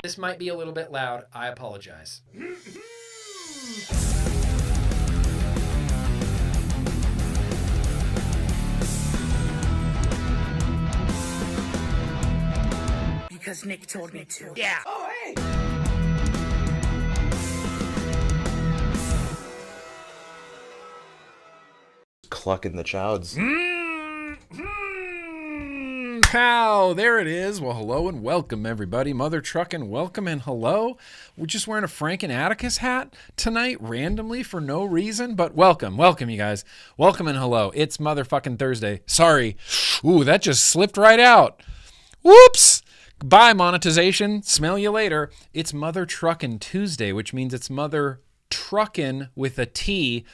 This might be a little bit loud. I apologize. Because Nick told me to. Yeah. Oh, hey! Clucking the chowds. How? There it is. Well, hello and welcome, everybody. Mother Truckin', welcome and hello. We're just wearing a Frank and Atticus hat tonight, randomly for no reason, but welcome, you guys. Welcome and hello. It's motherfucking Thursday. Sorry. Ooh, that just slipped right out. Whoops. Bye, monetization. Smell you later. It's Mother Truckin' Tuesday, which means it's Mother Truckin' with a T.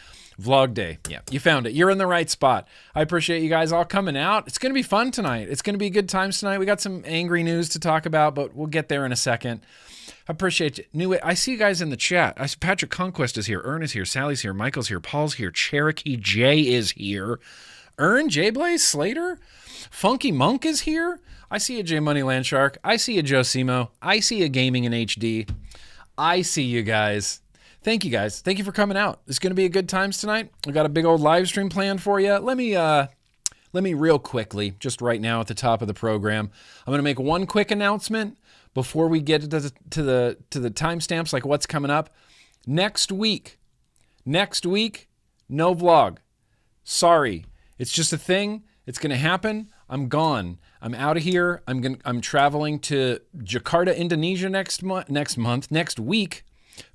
Vlog day. Yeah, you found it. You're in the right spot. I appreciate you guys all coming out. It's going to be fun tonight. It's going to be good times tonight. We got some angry news to talk about, but we'll get there in a second. I appreciate you. I see you guys in the chat. I see Patrick Conquest is here. Ern is here. Sally's here. Michael's here. Paul's here. Cherokee J is here. Ern, J Blaze, Slater, Funky Monk is here. I see a J Money Landshark. I see a Joe Simo. I see a Gaming in HD. I see you guys. Thank you guys. Thank you for coming out. It's going to be a good times tonight. We got a big old live stream planned for you. Let me real quickly, just right now at the top of the program, I'm going to make one quick announcement before we get to the timestamps, like what's coming up. Next week, no vlog. Sorry. It's just a thing. It's going to happen. I'm gone. I'm out of here. I'm traveling to Jakarta, Indonesia next week.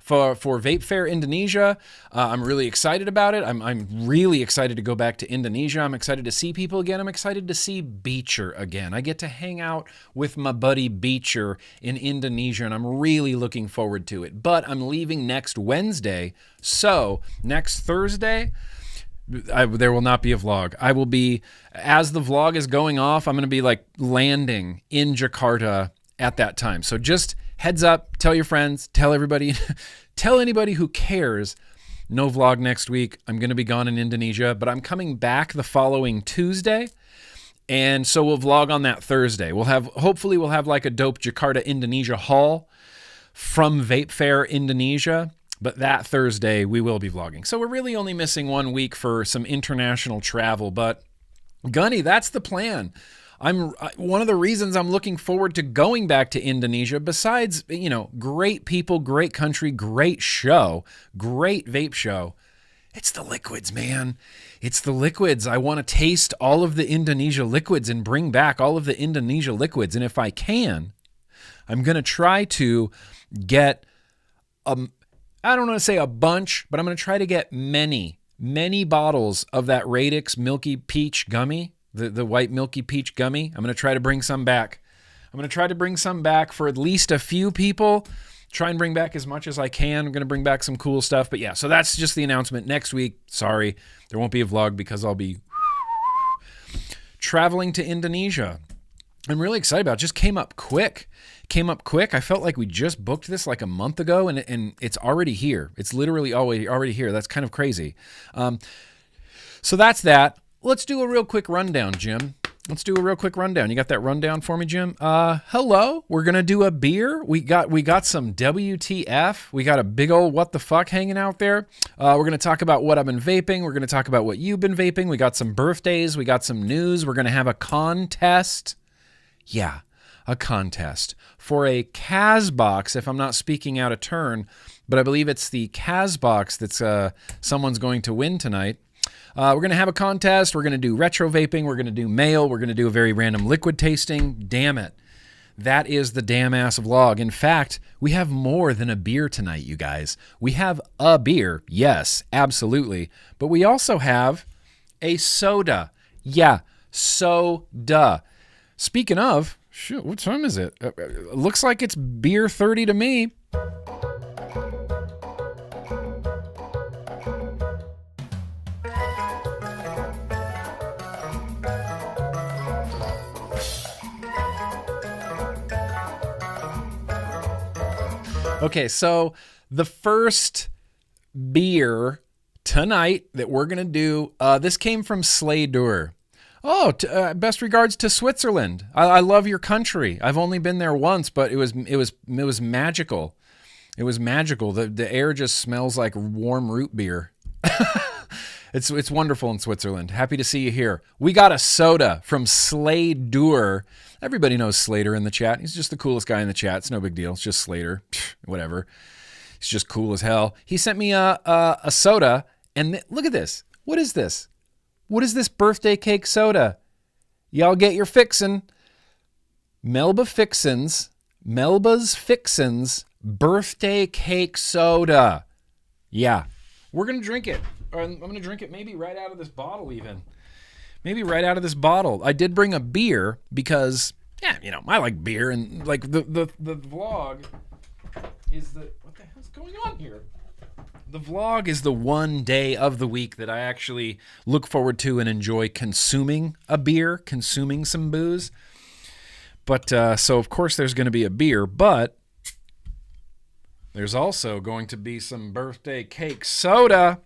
For Vape Fair Indonesia. I'm really excited about it. I'm really excited to go back to Indonesia. I'm excited to see people again. I'm excited to see Beecher again. I get to hang out with my buddy Beecher in Indonesia, and I'm really looking forward to it. But I'm leaving next Wednesday, so next Thursday, there will not be a vlog. I will be, as the vlog is going off, I'm going to be like landing in Jakarta at that time. So just heads up, tell your friends, tell everybody, tell anybody who cares. No vlog next week. I'm going to be gone in Indonesia, but I'm coming back the following Tuesday. And so we'll vlog on that Thursday. Hopefully we'll have like a dope Jakarta, Indonesia haul from Vape Fair Indonesia. But that Thursday we will be vlogging. So we're really only missing 1 week for some international travel, but Gunny, that's the plan. One of the reasons I'm looking forward to going back to Indonesia, besides, great people, great country, great show, great vape show, it's the liquids, man. It's the liquids. I want to taste all of the Indonesia liquids and bring back all of the Indonesia liquids. And if I can, I'm going to try to get, I don't want to say a bunch, but I'm going to try to get many bottles of that Radix Milky Peach gummy. The white milky peach gummy. I'm going to try to bring some back. I'm going to try to bring some back for at least a few people. Try and bring back as much as I can. I'm going to bring back some cool stuff. But yeah, so that's just the announcement. Next week, sorry, there won't be a vlog because I'll be traveling to Indonesia. I'm really excited about it. Just came up quick. I felt like we just booked this like a month ago, and it's already here. It's literally already here. That's kind of crazy. So that's that. Let's do a real quick rundown, Jim. You got that rundown for me, Jim? Hello. We're going to do a beer. We got some WTF. We got a big old what the fuck hanging out there. We're going to talk about what I've been vaping. We're going to talk about what you've been vaping. We got some birthdays. We got some news. We're going to have a contest. Yeah, a contest for a CASAA box, if I'm not speaking out of turn. But I believe it's the CASAA box that's someone's going to win tonight. We're going to have a contest. We're going to do retro vaping. We're going to do mail. We're going to do a very random liquid tasting. Damn it. That is the damn ass vlog. In fact, we have more than a beer tonight, you guys. We have a beer. Yes, absolutely. But we also have a soda. Yeah, soda. Speaking of, shoot, what time is it? Looks like it's beer 30 to me. Okay, so the first beer tonight that we're going to do, this came from Sladur. Oh, best regards to Switzerland. I love your country. I've only been there once, but it was magical. It was magical. The air just smells like warm root beer. It's wonderful in Switzerland. Happy to see you here. We got a soda from Slader. Everybody knows Slater in the chat. He's just the coolest guy in the chat. It's no big deal. It's just Slater. Whatever. He's just cool as hell. He sent me a soda, and look at this. What is this? What is this birthday cake soda? Y'all get your fixin'. Melba's Fixins birthday cake soda. Yeah. We're going to drink it. Or I'm going to drink it maybe right out of this bottle even. Maybe right out of this bottle. I did bring a beer because, yeah, you know, I like beer. And like the vlog is the... What the hell's going on here? The vlog is the one day of the week that I actually look forward to and enjoy consuming a beer, consuming some booze. But so, of course, there's going to be a beer, but there's also going to be some birthday cake soda.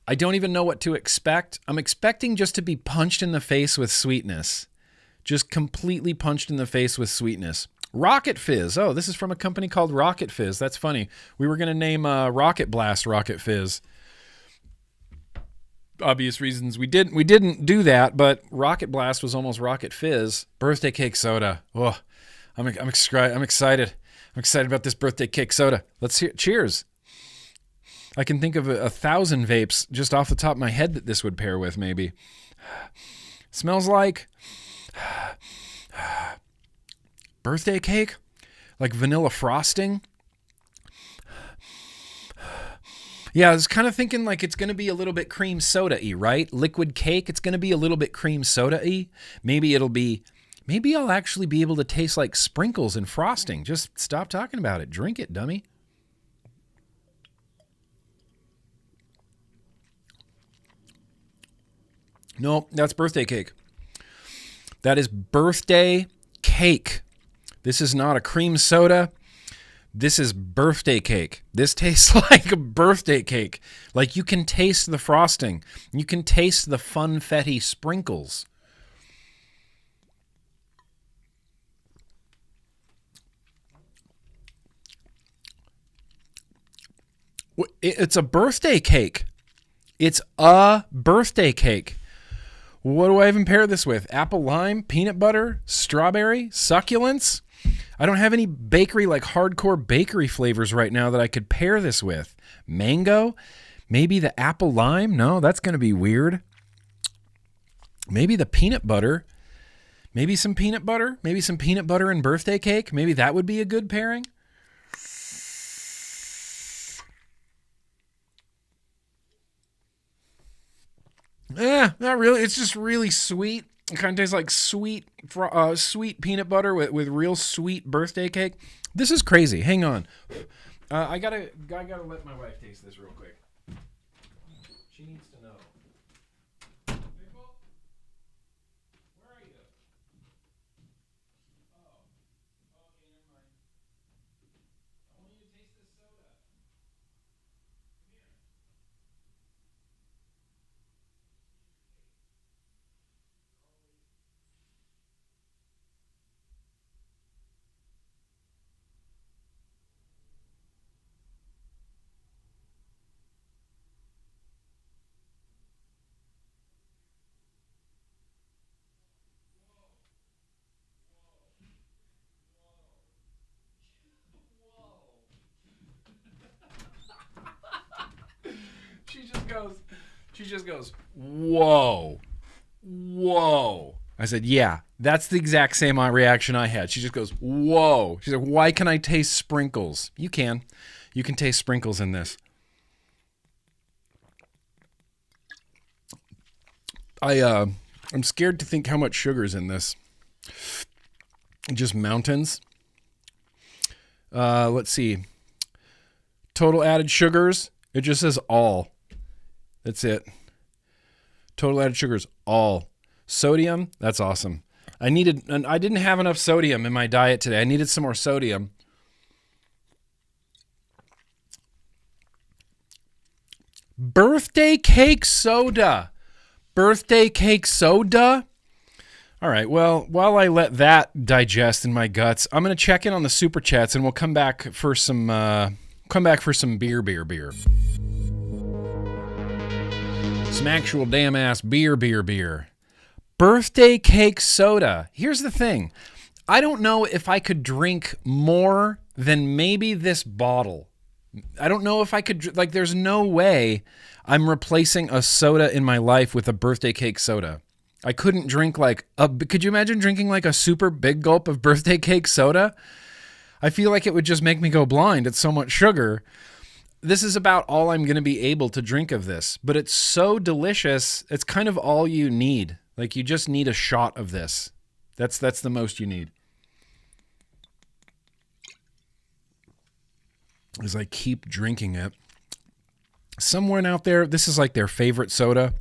I don't even know what to expect. I'm expecting just to be punched in the face with sweetness. Just completely punched in the face with sweetness. Rocket Fizz. Oh, this is from a company called Rocket Fizz. That's funny. We were going to name Rocket Blast Rocket Fizz. Obvious reasons we didn't do that, but Rocket Blast was almost Rocket Fizz. Birthday cake soda. Oh, I'm excited. I'm excited about this birthday cake soda. Let's hear. Cheers. I can think of 1,000 vapes just off the top of my head that this would pair with, maybe. Smells like birthday cake, like vanilla frosting. Yeah, I was kind of thinking like it's going to be a little bit cream soda-y, right? Liquid cake, it's going to be a little bit cream soda-y. Maybe I'll actually be able to taste like sprinkles and frosting. Just stop talking about it. Drink it, dummy. No, that's birthday cake. That is birthday cake. This is not a cream soda. This is birthday cake. This tastes like a birthday cake. Like you can taste the frosting. You can taste the funfetti sprinkles. It's a birthday cake. It's a birthday cake. What do I even pair this with? Apple lime, peanut butter, strawberry, succulents? I don't have any bakery, like hardcore bakery flavors right now that I could pair this with. Mango? Maybe the apple lime? No, that's going to be weird. Maybe the peanut butter. Maybe some peanut butter? Maybe some peanut butter and birthday cake? Maybe that would be a good pairing? Not really. It's just really sweet. It kind of tastes like sweet peanut butter with real sweet birthday cake. This is crazy. Hang on. I gotta let my wife taste this real quick. She needs to know. Nicole? Where are you? Oh. Okay, never mind. I want you to taste this soda. Come here. She just goes, whoa, whoa. I said, yeah, that's the exact same reaction I had. She just goes, whoa. She said, why can I taste sprinkles? You can taste sprinkles in this. I'm scared to think how much sugar's in this. Just mountains. Let's see. Total added sugars. It just says all. That's it. Total added sugars, all. Sodium, that's awesome. I didn't have enough sodium in my diet today. I needed some more sodium. Birthday cake soda. Birthday cake soda? All right, well, while I let that digest in my guts, I'm going to check in on the super chats and we'll come back for some beer. Some actual damn ass beer. Birthday cake soda. Here's the thing. I don't know if I could drink more than maybe this bottle. I don't know if I could, like, there's no way I'm replacing a soda in my life with a birthday cake soda. I couldn't drink could you imagine drinking like a super big gulp of birthday cake soda? I feel like it would just make me go blind. It's so much sugar. This is about all I'm going to be able to drink of this, but it's so delicious. It's kind of all you need. Like, you just need a shot of this. That's the most you need. As I keep drinking it, someone out there, this is like their favorite soda.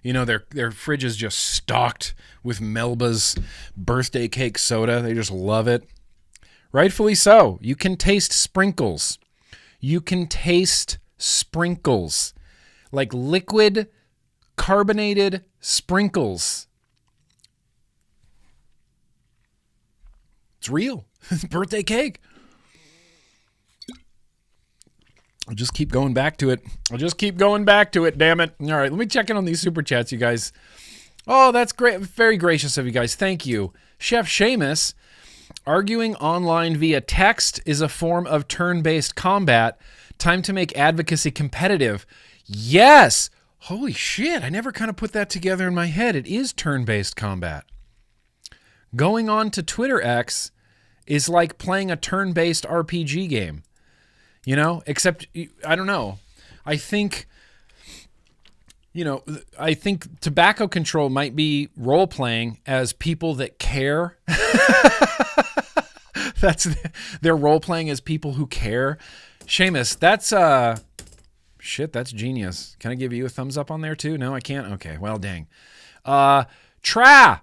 You know, their fridge is just stocked with Melba's birthday cake soda. They just love it. Rightfully so. You can taste sprinkles. Like liquid carbonated sprinkles. It's real. It's birthday cake. I'll just keep going back to it. Damn it. All right, let me check in on these super chats, you guys. Oh, that's great. Very gracious of you guys. Thank you. Chef Seamus, arguing online via text is a form of turn-based combat. Time to make advocacy competitive. Yes. Holy shit. I never kind of put that together in my head. It is turn-based combat. Going on to Twitter X is like playing a turn-based RPG game. You know, except, I don't know. I think tobacco control might be role-playing as people that care. They're role-playing as people who care. Seamus, that's genius. Can I give you a thumbs up on there too? No, I can't? Okay, well, dang. Tra.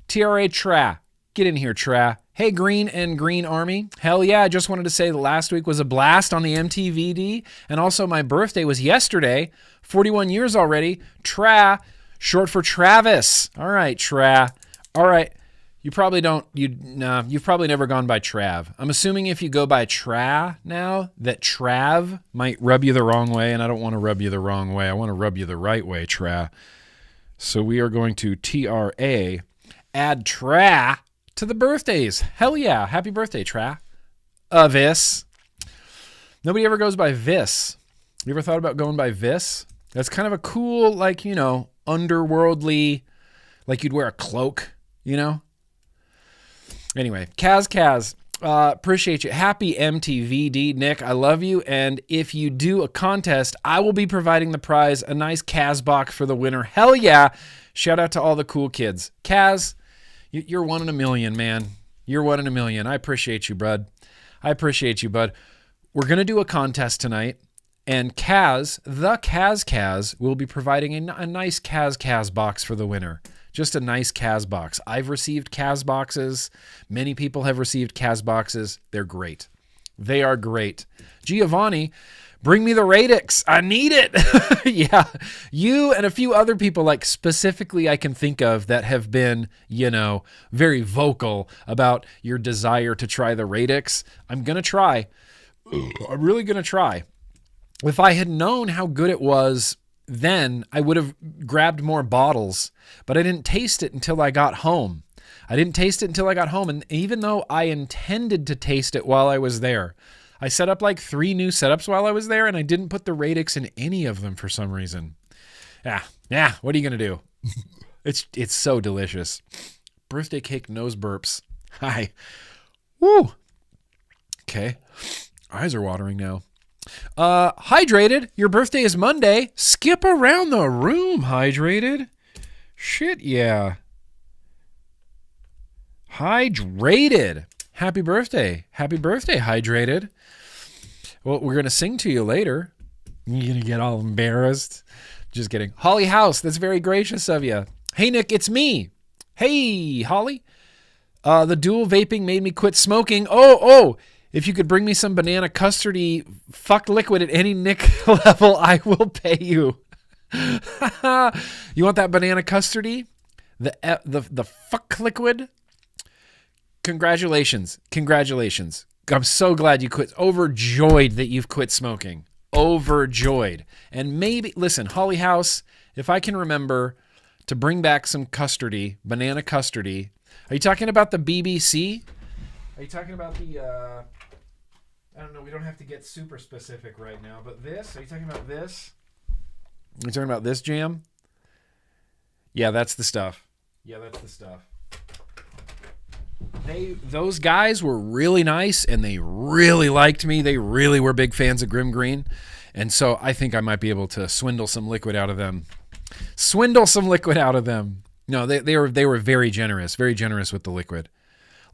T-R-A, Tra. Get in here, Tra. Hey, Green and Green Army. Hell yeah, I just wanted to say that last week was a blast on the MTVD, and also my birthday was yesterday. 41 years already. Tra, short for Travis. All right, Tra. All right. You've probably never gone by Trav. I'm assuming if you go by Tra now, that Trav might rub you the wrong way, and I don't want to rub you the wrong way. I want to rub you the right way, Tra. So we are going to T-R-A, add Tra to the birthdays. Hell yeah. Happy birthday, Tra. Vis. Nobody ever goes by Vis. You ever thought about going by Vis? That's kind of a cool, like, you know, underworldly, like you'd wear a cloak, you know? Anyway, Kaz, appreciate you. Happy MTVD, Nick. I love you. And if you do a contest, I will be providing the prize, a nice Kaz box for the winner. Hell yeah. Shout out to all the cool kids. Kaz, you're one in a million, man. You're one in a million. I appreciate you, bud. We're going to do a contest tonight, and Kaz, the Kaz, will be providing a nice Kaz box for the winner. Just a nice Kaz box. I've received Kaz boxes. Many people have received Kaz boxes. They're great. They are great. Giovanni, bring me the Radix. I need it. Yeah. You and a few other people, like specifically I can think of, that have been, you know, very vocal about your desire to try the Radix. I'm going to try. I'm really going to try. If I had known how good it was then, I would have grabbed more bottles, but I didn't taste it until I got home. And even though I intended to taste it while I was there, I set up like 3 new setups while I was there, and I didn't put the Radix in any of them for some reason. Yeah, what are you going to do? It's so delicious. Birthday cake nose burps. Hi. Woo. Okay. Eyes are watering now. Hydrated, your birthday is Monday. Skip around the room, Hydrated. Shit, yeah. Hydrated. Happy birthday, Hydrated. Well, we're going to sing to you later. You're going to get all embarrassed. Just kidding. Holly House, that's very gracious of you. Hey, Nick, it's me. Hey, Holly. The dual vaping made me quit smoking. Oh, if you could bring me some banana custardy fucked liquid at any Nick level, I will pay you. You want that banana custardy? The fuck liquid? Congratulations. I'm so glad you quit. Overjoyed that you've quit smoking. Overjoyed. And maybe, listen, Holly House, if I can remember to bring back some custardy, banana custardy. Are you talking about the BBC? Are you talking about the, I don't know, we don't have to get super specific right now, but this? Are you talking about this? Are you talking about this jam? Yeah, that's the stuff. Those guys were really nice, and they really liked me. They really were big fans of GrimmGreen, and so I think I might be able to swindle some liquid out of them. No, they were very generous with the liquid.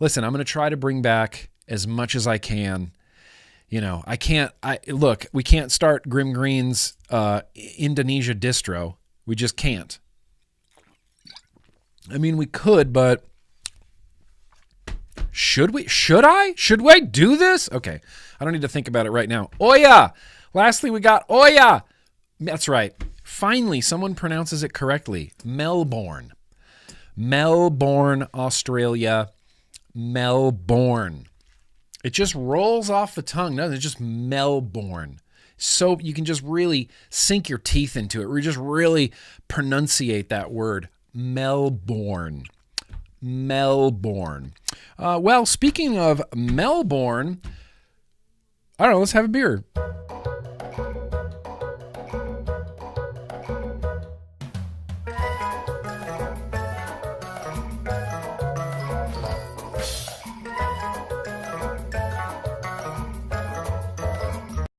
Listen, I'm going to try to bring back as much as I can. You know, we can't start GrimmGreen's Indonesia distro. We just can't. I mean, we could, but should we? Should I do this? Okay, I don't need to think about it right now. Oya! Lastly, we got Oya! That's right. Finally, someone pronounces it correctly. Melbourne, Australia. Melbourne. It just rolls off the tongue, doesn't it? It's just Melbourne. So you can just really sink your teeth into it. We just really pronunciate that word. Melbourne. Well, speaking of Melbourne, I don't know, let's have a beer.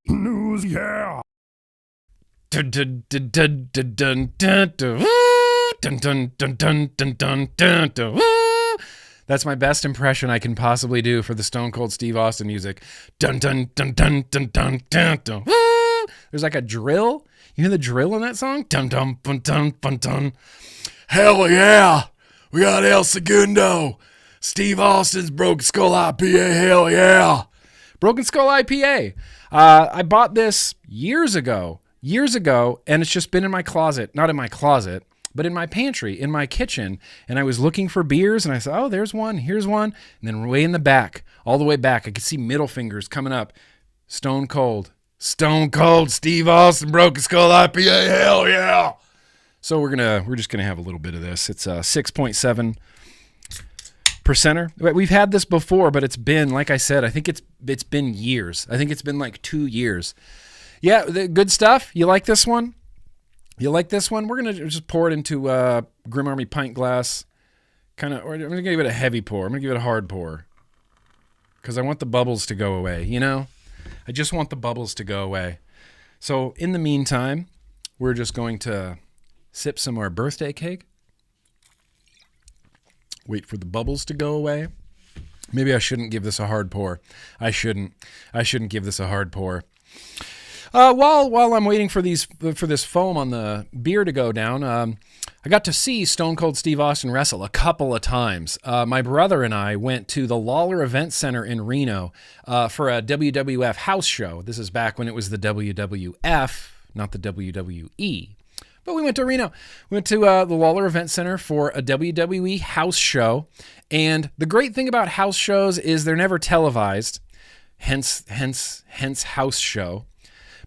News, yeah. Dun dun dun dun dun dun dun dun dun dun dun dun dun dun. That's my best impression I can possibly do for the Stone Cold Steve Austin music. Dun dun dun dun dun dun dun dun. There's like a drill. You hear the drill in that song? Dun dun dun dun dun dun. Hell yeah! We got El Segundo. Steve Austin's Broken Skull IPA. Hell yeah! Broken Skull IPA. I bought this years ago, and it's just been in my closet. Not in my closet, but in my pantry, in my kitchen. And I was looking for beers, and I said, oh, there's one, here's one. And then way in the back, all the way back, I could see middle fingers coming up. Stone Cold Steve Austin Broken Skull IPA. Hell yeah! So we're just gonna have a little bit of this. It's a 6.7 percenter. We've had this before, but it's been, like I said, I think it's been years. I think it's been like 2 years. Yeah, good stuff. You like this one? We're gonna just pour it into a Grimm Army pint glass. Or I'm gonna give it a heavy pour. I'm gonna give it a hard pour because I want the bubbles to go away. You know, I just want the bubbles to go away. So in the meantime, we're just going to sip some more birthday cake. Wait for the bubbles to go away. Maybe I shouldn't give this a hard pour. I shouldn't give this a hard pour. While I'm waiting for this foam on the beer to go down, I got to see Stone Cold Steve Austin wrestle a couple of times. My brother and I went to the Lawler Event Center in Reno for a WWF house show. This is back when it was the WWF, not the WWE. But we went to Reno. We went to the Lawler Event Center for a WWE house show. And the great thing about house shows is they're never televised, hence house show.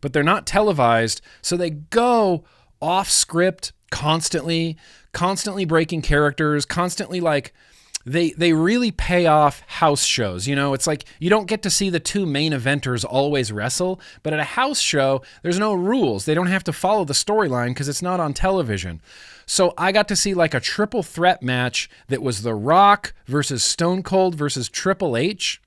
But they're not televised, so they go off script constantly breaking characters, constantly like they really pay off house shows. You know, it's like you don't get to see the two main eventers always wrestle, but at a house show, there's no rules. They don't have to follow the storyline because it's not on television. So I got to see like a triple threat match that was The Rock versus Stone Cold versus Triple H.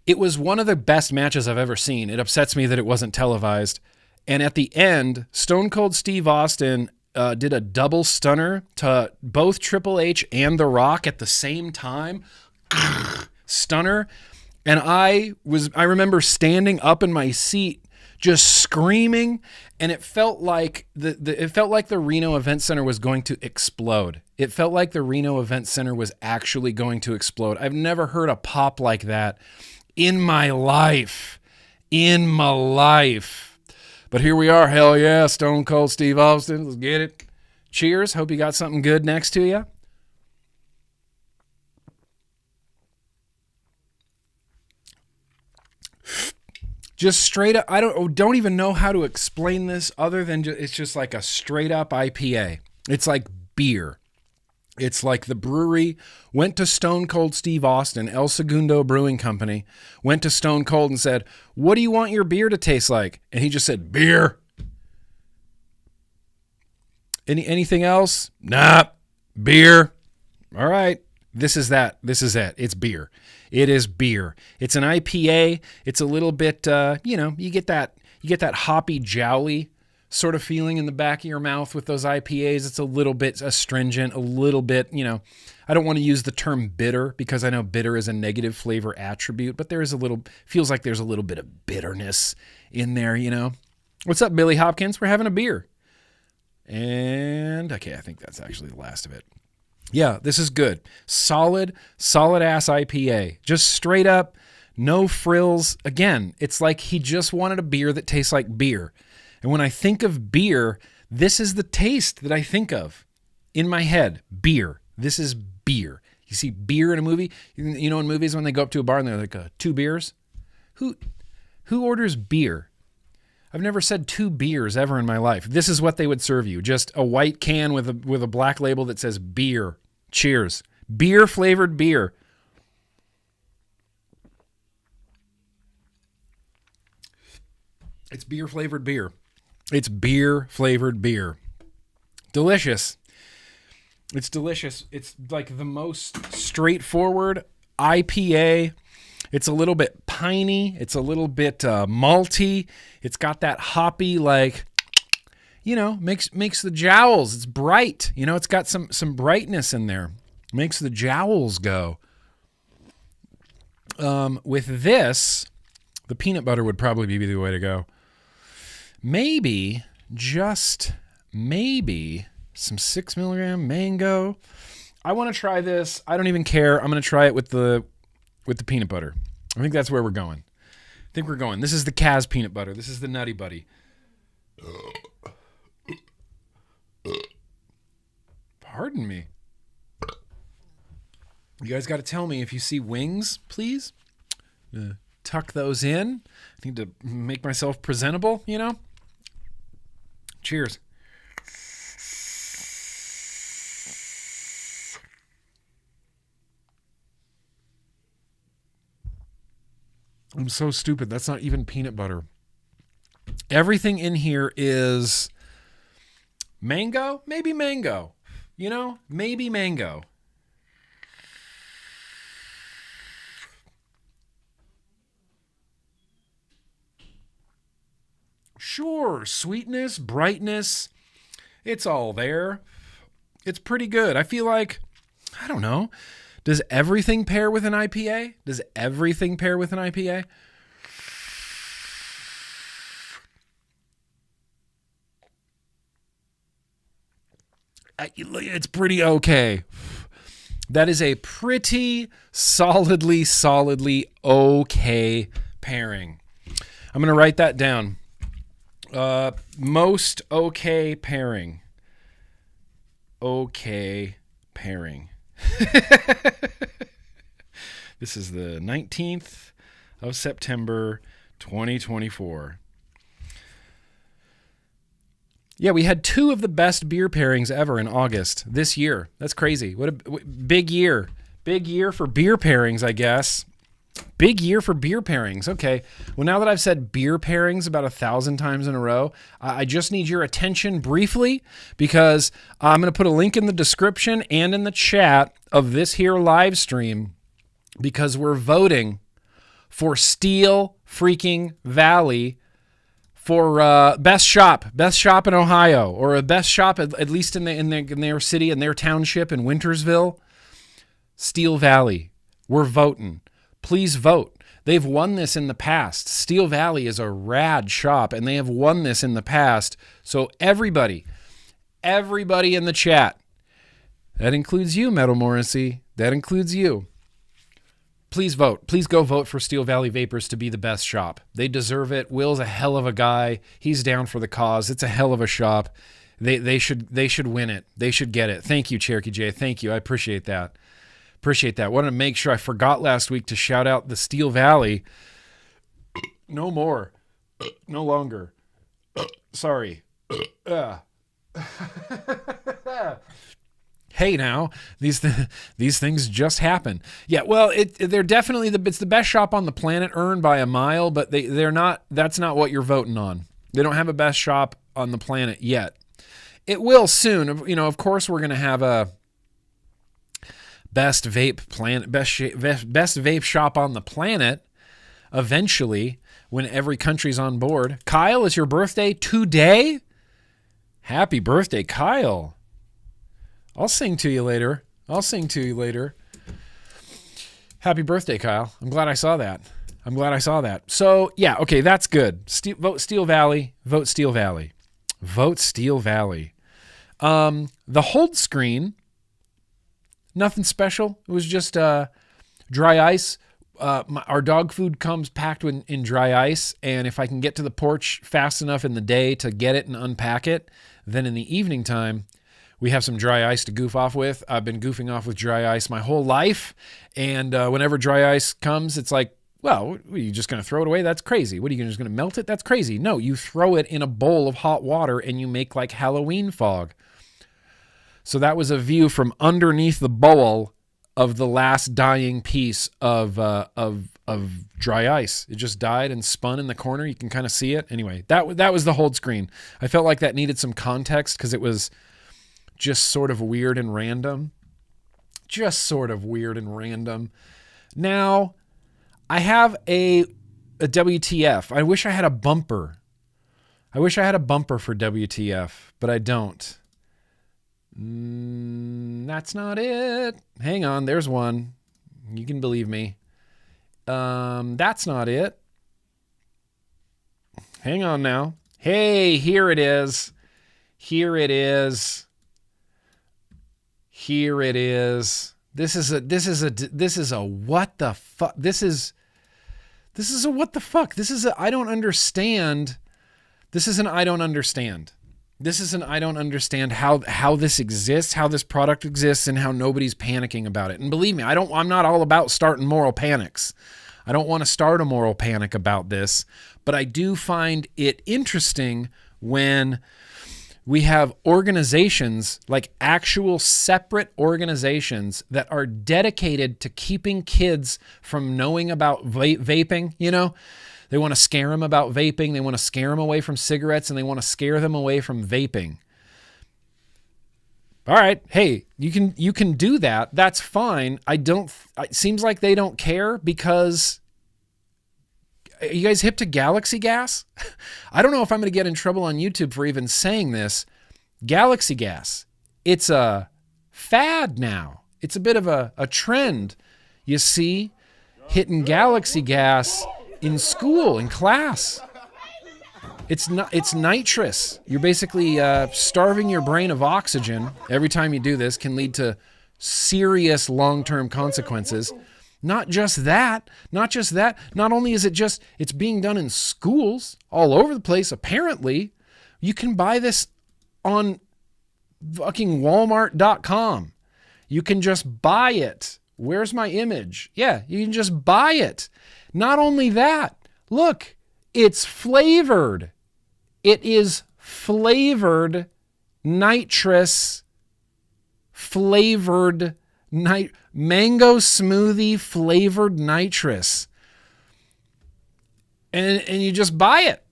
It was one of the best matches I've ever seen. It upsets me that it wasn't televised. And at the end, Stone Cold Steve Austin did a double stunner to both Triple H and The Rock at the same time. Stunner. And I remember standing up in my seat just screaming, and it felt like the Reno Event Center was going to explode. It felt like the Reno Event Center was actually going to explode. I've never heard a pop like that in my life. But here we are. Hell yeah, Stone Cold Steve Austin. Let's get it. Cheers. Hope you got something good next to you. Just straight up, I don't even know how to explain this other than it's just like a straight up IPA. It's like beer. It's like the brewery went to Stone Cold Steve Austin, El Segundo Brewing Company, went to Stone Cold and said, "What do you want your beer to taste like?" And he just said, "Beer." Anything else? Nah, beer. All right. This is that. This is it. It's beer. It is beer. It's an IPA. It's a little bit, you get that hoppy, jowly sort of feeling in the back of your mouth with those IPAs. It's a little bit astringent, a little bit, I don't want to use the term bitter because I know bitter is a negative flavor attribute, but feels like there's a little bit of bitterness in there, What's up, Billy Hopkins? We're having a beer. And, okay, I think that's actually the last of it. Yeah, this is good. Solid ass IPA. Just straight up, no frills. Again, it's like he just wanted a beer that tastes like beer. And when I think of beer, this is the taste that I think of in my head. Beer. This is beer. You see beer in a movie? In movies when they go up to a bar and they're like, 2 beers? Who orders beer? I've never said 2 beers ever in my life. This is what they would serve you. Just a white can with a black label that says beer. Cheers. Beer flavored beer. It's beer flavored beer. It's beer flavored beer. Delicious. It's delicious. It's like the most straightforward IPA. It's a little bit piney. It's a little bit malty. It's got that hoppy, makes the jowls. It's bright. It's got some brightness in there. Makes the jowls go. With this, the peanut butter would probably be the way to go. Maybe, just maybe, some 6 milligram mango. I want to try this. I don't even care. I'm going to try it with the peanut butter. I think that's where we're going. This is the CASAA peanut butter. This is the Nutty Buddy. Pardon me. You guys got to tell me if you see wings, please. Tuck those in. I need to make myself presentable, Cheers. I'm so stupid. That's not even peanut butter. Everything in here is mango. Maybe mango. Maybe mango. Sure, sweetness, brightness, it's all there. It's pretty good. I feel like, I don't know, does everything pair with an IPA? It's pretty okay. That is a pretty solidly okay pairing. I'm going to write that down. Most okay pairing. Okay pairing. This is the 19th of September, 2024. Yeah, we had 2 of the best beer pairings ever in August this year. That's crazy. What a big year. Big year for beer pairings, I guess. Big year for beer pairings. Okay. Well, now that I've said beer pairings about 1,000 times in a row, I just need your attention briefly because I'm going to put a link in the description and in the chat of this here live stream because we're voting for Steel freaking Valley for best shop in Ohio, or a best shop at least in their city, in their township in Wintersville. Steel Valley. We're voting. Please vote. They've won this in the past. Steel Valley is a rad shop, and they have won this in the past. So everybody in the chat, that includes you, Metal Morrissey. That includes you. please vote. Please go vote for Steel Valley Vapors to be the best shop. They deserve it. Will's a hell of a guy. He's down for the cause. It's a hell of a shop. They should win it. They should get it. Thank you, Cherokee J. Thank you. I appreciate that. Wanted to make sure I forgot last week to shout out the Steel Valley. No more. No longer. Sorry. Hey, now these things just happen. Yeah, well, they're definitely it's the best shop on the planet, earned by a mile, but they're not. That's not what you're voting on. They don't have a best shop on the planet yet. It will soon. You know, of course, we're gonna have a best vape shop on the planet eventually when every country's on board. Kyle, it's your birthday today. Happy birthday, Kyle. I'll sing to you later. Happy birthday, Kyle. I'm glad I saw that. So, yeah, okay, that's good. Vote Steel Valley. Vote Steel Valley. The hold screen, nothing special. It was just dry ice. Our dog food comes packed in dry ice, and if I can get to the porch fast enough in the day to get it and unpack it, then in the evening time, we have some dry ice to goof off with. I've been goofing off with dry ice my whole life, and whenever dry ice comes, it's like, well, are you just going to throw it away? That's crazy. What, are you just going to melt it? That's crazy. No, you throw it in a bowl of hot water, and you make like Halloween fog. So that was a view from underneath the bowl of the last dying piece of dry ice. It just died and spun in the corner. You can kind of see it. Anyway, that was the hold screen. I felt like that needed some context because it was just sort of weird and random. Now, I have a WTF. I wish I had a bumper. for WTF, but I don't. That's not it. Hang on, there's one. You can believe me. That's not it. Hang on now. Hey, here it is. This is a what the fuck? This is a what the fuck? This is a I don't understand. This is an I don't understand. I don't understand how this exists, how this product exists, and how nobody's panicking about it. And believe me, I'm not all about starting moral panics. I don't want to start a moral panic about this, but I do find it interesting when we have organizations, like actual separate organizations that are dedicated to keeping kids from knowing about vaping, you know? They want to scare them about vaping. They want to scare them away from cigarettes, and they want to scare them away from vaping. All right, hey, you can do that. That's fine. It seems like they don't care because are you guys hip to Galaxy Gas? I don't know if I'm going to get in trouble on YouTube for even saying this. Galaxy Gas, it's a fad now. It's a bit of a trend. You see, hitting Galaxy Gas in school, in class. It's nitrous. You're basically starving your brain of oxygen. Every time you do this can lead to serious long-term consequences. Not just that. Not only is it's being done in schools all over the place, apparently. You can buy this on fucking Walmart.com. You can just buy it. Where's my image? Yeah, you can just buy it. Not only that, look, it's flavored. It is flavored nitrous, mango smoothie flavored nitrous. And you just buy it.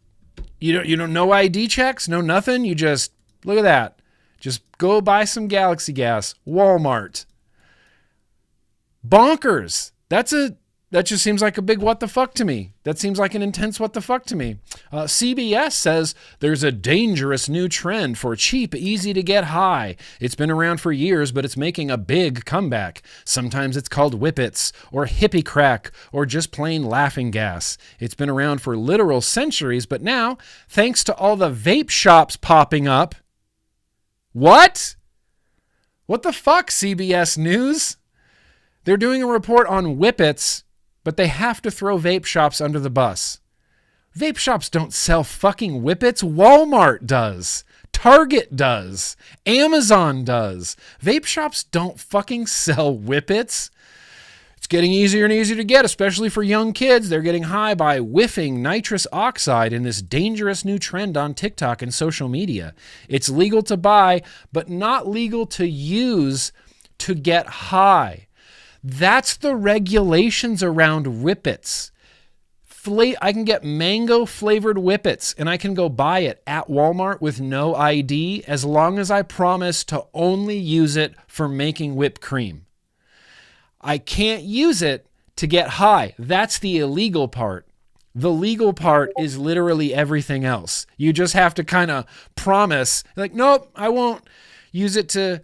You don't no ID checks, no nothing. You just look at that. Just go buy some Galaxy Gas, Walmart. Bonkers. That just seems like a big what the fuck to me. That seems like an intense what the fuck to me. CBS says there's a dangerous new trend for cheap, easy to get high. It's been around for years, but it's making a big comeback. Sometimes it's called whippets or hippie crack or just plain laughing gas. It's been around for literal centuries, but now, thanks to all the vape shops popping up. What? What the fuck, CBS News? They're doing a report on whippets but they have to throw vape shops under the bus. Vape shops don't sell fucking whippets. Walmart does. Target does. Amazon does. Vape shops don't fucking sell whippets. It's getting easier and easier to get, especially for young kids. They're getting high by whiffing nitrous oxide in this dangerous new trend on TikTok and social media. It's legal to buy, but not legal to use to get high. That's the regulations around whippets. I can get mango flavored whippets and I can go buy it at Walmart with no ID as long as I promise to only use it for making whipped cream. I can't use it to get high. That's the illegal part. The legal part is literally everything else. You just have to kind of promise, like, nope, I won't use it to,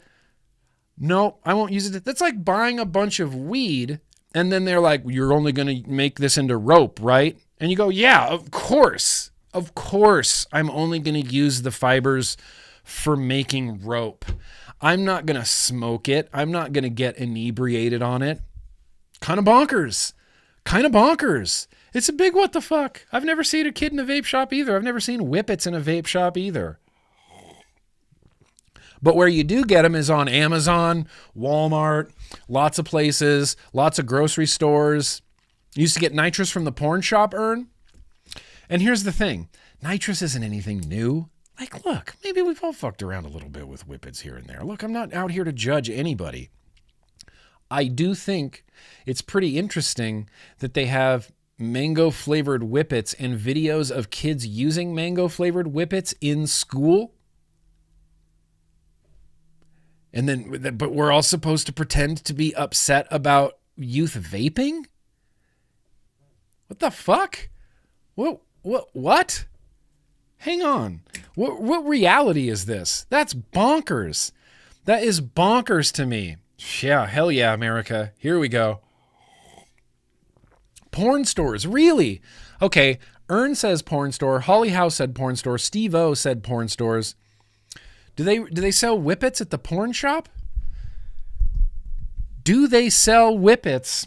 that's like buying a bunch of weed and then they're like, you're only going to make this into rope, right? And you go, yeah, of course. Of course, I'm only going to use the fibers for making rope. I'm not going to smoke it. I'm not going to get inebriated on it. Kind of bonkers. It's a big what the fuck. I've never seen a kid in a vape shop either. I've never seen whippets in a vape shop either. But where you do get them is on Amazon, Walmart, lots of places, lots of grocery stores. You used to get nitrous from the porn shop, Ern. And here's the thing. Nitrous isn't anything new. Like, look, maybe we've all fucked around a little bit with whippets here and there. Look, I'm not out here to judge anybody. I do think it's pretty interesting that they have mango-flavored whippets and videos of kids using mango-flavored whippets in school. And then, but we're all supposed to pretend to be upset about youth vaping? What the fuck? What? Hang on. What reality is this? That's bonkers. That is bonkers to me. Yeah, hell yeah, America. Here we go. Porn stores, really? Okay, Ern says porn store. Holly House said porn store. Steve O said porn stores. Do they sell whippets at the porn shop? Do they sell whippets?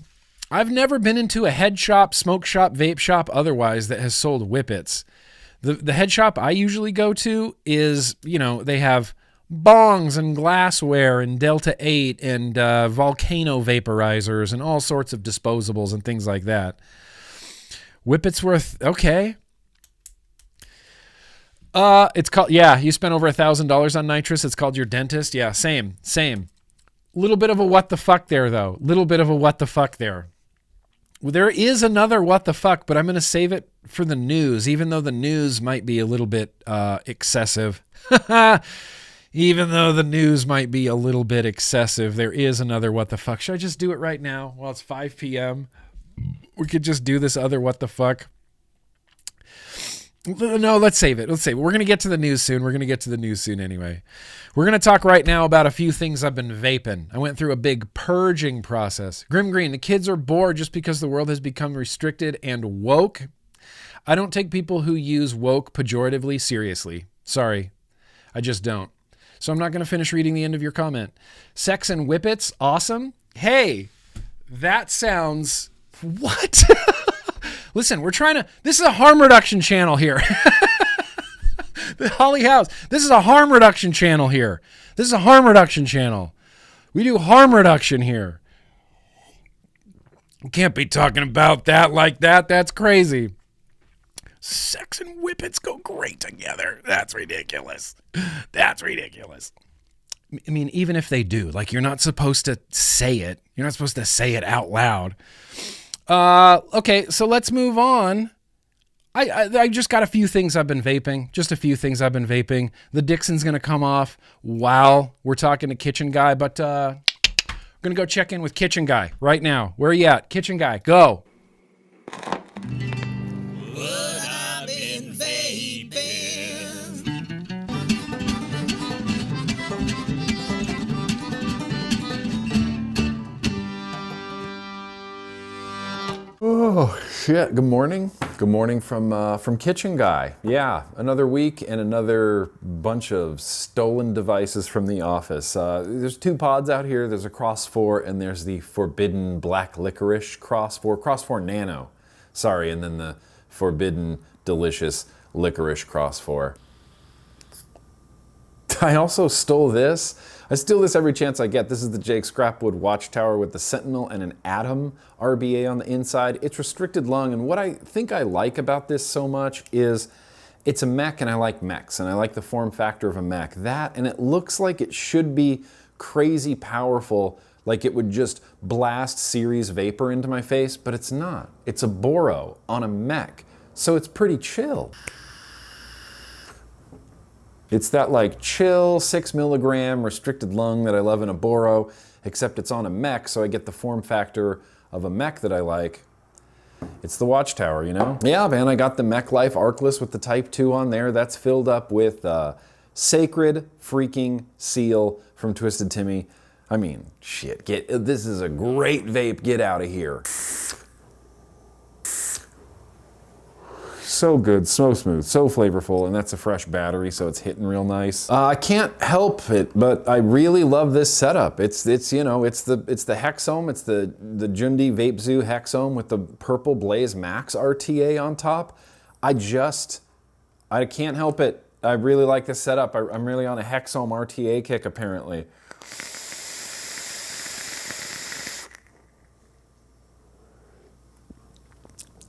I've never been into a head shop, smoke shop, vape shop, otherwise that has sold whippets. The head shop I usually go to is, they have bongs and glassware and Delta 8 and volcano vaporizers and all sorts of disposables and things like that. Whippets worth, okay. It's called, you spent over $1,000 on nitrous. It's called your dentist. Yeah, same. Little bit of a what the fuck there, though. Well, there is another what the fuck, but I'm going to save it for the news, even though the news might be a little bit excessive. Even though the news might be a little bit excessive, there is another what the fuck. Should I just do it right now while it's 5 p.m.? We could just do this other what the fuck. No, let's save it. We're going to get to the news soon. Anyway. We're going to talk right now about a few things I've been vaping. I went through a big purging process. GrimmGreen, the kids are bored just because the world has become restricted and woke. I don't take people who use woke pejoratively seriously. Sorry. I just don't. So I'm not going to finish reading the end of your comment. Sex and whippets, awesome. Hey, that sounds... What? Listen, this is a harm reduction channel here. The Holly House. This is a harm reduction channel here. We do harm reduction here. You can't be talking about that like that. That's crazy. Sex and whippets go great together. That's ridiculous. I mean, even if they do, like, you're not supposed to say it. You're not supposed to say it out loud. Okay, so let's move on. I just got a few things I've been vaping. The Dixon's going to come off while we're talking to Kitchen Guy, but we're going to go check in with Kitchen Guy right now. Where are you at? Kitchen Guy, go. What I've been vaping. Oh, shit. Good morning. Good morning from Kitchen Guy. Yeah, another week and another bunch of stolen devices from the office. There's 2 pods out here. There's a Cross 4 and there's the forbidden black licorice Cross 4 Nano. Sorry, and then the forbidden delicious licorice Cross 4. I also stole this. I steal this every chance I get. This is the Jake Scrapwood Watchtower with the Sentinel and an Atom RBA on the inside. It's restricted lung, and what I think I like about this so much is it's a mech, and I like mechs, and I like the form factor of a mech. That, and it looks like it should be crazy powerful, like it would just blast series vapor into my face, but it's not. It's a Boro on a mech, so it's pretty chill. It's that like chill 6 milligram restricted lung that I love in a Boro, except it's on a mech, so I get the form factor of a mech that I like. It's the Watchtower, you know? Yeah, man, I got the Mech Life Arcless with the Type 2 on there. That's filled up with Sacred freaking Seal from Twisted Timmy. I mean, shit, this is a great vape. Get out of here. So good, so smooth, so flavorful, and that's a fresh battery, so it's hitting real nice. I can't help it, but I really love this setup. It's the Hexome, it's the Jundi Vape Zoo Hexome with the purple Blaze Max RTA on top. I can't help it. I really like this setup. I'm really on a Hexome RTA kick apparently.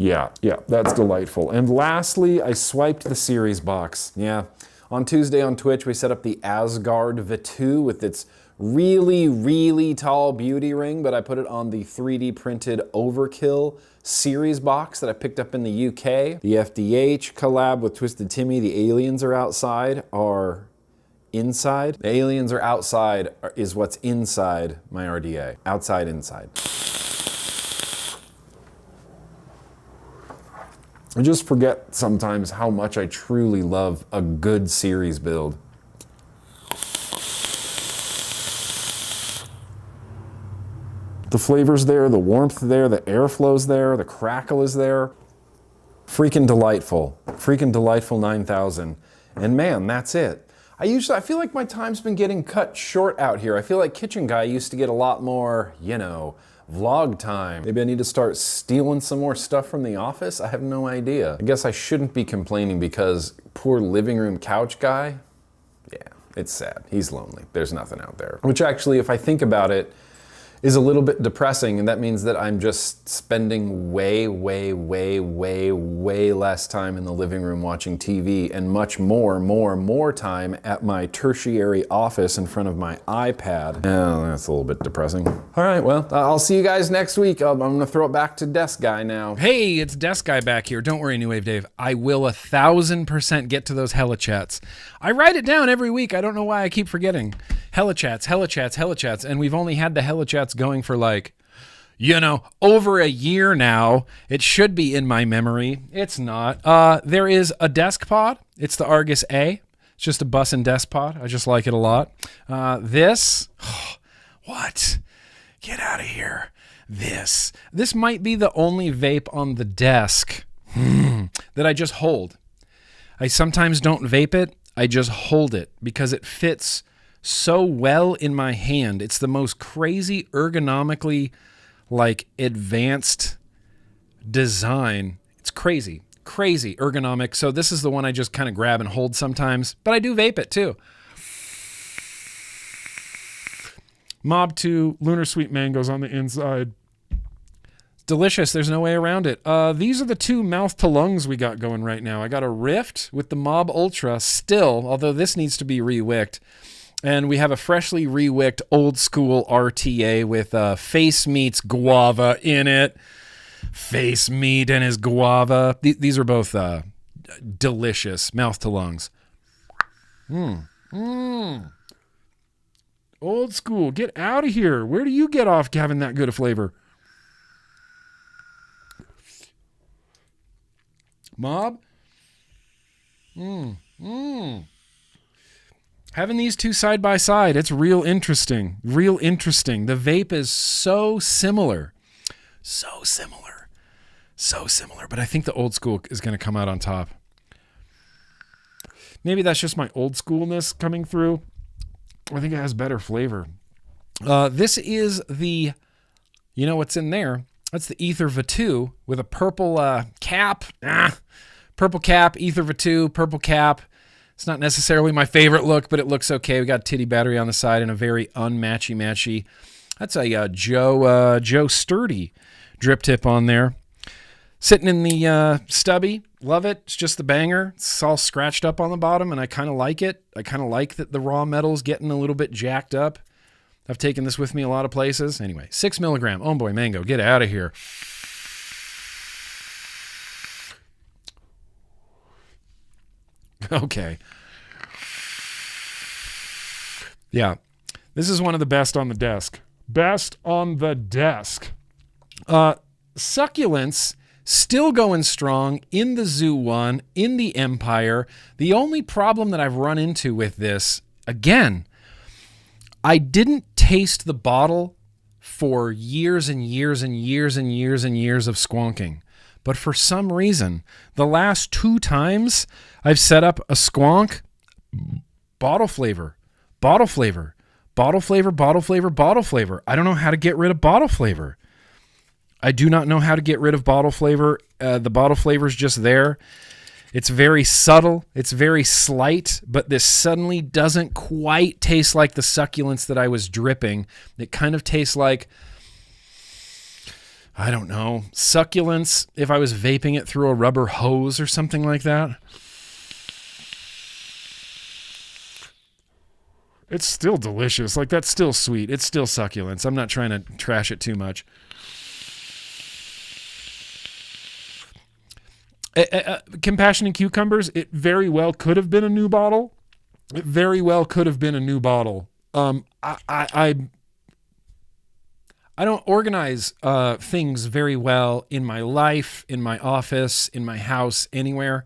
Yeah, that's delightful. And lastly, I swiped the series box. Yeah, on Tuesday on Twitch, we set up the Asgard V2 with its really, really tall beauty ring, but I put it on the 3D printed Overkill series box that I picked up in the UK. The FDH collab with Twisted Timmy, the aliens are outside, are inside. The aliens are outside is what's inside my RDA. Outside, inside. I just forget sometimes how much I truly love a good series build. The flavor's there, the warmth there, the airflow's there, the crackle is there. Freaking delightful 9000. And man, that's it. I feel like my time's been getting cut short out here. I feel like Kitchen Guy used to get a lot more, vlog time. Maybe I need to start stealing some more stuff from the office? I have no idea. I guess I shouldn't be complaining because poor living room couch guy, yeah, it's sad. He's lonely. There's nothing out there. Which actually, if I think about it, is a little bit depressing, and that means that I'm just spending way less time in the living room watching TV and much more time at my tertiary office in front of my iPad. Oh, that's a little bit depressing. All right, well, I'll see you guys next week. I'm gonna throw it back to Desk Guy now. Hey, it's Desk Guy back here. Don't worry, New Wave Dave. I will 1000% get to those hella chats. I write it down every week. I don't know why I keep forgetting. Hella chats, and we've only had the hella chats going for over a year now. It should be in my memory. It's not. There is a desk pod. It's the Argus A. It's just a bus and desk pod. I just like it a lot. What? Get out of here. This might be the only vape on the desk that I just hold. I sometimes don't vape it. I just hold it because it fits so well in my hand. It's the most crazy ergonomically advanced design. It's crazy ergonomic. So this is the one I just kind of grab and hold sometimes, but I do vape it too. Mob 2 Lunar Sweet Mangoes on the inside. Delicious. There's no way around it. These are the 2 mouth to lungs we got going right now. I got a Rift with the Mob Ultra still, although this needs to be re-wicked. And we have a freshly re-wicked old school RTA with face meats guava in it. Face meat and his guava. These are both delicious mouth to lungs. Old school. Get out of here. Where do you get off having that good a flavor? Mob? Having these 2 side by side, it's real interesting. The vape is so similar. So similar, but I think the old school is going to come out on top. Maybe that's just my old schoolness coming through. I think it has better flavor. This is the, you know what's in there? That's the Ether V2 with a purple cap. Purple cap, Ether V2, purple cap. It's not necessarily my favorite look, but it looks okay. We got a titty battery on the side and a very unmatchy-matchy. That's a Joe Sturdy drip tip on there. Sitting in the stubby. Love it. It's just the banger. It's all scratched up on the bottom, and I kind of like it. I kind of like that the raw metal's getting a little bit jacked up. I've taken this with me a lot of places. Anyway, 6 milligram. Oh boy, mango. Get out of here. Okay. Yeah. This is one of the best on the desk. Best on the desk. Succulents still going strong in the Zoo one, in the Empire. The only problem that I've run into with this, again, I didn't taste the bottle for years and years and years and years and years of squonking. But for some reason, the last 2 times I've set up a squonk, bottle flavor, bottle flavor, bottle flavor, bottle flavor, bottle flavor. I don't know how to get rid of bottle flavor. I do not know how to get rid of bottle flavor. The bottle flavor is just there. It's very subtle. It's very slight, but this suddenly doesn't quite taste like the succulents that I was dripping. It kind of tastes like, I don't know, succulents if I was vaping it through a rubber hose or something like that. It's still delicious. Like, that's still sweet. It's still succulents. I'm not trying to trash it too much. Compassionate Cucumbers, it very well could have been a new bottle. It very well could have been a new bottle. I don't organize things very well in my life, in my office, in my house, anywhere.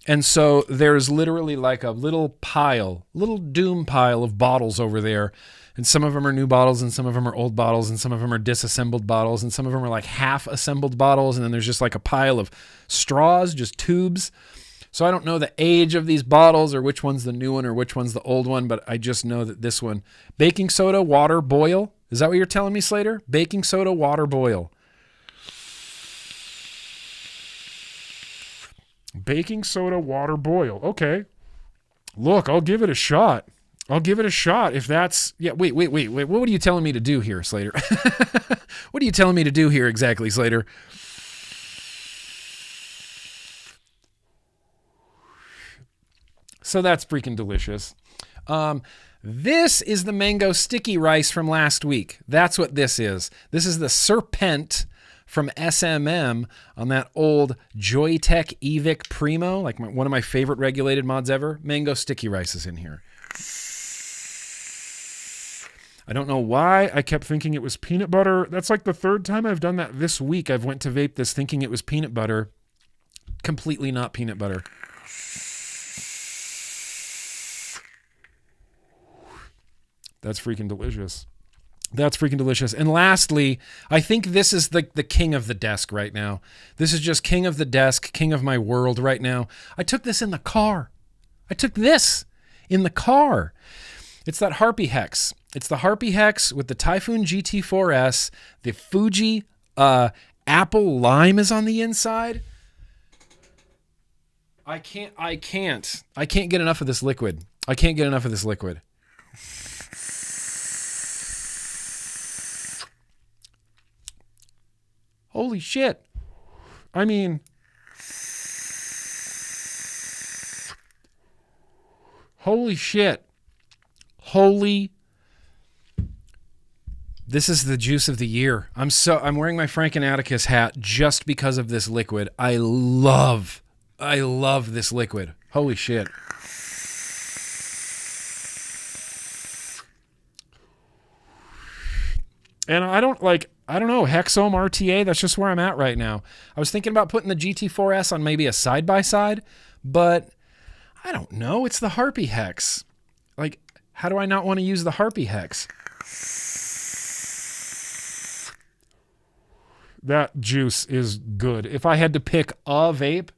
And so there's literally like a little pile, little doom pile of bottles over there. And some of them are new bottles, and some of them are old bottles, and some of them are disassembled bottles, and some of them are like half assembled bottles. And then there's just like a pile of straws, just tubes. So I don't know the age of these bottles or which one's the new one or which one's the old one, but I just know that this one, baking soda, water, boil. Is that what you're telling me, Slater? Baking soda, water, boil. Baking soda, water, boil. Okay. Look, I'll give it a shot. I'll give it a shot if that's... Yeah, wait. What are you telling me to do here, Slater? What are you telling me to do here exactly, Slater? So that's freaking delicious. This is the mango sticky rice from last week. That's what this is. This is the Serpent from SMM on that old Joytech Evic Primo, like one of my favorite regulated mods ever. Mango sticky rice is in here. I don't know why I kept thinking it was peanut butter. That's like the 3rd time I've done that this week. I've went to vape this thinking it was peanut butter. Completely not peanut butter. That's freaking delicious. That's freaking delicious. And lastly, I think this is the king of the desk right now. This is just king of the desk, king of my world right now. I took this in the car. I took this in the car. It's that Harpy Hex. It's the Harpy Hex with the Typhoon GT4S. The Fuji Apple Lime is on the inside. I can't get enough of this liquid. I can't get enough of this liquid. Holy shit. I mean, holy shit. This is the juice of the year. I'm wearing my Frank and Atticus hat just because of this liquid. I love this liquid. Holy shit. And I don't know, Hexome RTA, that's just where I'm at right now. I was thinking about putting the GT4S on maybe a side-by-side, but I don't know. It's the Harpy Hex. Like, how do I not want to use the Harpy Hex? That juice is good. If I had to pick a vape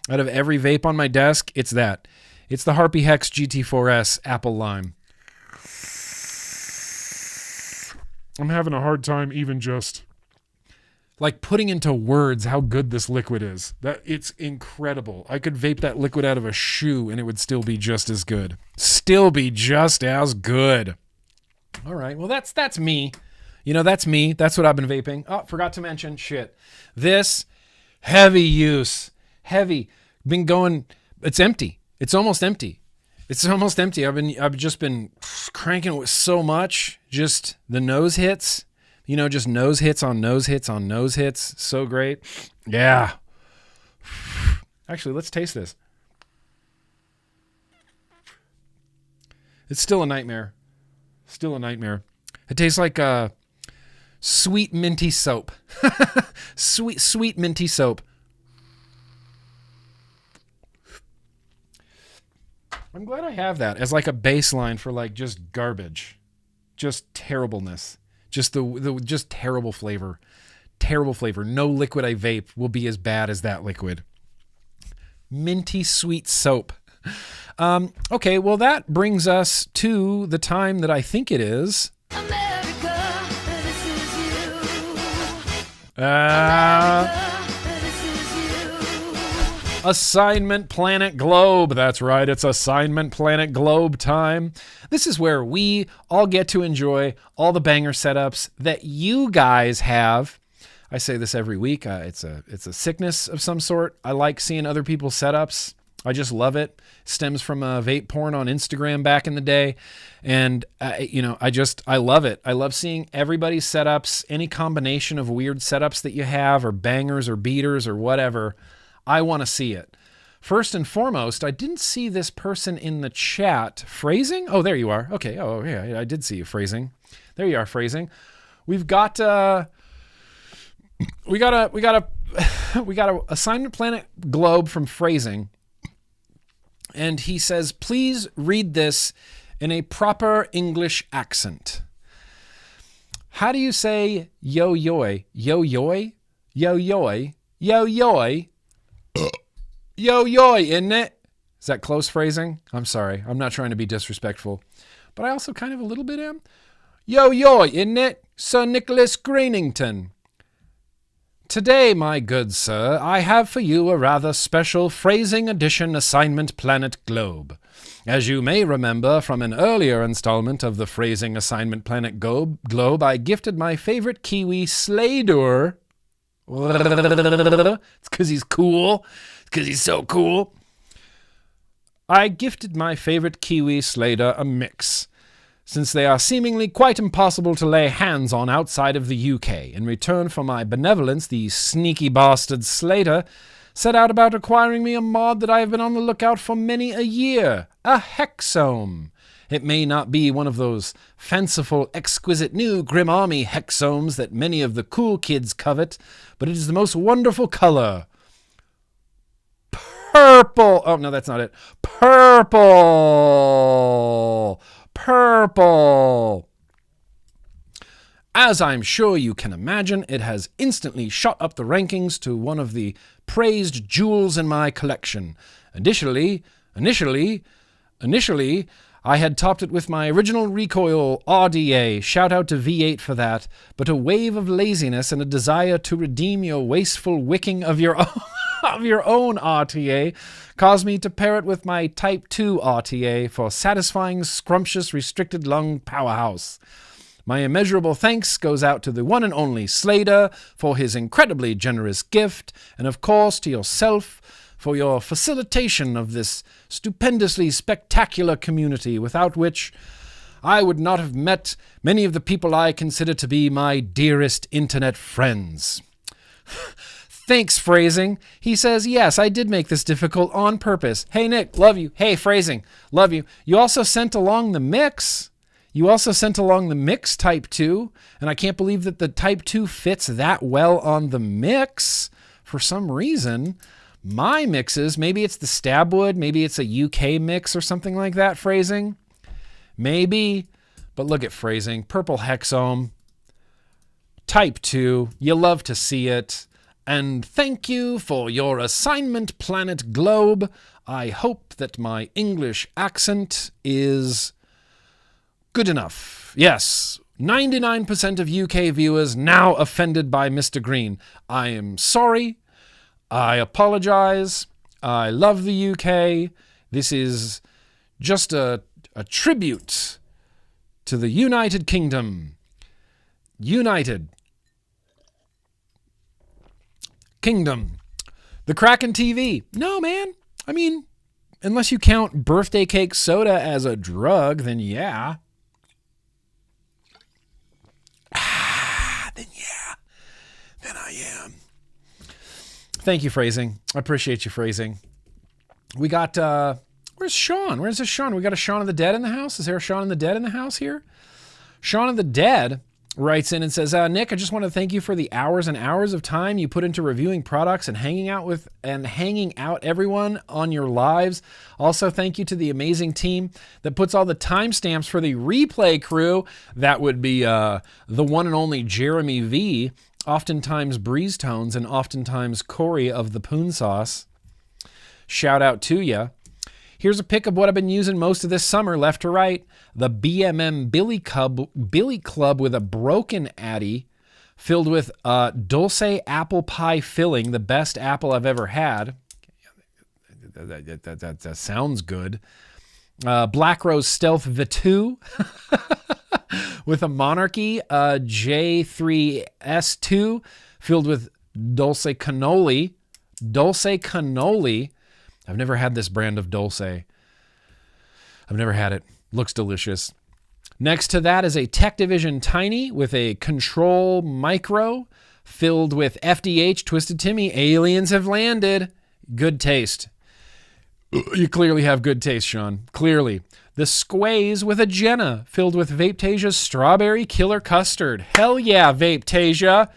out of every vape on my desk, it's that. It's the Harpy Hex GT4S Apple Lime. I'm having a hard time even just like putting into words how good this liquid is. That it's incredible. I could vape that liquid out of a shoe and it would still be just as good. Still be just as good. All right. Well, that's me. You know, that's me. That's what I've been vaping. Oh, forgot to mention shit. This heavy use. Heavy. Been going, it's empty. It's almost empty. It's almost empty. I've just been cranking it with so much. Just the nose hits, you know, just nose hits on nose hits on nose hits. So great. Yeah. Actually, let's taste this. It's still a nightmare. Still a nightmare. It tastes like sweet minty soap. Sweet minty soap. I'm glad I have that as like a baseline for like just garbage, just terribleness, just the just terrible flavor, terrible flavor. No liquid I vape will be as bad as that liquid. Minty sweet soap. Okay, well that brings us to the time that I think it is. America, this is you. Assignment Planet Globe. That's right. It's Assignment Planet Globe time. This is where we all get to enjoy all the banger setups that you guys have. I say this every week. It's a sickness of some sort. I like seeing other people's setups. I just love it. Stems from vape porn on Instagram back in the day. And, I love it. I love seeing everybody's setups, any combination of weird setups that you have or bangers or beaters or whatever. I want to see it. First and foremost, I didn't see this person in the chat. Phrasing? Oh, there you are. Okay. Oh, yeah, I did see you, Phrasing. There you are, Phrasing. We've got we got a Assignment Planet Globe from Phrasing. And he says, please read this in a proper English accent. How do you say yo-yoy? Yo-yoy? Yo-yoy? Yo-yoy? Yo-yoy, isn't it? Is that close phrasing? I'm sorry. I'm not trying to be disrespectful. But I also kind of a little bit am. Yo-yoy, isn't it? Sir Nicholas Greenington. Today, my good sir, I have for you a rather special Phrasing Edition Assignment Planet Globe. As you may remember from an earlier installment of the Phrasing Assignment Planet Globe, I gifted my favorite Kiwi Slader. It's because he's cool. It's because he's so cool. I gifted my favorite Kiwi Slader a mix, since they are seemingly quite impossible to lay hands on outside of the UK. In return for my benevolence, the sneaky bastard Slater set out about acquiring me a mod that I have been on the lookout for many a year, a hexome. It may not be one of those fanciful, exquisite new Grimm Army hexomes that many of the cool kids covet, but it is the most wonderful color. Purple. Oh, no, that's not it. Purple. Purple. As I'm sure you can imagine, it has instantly shot up the rankings to one of the praised jewels in my collection. Initially, I had topped it with my original recoil RDA, shout out to V8 for that, but a wave of laziness and a desire to redeem your wasteful wicking of your own RTA caused me to pair it with my Type 2 RTA for satisfying scrumptious restricted lung powerhouse. My immeasurable thanks goes out to the one and only Slater for his incredibly generous gift, and of course to yourself for your facilitation of this stupendously spectacular community, without which I would not have met many of the people I consider to be my dearest internet friends. Thanks, Phrasing. He says, yes, I did make this difficult on purpose. Hey, Nick, love you. Hey, Phrasing, love you. You also sent along the mix. Type 2, and I can't believe that the Type 2 fits that well on the mix. For some reason, my mixes, maybe it's the Stabwood, maybe it's a UK mix or something like that, Phrasing. Maybe, but look at Phrasing. Purple hexome. Type 2, you love to see it. And thank you for your assignment, Planet Globe. I hope that my English accent is good enough. Yes, 99% of UK viewers now offended by Mr. Green. I am sorry. I apologize. I love the UK. This is just a tribute to the United Kingdom. United Kingdom. The Kraken TV. No, man. I mean, unless you count birthday cake soda as a drug, then yeah. Then I am. Thank you, phrasing. I appreciate you, phrasing. We got, where's Sean? Where's this Sean? We got a Shaun of the Dead in the house? Is there a Shaun of the Dead in the house here? Shaun of the Dead writes in and says, Nick, I just want to thank you for the hours and hours of time you put into reviewing products and hanging out everyone on your lives. Also, thank you to the amazing team that puts all the timestamps for the replay crew. That would be the one and only Jeremy V, oftentimes Breeze Tones, and oftentimes Corey of the Poon Sauce. Shout out to ya. Here's a pic of what I've been using most of this summer, left to right. The BMM Billy Club with a broken Addy filled with Dulce apple pie filling, the best apple I've ever had. That sounds good. Black Rose Stealth V2 with a Monarchy J3S2 filled with Dulce Cannoli. Dulce Cannoli. I've never had this brand of Dulce. I've never had it. Looks delicious. Next to that is a Tech Division Tiny with a Control Micro filled with FDH Twisted Timmy. Aliens have landed. Good taste. You clearly have good taste, Sean. Clearly. The Squaze with a Jenna filled with Vapetasia's Strawberry Killer Custard. Hell yeah, Vapetasia.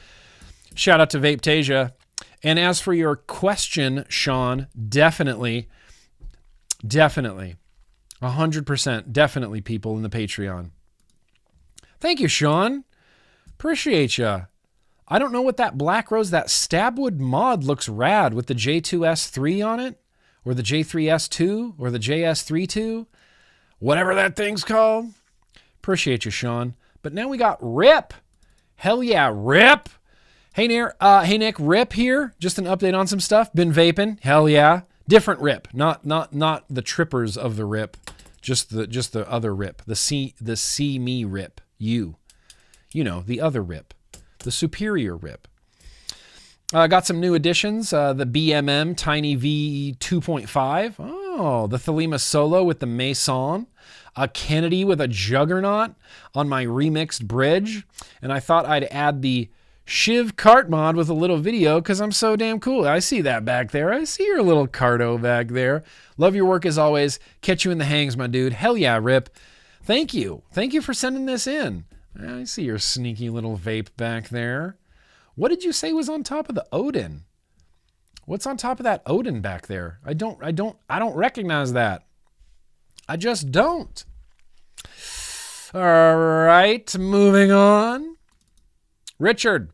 Shout out to Vapetasia. And as for your question, Sean, definitely, 100%, definitely people in the Patreon. Thank you, Sean. Appreciate ya. I don't know what that Black Rose, that Stabwood mod looks rad with the J2S3 on it, or the J3S2, or the JS32, whatever that thing's called. Appreciate you, Sean. But now we got Rip. Hell yeah, Rip. Hey Nick, Rip here. Just an update on some stuff. Been vaping. Hell yeah. Different Rip, not the trippers of the Rip, just the other Rip, the see me Rip. You know, the other Rip, the superior Rip. Got some new additions. The BMM Tiny V 2.5. Oh, the Thelema Solo with the Mason. A Kennedy with a Juggernaut on my remixed bridge. And I thought I'd add the Shiv cart mod with a little video because I'm so damn cool. I see that back there. I see your little carto back there. Love your work as always. Catch you in the hangs, my dude. Hell yeah, Rip. Thank you. Thank you for sending this in. I see your sneaky little vape back there. What did you say was on top of the Odin? What's on top of that Odin back there? I don't recognize that. I just don't. All right, moving on. Richard.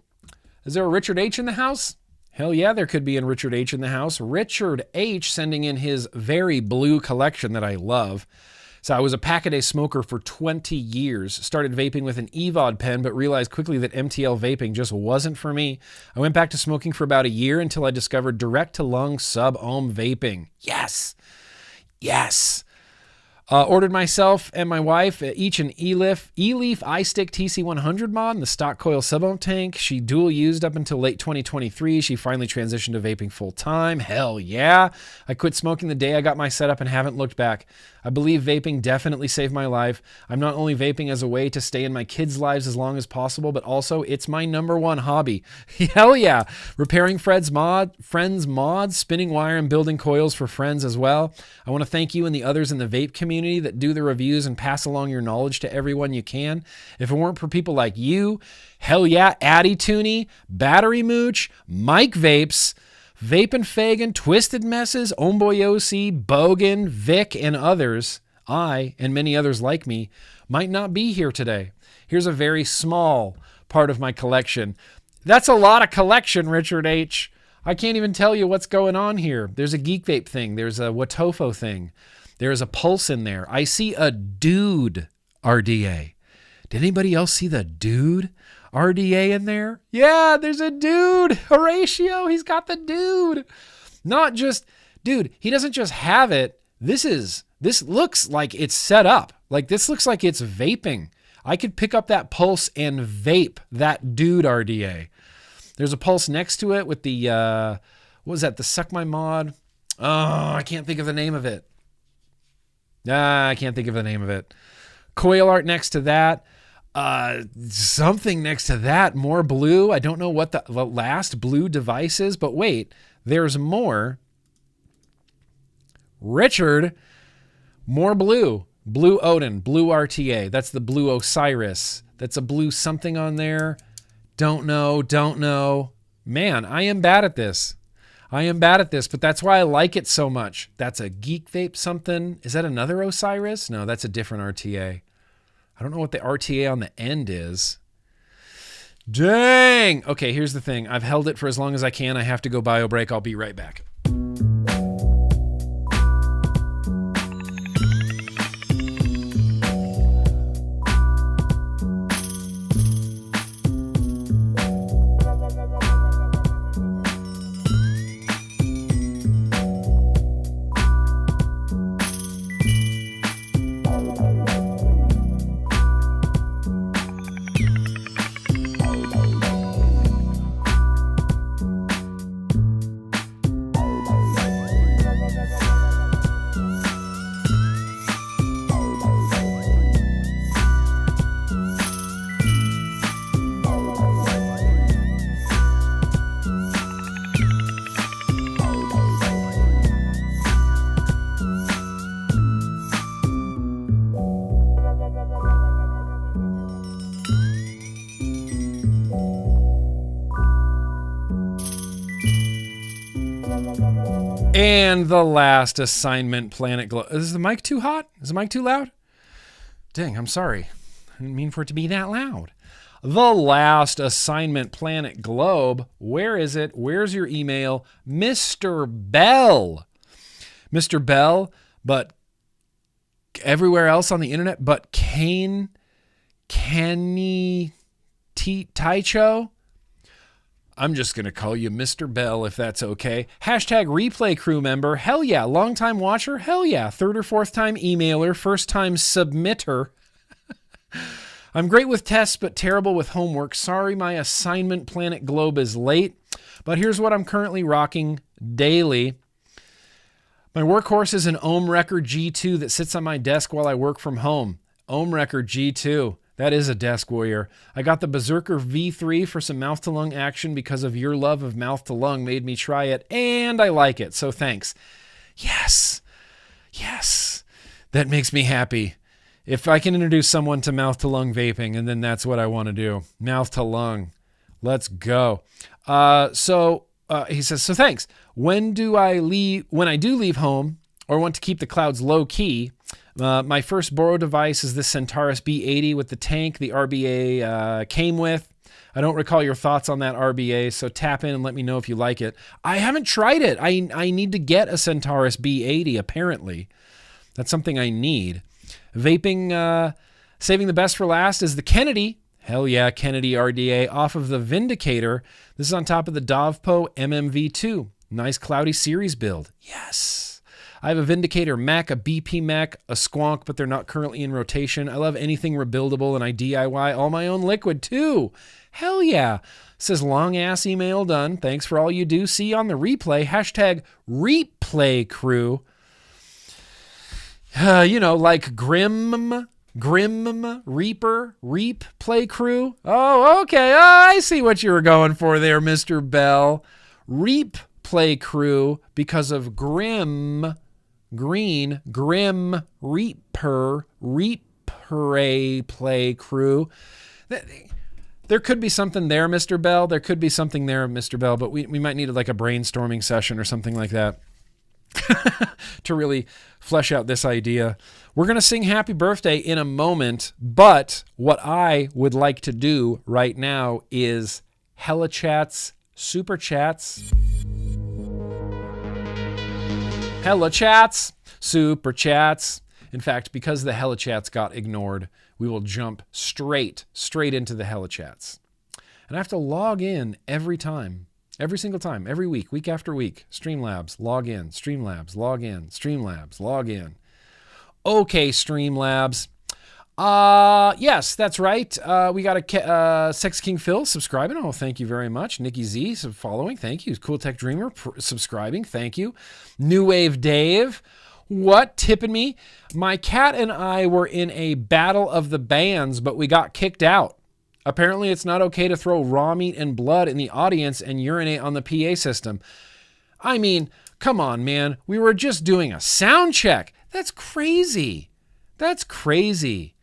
Is there a Richard H in the house? Hell yeah, there could be a Richard H in the house. Richard H sending in his very blue collection that I love. So I was a pack-a-day smoker for 20 years. Started vaping with an EVOD pen, but realized quickly that MTL vaping just wasn't for me. I went back to smoking for about a year until I discovered direct-to-lung sub-ohm vaping. Yes. Yes. Ordered myself and my wife each an E-Leaf iStick TC100 mod in the stock coil sub-ohm tank. She dual used up until late 2023. She finally transitioned to vaping full time. Hell yeah. I quit smoking the day I got my setup and haven't looked back. I believe vaping definitely saved my life. I'm not only vaping as a way to stay in my kids' lives as long as possible, but also it's my number one hobby. Hell yeah. Repairing friends' mods, spinning wire and building coils for friends as well. I want to thank you and the others in the vape community that do the reviews and pass along your knowledge to everyone you can. If it weren't for people like you, hell yeah, Addy Tooney, Battery Mooch, Mike Vapes, Vape and Fagan, Twisted Messes, Omboyosi, Bogan, Vic, and others, I, and many others like me, might not be here today. Here's a very small part of my collection. That's a lot of collection, Richard H. I can't even tell you what's going on here. There's a Geek Vape thing. There's a Watofo thing. There's a Pulse in there. I see a Dude RDA. Did anybody else see the Dude RDA in there? Yeah, there's a Dude. Horatio, he's got the Dude. Not just, dude, he doesn't just have it. This looks like it's set up. Like this looks like it's vaping. I could pick up that Pulse and vape that Dude RDA. There's a Pulse next to it with the, what was that? The Suck My Mod. Oh, I can't think of the name of it. I can't think of the name of it. Coil art next to that. Something next to that. More blue. I don't know what the last blue device is, but wait, there's more. Richard, more blue. Blue Odin, blue RTA. That's the blue Osiris. That's a blue something on there. Don't know. Man, I am bad at this. But that's why I like it so much. That's a Geek Vape something. Is that another Osiris? No, that's a different RTA. I don't know what the RTA on the end is. Dang. Okay, here's the thing. I've held it for as long as I can. I have to go bio break. I'll be right back. And the last assignment, Planet Globe. Is the mic too hot? Is the mic too loud? Dang, I'm sorry. I didn't mean for it to be that loud. The last assignment, Planet Globe. Where is it? Where's your email? Mr. Bell. Mr. Bell, but everywhere else on the internet, but Kenny Taicho. I'm just going to call you Mr. Bell if that's okay. Hashtag replay crew member. Hell yeah. Long time watcher. Hell yeah. Third or fourth time emailer. First time submitter. I'm great with tests, but terrible with homework. Sorry, my assignment Planet Globe is late, but here's what I'm currently rocking daily. My workhorse is an Ohm Record G2 that sits on my desk while I work from home. Ohm Record G2. That is a desk warrior. I got the Berserker V3 for some mouth-to-lung action because of your love of mouth-to-lung made me try it, and I like it, so thanks. Yes. That makes me happy. If I can introduce someone to mouth-to-lung vaping, and then that's what I want to do. Mouth-to-lung. Let's go. He says, so thanks. When I do leave home or want to keep the clouds low-key, my first borrow device is this Centaurus B80 with the tank the RBA came with. I don't recall your thoughts on that RBA, so tap in and let me know if you like it. I haven't tried it. I need to get a Centaurus B80, apparently. That's something I need. Vaping, saving the best for last is the Kennedy. Hell yeah, Kennedy RDA off of the Vindicator. This is on top of the Dovpo MMV2. Nice cloudy series build. Yes. I have a Vindicator Mac, a BP Mac, a Squonk, but they're not currently in rotation. I love anything rebuildable, and I DIY all my own liquid, too. Hell yeah. Says long ass email done. Thanks for all you do. See you on the replay. Hashtag replay crew. Like Grimm, Reaper, Reap Play Crew. Oh, okay. Oh, I see what you were going for there, Mr. Bell. Reap Play Crew because of Grimm. Green, Grimm, Reaper Play Crew. There could be something there, Mr. Bell. But we might need like a brainstorming session or something like that. to really flesh out this idea. We're going to sing Happy Birthday in a moment, but what I would like to do right now is Hella Chats, Super Chats. Hella Chats, Super Chats. In fact, because the Hella Chats got ignored, we will jump straight into the Hella Chats. And I have to log in every time. Every single time, every week, week after week. Streamlabs, log in. Streamlabs, log in. Streamlabs, log in. Okay, Streamlabs. Yes, that's right. We got a Sex King Phil subscribing. Oh, thank you very much. Nikki Z following. Thank you. Cool Tech Dreamer subscribing. Thank you. New Wave Dave. What? Tipping me? My cat and I were in a battle of the bands, but we got kicked out. Apparently, it's not okay to throw raw meat and blood in the audience and urinate on the PA system. I mean, come on, man. We were just doing a sound check. That's crazy. That's crazy.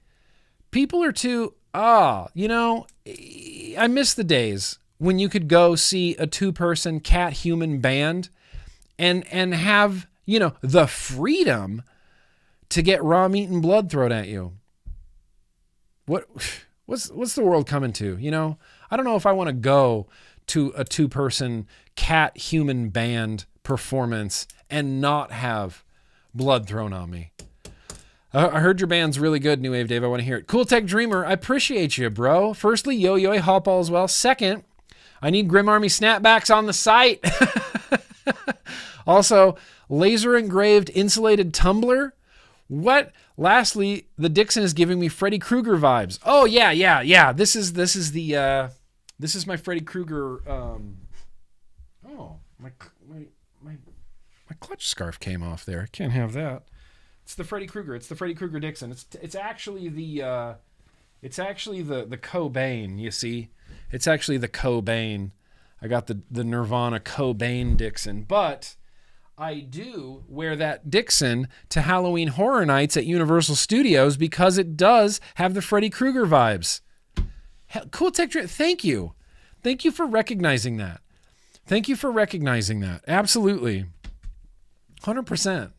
People are too, I miss the days when you could go see a 2-person cat-human band and have, the freedom to get raw meat and blood thrown at you. What's the world coming to? I don't know if I want to go to a 2-person cat-human band performance and not have blood thrown on me. I heard your band's really good, New Wave Dave. I want to hear it. Cool Tech Dreamer, I appreciate you, bro. Firstly, yo-yo, hop all as well. Second, I need Grimm Army snapbacks on the site. Also, laser engraved insulated tumbler. What? Lastly, the Dixon is giving me Freddy Krueger vibes. Oh yeah. This is my Freddy Krueger. My clutch scarf came off there. I can't have that. It's the Freddy Krueger. It's the Freddy Krueger Dixon. It's actually the Cobain. You see, it's actually the Cobain. I got the Nirvana Cobain Dixon, but I do wear that Dixon to Halloween Horror Nights at Universal Studios because it does have the Freddy Krueger vibes. Cool Tech, thank you. Thank you for recognizing that. Absolutely. 100%.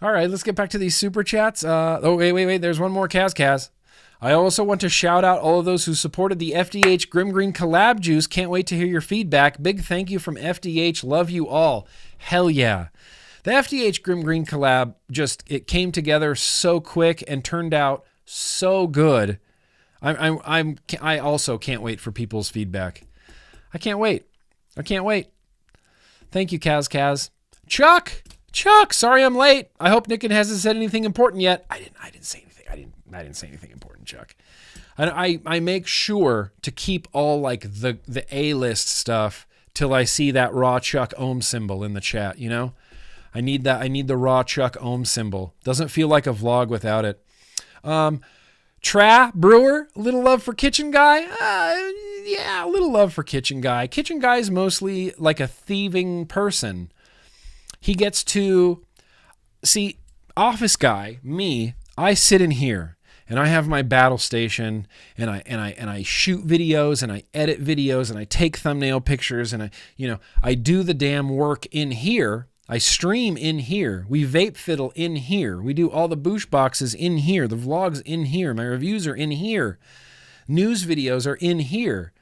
All right, let's get back to these super chats. Wait. There's one more, Kaz. I also want to shout out all of those who supported the FDH GrimmGreen collab juice. Can't wait to hear your feedback. Big thank you from FDH. Love you all. Hell yeah. The FDH GrimmGreen collab it came together so quick and turned out so good. I also can't wait for people's feedback. I can't wait. Thank you, Kaz. Chuck, sorry I'm late. I hope Nick hasn't said anything important yet. I didn't say anything. I didn't say anything important, Chuck. I make sure to keep all like the A-list stuff till I see that raw Chuck Ohm symbol in the chat, I need that. I need the raw Chuck Ohm symbol. Doesn't feel like a vlog without it. Brewer, little love for Kitchen Guy. Yeah, a little love for Kitchen Guy. Kitchen Guy's mostly like a thieving person. He gets to see Office Guy, me, I sit in here and I have my battle station and I shoot videos and I edit videos and I take thumbnail pictures and I do the damn work in here. I stream in here. We vape fiddle in here. We do all the boosh boxes in here. The vlogs in here. My reviews are in here. News videos are in here.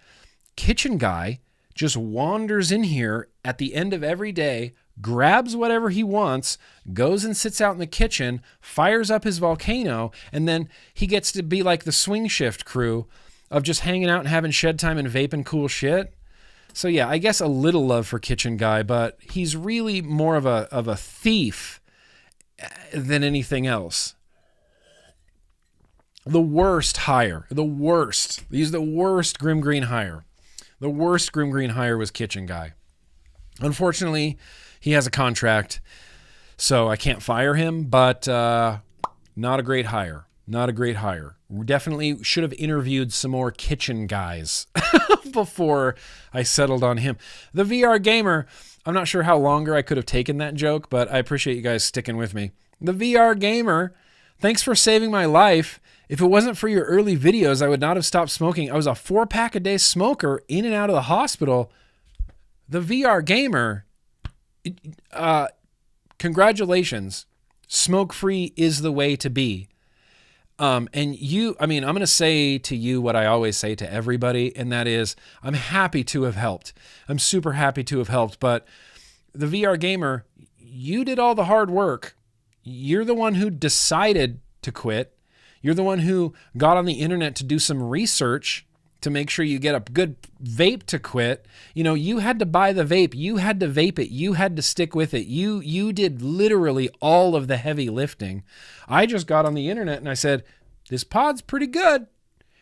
Kitchen Guy just wanders in here at the end of every day, grabs whatever he wants, goes and sits out in the kitchen, fires up his volcano, and then he gets to be like the swing shift crew of just hanging out and having shed time and vaping cool shit. So yeah, I guess a little love for Kitchen Guy, but he's really more of a thief than anything else. The worst hire. The worst. He's the worst GrimmGreen hire. The worst GrimmGreen hire was Kitchen Guy. Unfortunately, he has a contract, so I can't fire him, but not a great hire. Not a great hire. We definitely should have interviewed some more kitchen guys before I settled on him. The VR Gamer, I'm not sure how longer I could have taken that joke, but I appreciate you guys sticking with me. The VR Gamer, thanks for saving my life. If it wasn't for your early videos, I would not have stopped smoking. I was a 4-pack-a-day smoker in and out of the hospital. The VR Gamer, congratulations. Smoke-free is the way to be. I'm going to say to you what I always say to everybody, and that is, I'm happy to have helped. I'm super happy to have helped, but the VR gamer, you did all the hard work. You're the one who decided to quit. You're the one who got on the internet to do some research to make sure you get a good vape to quit. You know, you had to buy the vape. You had to vape it. You had to stick with it. You did literally all of the heavy lifting. I just got on the internet and I said, this pod's pretty good.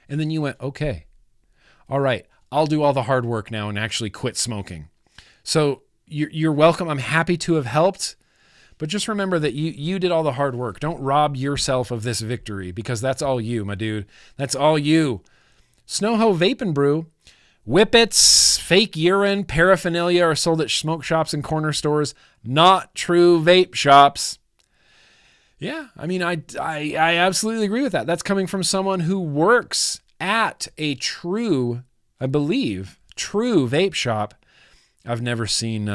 And then you went, okay, all right, I'll do all the hard work now and actually quit smoking. So you're welcome. I'm happy to have helped. But just remember that you did all the hard work. Don't rob yourself of this victory, because that's all you, my dude. That's all you. Snowho Vape and Brew. Whippets, fake urine, paraphernalia are sold at smoke shops and corner stores, not true vape shops. Yeah, I mean, I absolutely agree with that. That's coming from someone who works at a true, I believe, true vape shop. I've never seen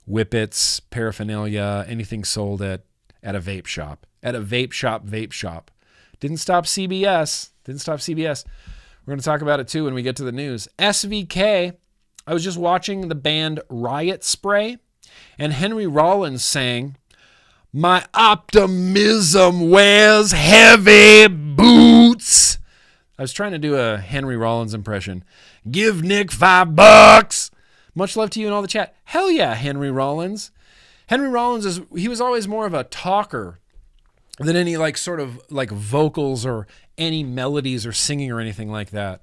whippets, paraphernalia, anything sold at a vape shop. At a vape shop. Didn't stop CBS. We're going to talk about it too when we get to the news. SVK, I was just watching the band Riot Spray, and Henry Rollins sang, "My optimism wears heavy boots." I was trying to do a Henry Rollins impression. Give Nick $5. Much love to you in all the chat. Hell yeah, Henry Rollins. Henry Rollins he was always more of a talker than any sort of vocals or any melodies or singing or anything like that.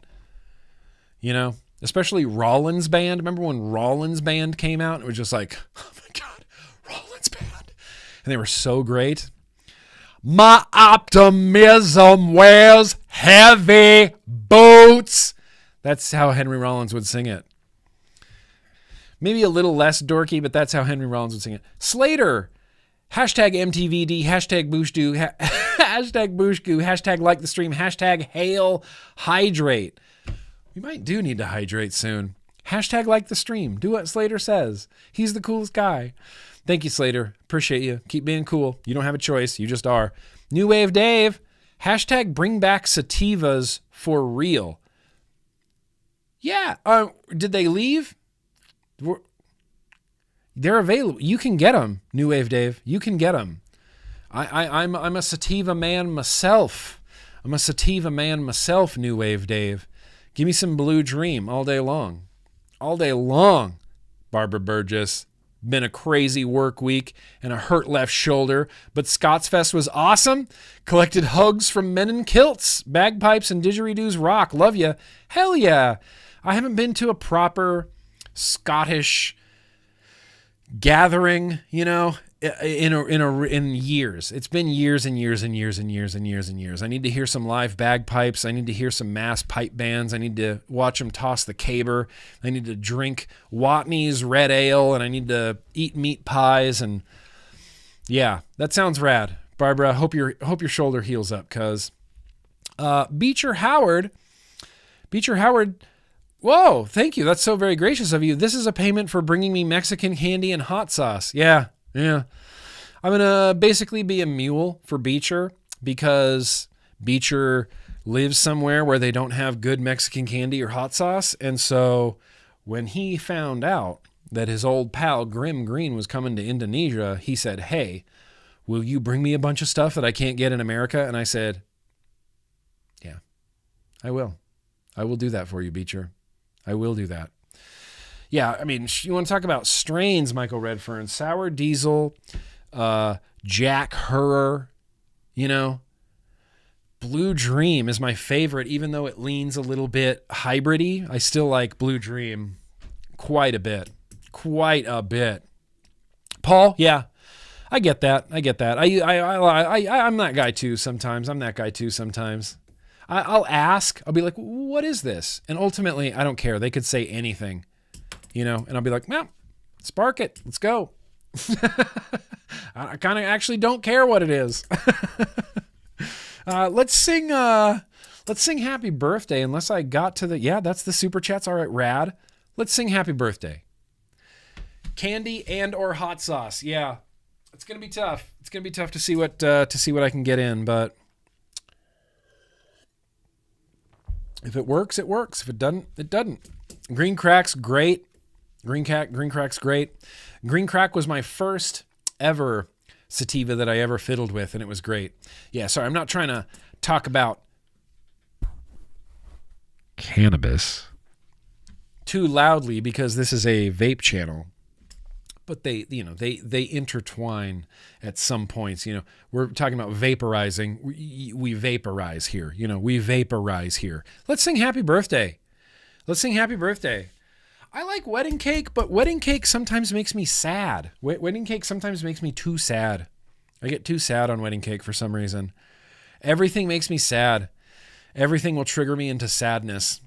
You know, especially Rollins Band. Remember when Rollins Band came out? It was just like, oh my God, Rollins Band. And they were so great. My optimism wears heavy boots. That's how Henry Rollins would sing it. Maybe a little less dorky, but that's how Henry Rollins would sing it. Slater. Hashtag MTVD, hashtag Booshgoo, hashtag Booshgoo, hashtag like the stream, hashtag Hail Hydrate. We might do need to hydrate soon. Hashtag like the stream. Do what Slater says. He's the coolest guy. Thank you, Slater. Appreciate you. Keep being cool. You don't have a choice. You just are. New Wave Dave. Hashtag bring back sativas for real. Yeah. Did they leave? They're available. You can get them, New Wave Dave. You can get them. I'm a sativa man myself. New Wave Dave. Give me some Blue Dream all day long. Barbara Burgess. Been a crazy work week and a hurt left shoulder, but Scottsfest was awesome. Collected hugs from men in kilts. Bagpipes and didgeridoos rock. Love ya. Hell yeah. I haven't been to a proper Scottish gathering, in years. It's been years and years and years and years and years and years. I need to hear some live bagpipes. I need to hear some mass pipe bands. I need to watch them toss the caber. I need to drink Watney's red ale, and I need to eat meat pies. And yeah, that sounds rad. Barbara, hope your shoulder heals up, cuz Beecher Howard. Whoa, thank you. That's so very gracious of you. This is a payment for bringing me Mexican candy and hot sauce. Yeah. I'm going to basically be a mule for Beecher, because Beecher lives somewhere where they don't have good Mexican candy or hot sauce. And so when he found out that his old pal GrimmGreen was coming to Indonesia, he said, "Hey, will you bring me a bunch of stuff that I can't get in America?" And I said, "Yeah, I will. I will do that for you, Beecher. I will do that." Yeah, I mean, you want to talk about strains, Michael Redfern. Sour Diesel, Jack Herrer, Blue Dream is my favorite, even though it leans a little bit hybrid-y. I still like Blue Dream quite a bit. Paul, yeah, I get that. I'm that guy too sometimes. I'll ask. I'll be like, "What is this?" And ultimately, I don't care. They could say anything, and I'll be like, "No, spark it. Let's go." I kind of actually don't care what it is. Let's sing Happy Birthday, unless I got to that's the super chats. All right, rad. Let's sing Happy Birthday. Candy and or hot sauce. Yeah. It's gonna be tough. It's gonna be tough to see what I can get in, but if it works, it works. If it doesn't, it doesn't. Green Crack's great. Green Crack's great. Green Crack was my first ever sativa that I ever fiddled with, and it was great. Yeah, sorry, I'm not trying to talk about cannabis too loudly because this is a vape channel. But they intertwine at some points. We're talking about vaporizing. We vaporize here. We vaporize here. Let's sing happy birthday. I like wedding cake, but wedding cake sometimes makes me sad. Wedding cake sometimes makes me too sad. I get too sad on wedding cake for some reason. Everything makes me sad. Everything will trigger me into sadness.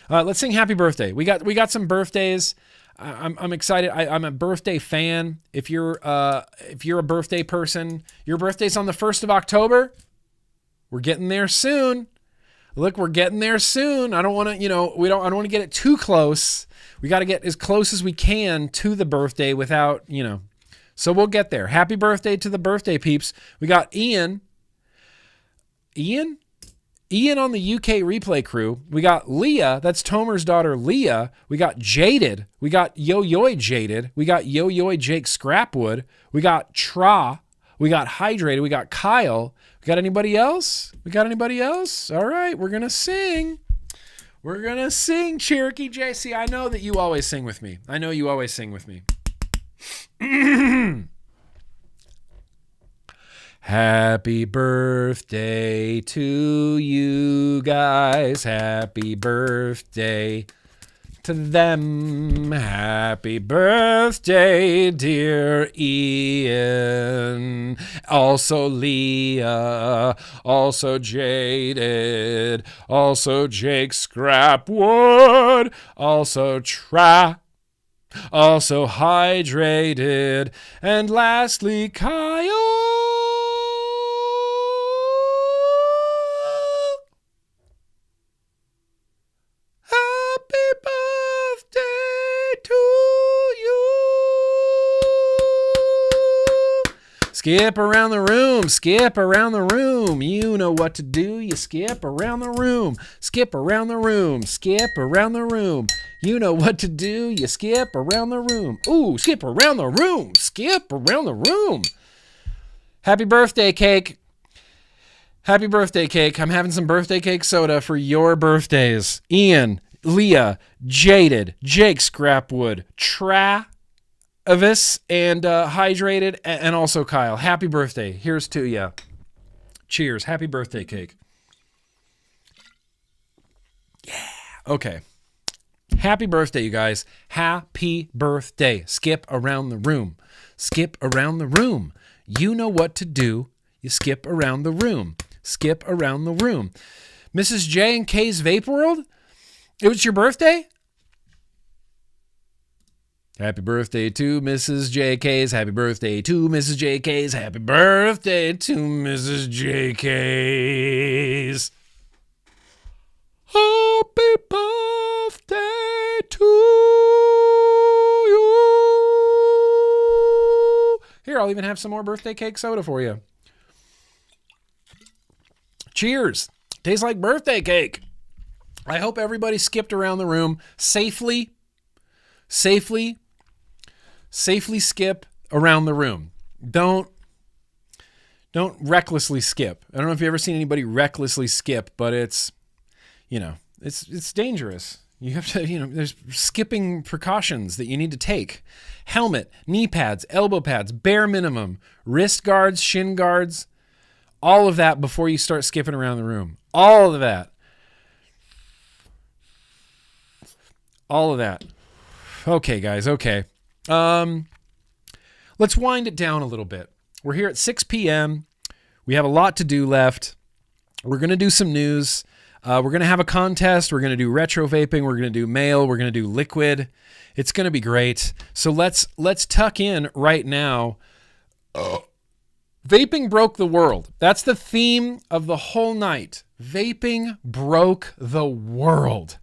Let's sing happy birthday. We got some birthdays. I'm excited. I'm a birthday fan. If you're a birthday person, your birthday's on the 1st of October. We're getting there soon. Look, we're getting there soon. I don't want to, I don't want to get it too close. We got to get as close as we can to the birthday without, so we'll get there. Happy birthday to the birthday peeps. We got Ian on the UK replay crew. We got Leah, that's Tomer's daughter Leah. We got Jaded. We got Yo-Yoy Jaded. We got Yo-Yoy Jake Scrapwood. We got Tra. We got Hydrated. We got Kyle. We got anybody else? All right, we're going to sing. Cherokee JC. I know that you always sing with me. Happy birthday to you guys. Happy birthday to them. Happy birthday, dear Ian. Also Leah. Also Jaded. Also Jake Scrapwood. Also Also Hydrated. And lastly, Kyle. Skip around the room. You know what to do. You skip around the room. You know what to do. You skip around the room. Ooh, skip around the room. Happy birthday cake. I'm having some birthday cake soda for your birthdays. Ian, Leah, Jaded, Jake Scrapwood, Travis, and Hydrated, and also Kyle. Happy birthday. Here's to ya. Cheers. Happy birthday cake. Yeah. Okay. Happy birthday, you guys. Happy birthday. Skip around the room. You know what to do. You skip around the room. Mrs. J and K's Vape World? It was your birthday? Happy birthday to Mrs. JK's. Happy birthday to Mrs. JK's. Happy birthday to Mrs. JK's. Happy birthday to you. Here, I'll even have some more birthday cake soda for you. Cheers. Tastes like birthday cake. I hope everybody skipped around the room safely skip around the room. Don't recklessly skip. I don't know if you've ever seen anybody recklessly skip, but it's dangerous. You have to, there's skipping precautions that you need to take. Helmet, knee pads, elbow pads, bare minimum, wrist guards, shin guards, all of that before you start skipping around the room. All of that. Okay, guys. Okay. Let's wind it down a little bit. We're here at 6 p.m. We have a lot to do left. We're going to do some news. We're going to have a contest. We're going to do retro vaping. We're going to do mail. We're going to do liquid. It's going to be great. So let's tuck in right now. Vaping broke the world. That's the theme of the whole night. Vaping broke the world.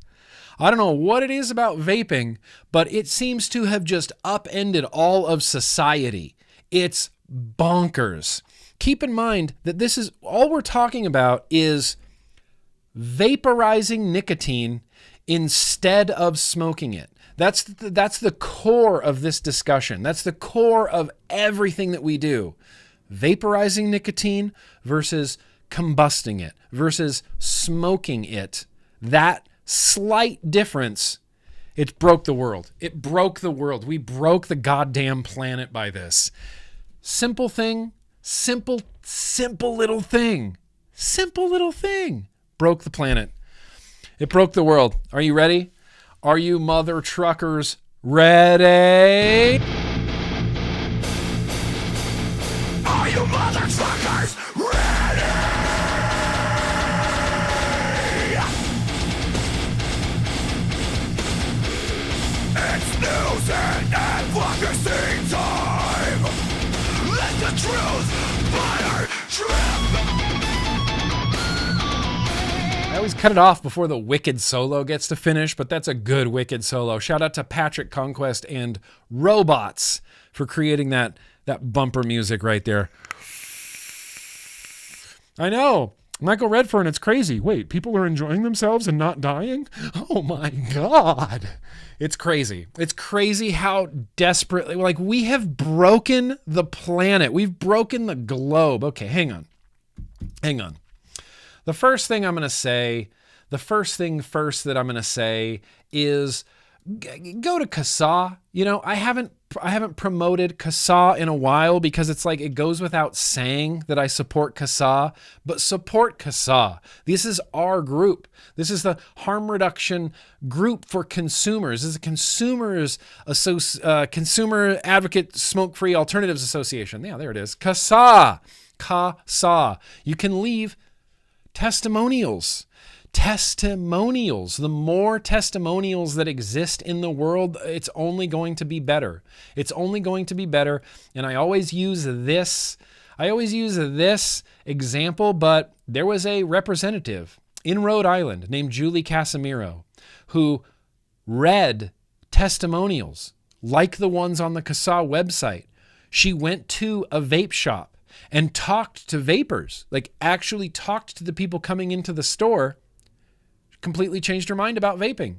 I don't know what it is about vaping, but it seems to have just upended all of society. It's bonkers. Keep in mind that this is all we're talking about is vaporizing nicotine instead of smoking it. That's the core of this discussion. That's the core of everything that we do. Vaporizing nicotine versus combusting it versus smoking it. That slight difference, it broke the world. It broke the world. We broke the goddamn planet by this. Simple thing, simple little thing. Simple little thing. Broke the planet. It broke the world. Are you ready? Are you mother truckers ready? Are you mother truckers ready? It's news and advocacy time. Let the truth fire trip. I always cut it off before the wicked solo gets to finish, but that's a good wicked solo. Shout out to Patrick Conquest and Robots for creating that bumper music right there. I know. Michael Redfern, it's crazy. Wait, people are enjoying themselves and not dying? Oh my God. It's crazy. It's crazy how desperately, like, we have broken the planet. We've broken the globe. Okay, hang on. The first thing that I'm going to say is go to CASAA. You know, I haven't promoted CASAA in a while because it's like it goes without saying that I support CASAA, but support CASAA. This is our group. This is the harm reduction group for consumers. This is a Consumer Advocate Smoke-Free Alternatives Association. Yeah, there it is. CASAA. CASAA. You can leave testimonials. The more testimonials that exist in the world, it's only going to be better. It's only going to be better. And I always use this example, but there was a representative in Rhode Island named Julie Casimiro who read testimonials like the ones on the CASAA website. She went to a vape shop and talked to vapors, like actually talked to the people coming into the store. Completely changed her mind about vaping,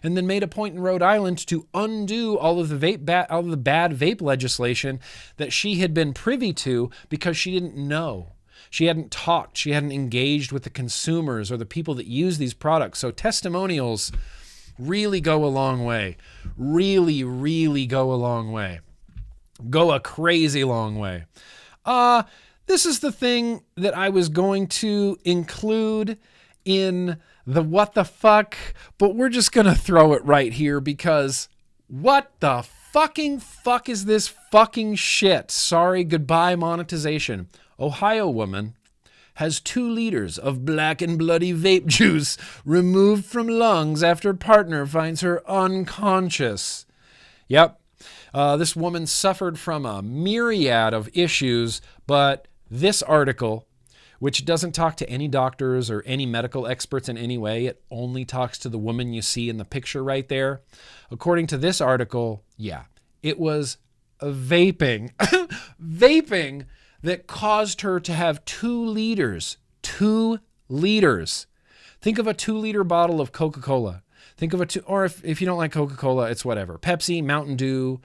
and then made a point in Rhode Island to undo all of the bad vape legislation that she had been privy to because she didn't know. She hadn't talked. She hadn't engaged with the consumers or the people that use these products. So testimonials really go a long way. Really, really go a long way. Go a crazy long way. This is the thing that I was going to include in the what the fuck, but we're just going to throw it right here because what the fucking fuck is this fucking shit? Sorry, goodbye monetization. Ohio woman has 2 liters of black and bloody vape juice removed from lungs after partner finds her unconscious. Yep. This woman suffered from a myriad of issues, but this article, which doesn't talk to any doctors or any medical experts in any way, it only talks to the woman you see in the picture right there. According to this article, yeah, it was vaping. Vaping that caused her to have 2 liters. 2 liters. Think of a 2-liter bottle of Coca-Cola. Think of or if you don't like Coca-Cola, it's whatever. Pepsi, Mountain Dew,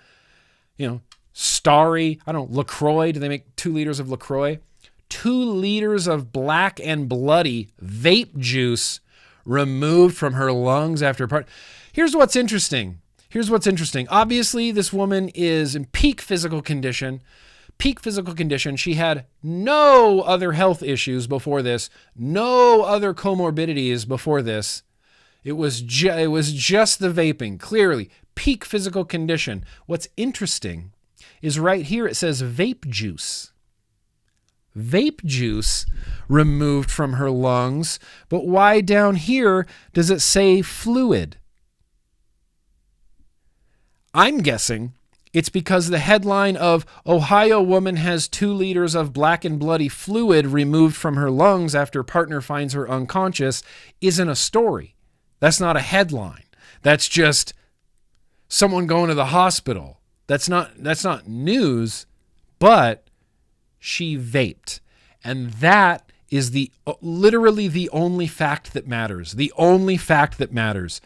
Starry, I don't know, LaCroix. Do they make 2 liters of LaCroix? 2 liters of black and bloody vape juice removed from her lungs after part. Here's what's interesting. Obviously, this woman is in peak physical condition. She had no other health issues before this, no other comorbidities before this. It was just the vaping. Clearly, peak physical condition. What's interesting is right here it says vape juice. Vape juice removed from her lungs. But why down here does it say fluid? I'm guessing it's because the headline of Ohio woman has 2 liters of black and bloody fluid removed from her lungs after partner finds her unconscious isn't a story. That's not a headline. That's just someone going to the hospital. That's not news, but she vaped. And that is literally the only fact that matters. The only fact that matters.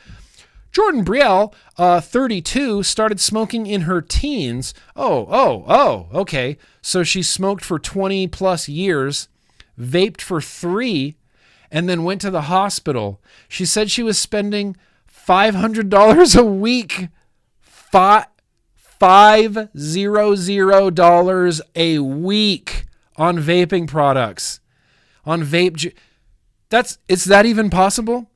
Jordan Brielle, 32, started smoking in her teens. Okay. So she smoked for 20 plus years, vaped for 3, and then went to the hospital. She said she was spending $500 a week. $500 a week on vaping products. On vape. Is that even possible?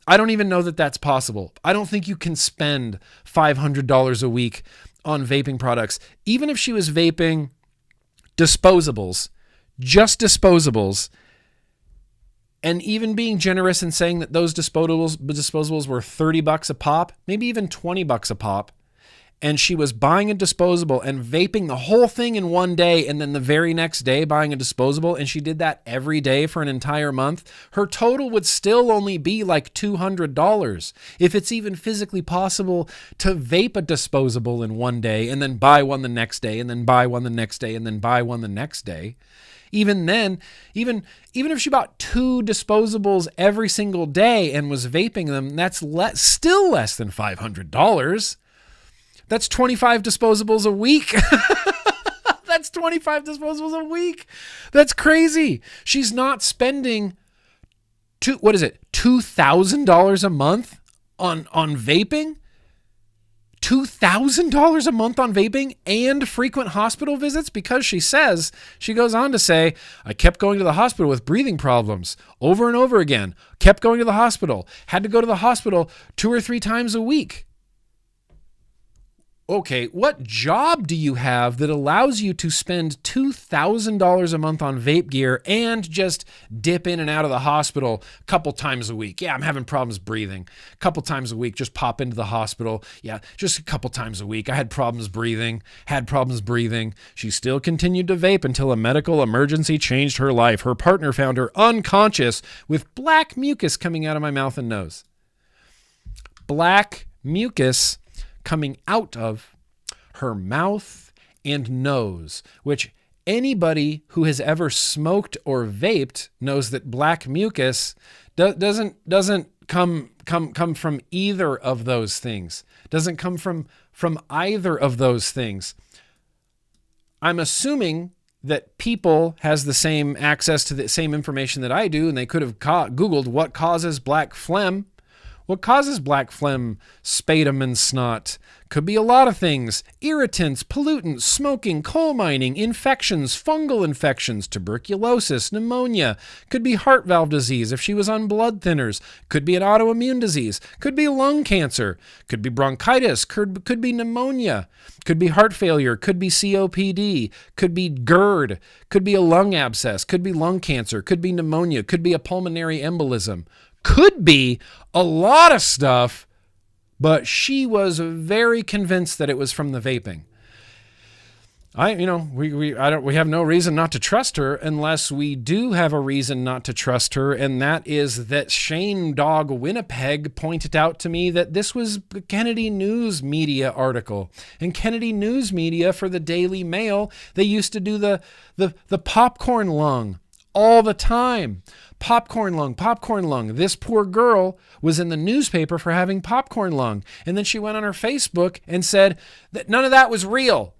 I don't even know that that's possible. I don't think you can spend $500 a week on vaping products. Even if she was vaping disposables, just disposables, and even being generous and saying that those disposables were $30 a pop, maybe even $20 a pop, and she was buying a disposable and vaping the whole thing in one day and then the very next day buying a disposable, and she did that every day for an entire month, her total would still only be like $200. If it's even physically possible to vape a disposable in one day and then buy one the next day and then buy one the next day and then buy one the next day. Even then, even if she bought 2 disposables every single day and was vaping them, that's still less than $500. That's 25 disposables a week. That's 25 disposables a week. That's crazy. She's not spending $2,000 a month on vaping? $2,000 a month on vaping and frequent hospital visits, because she goes on to say, I kept going to the hospital with breathing problems over and over again, kept going to the hospital, had to go to the hospital 2 or 3 times a week. Okay, what job do you have that allows you to spend $2,000 a month on vape gear and just dip in and out of the hospital a couple times a week? Yeah, I'm having problems breathing. A couple times a week, just pop into the hospital. Yeah, just a couple times a week. I had problems breathing. She still continued to vape until a medical emergency changed her life. Her partner found her unconscious with black mucus coming out of my mouth and nose. Black mucus coming out of her mouth and nose, which anybody who has ever smoked or vaped knows that black mucus doesn't come from either of those things. Doesn't come from either of those things. I'm assuming that people has the same access to the same information that I do, and they could have Googled what causes black phlegm. What causes black phlegm, sputum, and snot? Could be a lot of things. Irritants, pollutants, smoking, coal mining, infections, fungal infections, tuberculosis, pneumonia. Could be heart valve disease if she was on blood thinners. Could be an autoimmune disease. Could be lung cancer. Could be bronchitis. Could be pneumonia. Could be heart failure. Could be COPD. Could be GERD. Could be a lung abscess. Could be lung cancer. Could be pneumonia. Could be a pulmonary embolism. Could be a lot of stuff, but she was very convinced that it was from the vaping. We have no reason not to trust her unless we do have a reason not to trust her, and that is that Shane Dog Winnipeg pointed out to me that this was a Kennedy News Media article. And Kennedy News Media, for the Daily Mail, they used to do the popcorn lung all the time. Popcorn lung. This poor girl was in the newspaper for having popcorn lung. And then she went on her Facebook and said that none of that was real.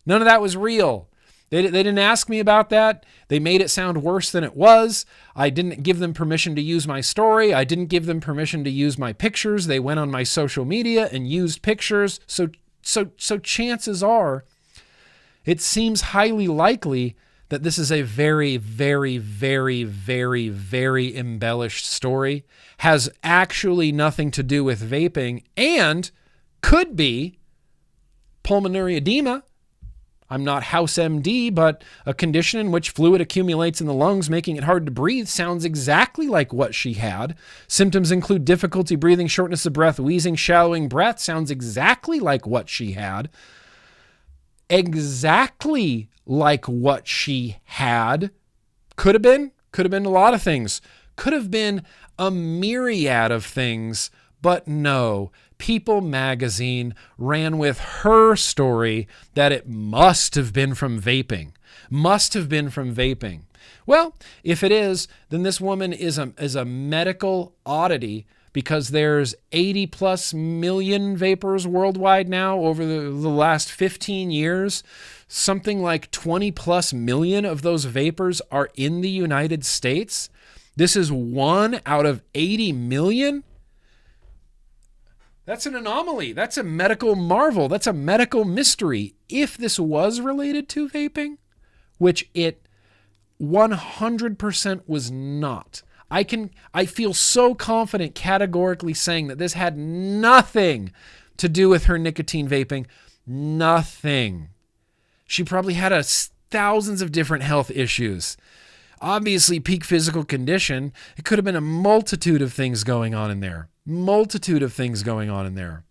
They didn't ask me about that. They made it sound worse than it was. I didn't give them permission to use my story. I didn't give them permission to use my pictures. They went on my social media and used pictures. So chances are, it seems highly likely that this is a very, very, very, very, very embellished story, has actually nothing to do with vaping, and could be pulmonary edema. I'm not House MD, but a condition in which fluid accumulates in the lungs, making it hard to breathe, sounds exactly like what she had. Symptoms include difficulty breathing, shortness of breath, wheezing, shallowing breath, sounds exactly like what she had. Exactly like what she had. Could have been a lot of things. Could have been a myriad of things, but no. People magazine ran with her story that it must have been from vaping. Must have been from vaping. Well, if it is, then this woman is a medical oddity, because there's 80 plus million vapors worldwide now over the last 15 years. Something like 20 plus million of those vapors are in the United States. This is 1 out of 80 million. That's an anomaly. That's a medical marvel. That's a medical mystery. If this was related to vaping, which it 100% was not. I feel so confident categorically saying that this had nothing to do with her nicotine vaping. Nothing. She probably had thousands of different health issues. Obviously, peak physical condition. It could have been a multitude of things going on in there. Multitude of things going on in there.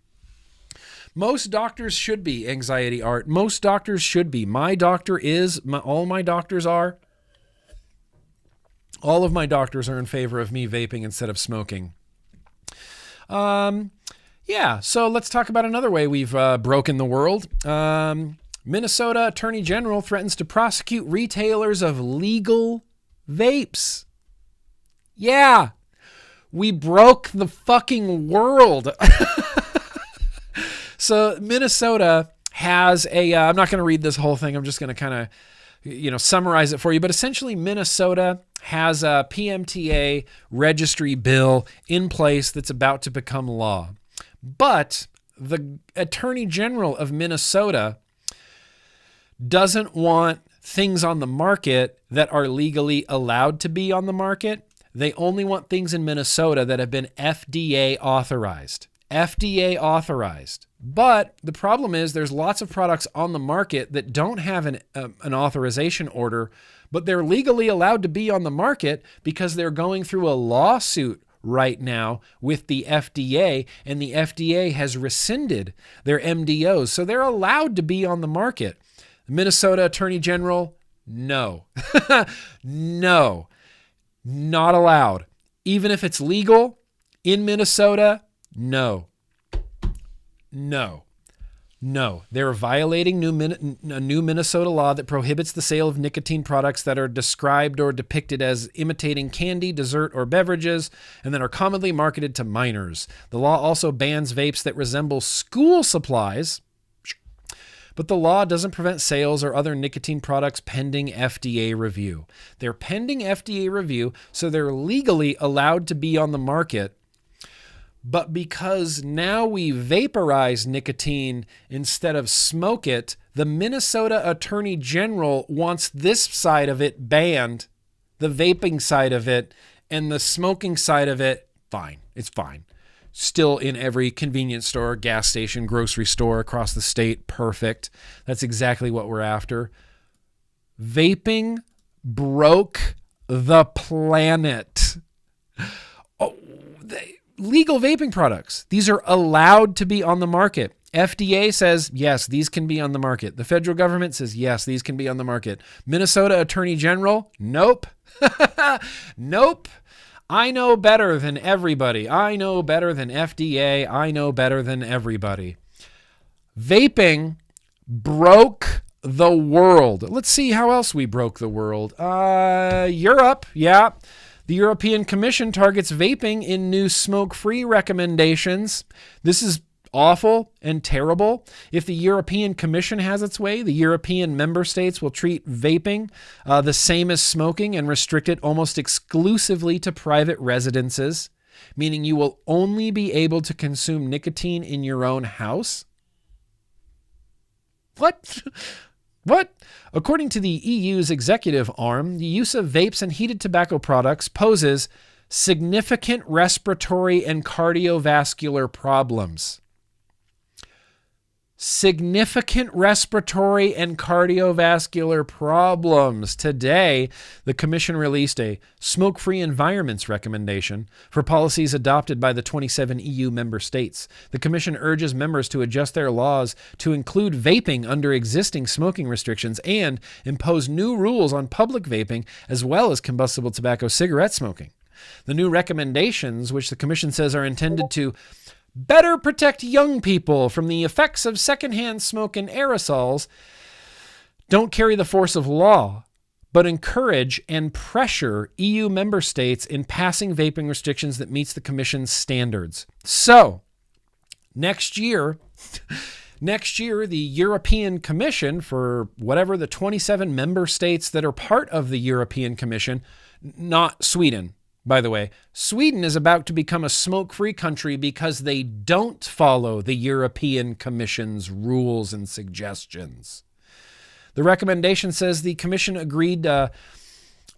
Most doctors should be, Anxiety Art. Most doctors should be. My doctor is. All my doctors are. All of my doctors are in favor of me vaping instead of smoking. Yeah, so let's talk about another way we've broken the world. Minnesota Attorney General threatens to prosecute retailers of legal vapes. Yeah, we broke the fucking world. So Minnesota has I'm not going to read this whole thing. I'm just going to kind of summarize it for you. But essentially, Minnesota has a PMTA registry bill in place that's about to become law. But the Attorney General of Minnesota doesn't want things on the market that are legally allowed to be on the market. They only want things in Minnesota that have been FDA authorized. FDA authorized. But the problem is there's lots of products on the market that don't have an authorization order, but they're legally allowed to be on the market because they're going through a lawsuit right now with the FDA, and the FDA has rescinded their MDOs. So they're allowed to be on the market. The Minnesota Attorney General, no. No. Not allowed. Even if it's legal in Minnesota, no. No. No. They're violating a new Minnesota law that prohibits the sale of nicotine products that are described or depicted as imitating candy, dessert, or beverages, and that are commonly marketed to minors. The law also bans vapes that resemble school supplies, but the law doesn't prevent sales or other nicotine products pending FDA review. They're pending FDA review, so they're legally allowed to be on the market. But because now we vaporize nicotine instead of smoke it, the Minnesota Attorney General wants this side of it banned, the vaping side of it, and the smoking side of it, fine. It's fine. Still in every convenience store, gas station, grocery store across the state, perfect. That's exactly what we're after. Vaping broke the planet. Legal vaping products. These are allowed to be on the market. FDA says, yes, these can be on the market. The federal government says, yes, these can be on the market. Minnesota Attorney General, nope. Nope. I know better than everybody. I know better than FDA. I know better than everybody. Vaping broke the world. Let's see how else we broke the world. Europe, yeah. The European Commission targets vaping in new smoke-free recommendations. This is awful and terrible. If the European Commission has its way, the European member states will treat vaping the same as smoking and restrict it almost exclusively to private residences, meaning you will only be able to consume nicotine in your own house. What? What? According to the EU's executive arm, the use of vapes and heated tobacco products poses significant respiratory and cardiovascular problems. Significant respiratory and cardiovascular problems. Today, the Commission released a smoke-free environments recommendation for policies adopted by the 27 EU member states. The Commission urges members to adjust their laws to include vaping under existing smoking restrictions and impose new rules on public vaping as well as combustible tobacco cigarette smoking. The new recommendations, which the Commission says are intended to better protect young people from the effects of secondhand smoke and aerosols, don't carry the force of law, but encourage and pressure EU member states in passing vaping restrictions that meets the Commission's standards. So, next year, the European Commission, for whatever the 27 member states that are part of the European Commission, not Sweden, by the way. Sweden is about to become a smoke-free country because they don't follow the European Commission's rules and suggestions. The recommendation says the Commission agreed. The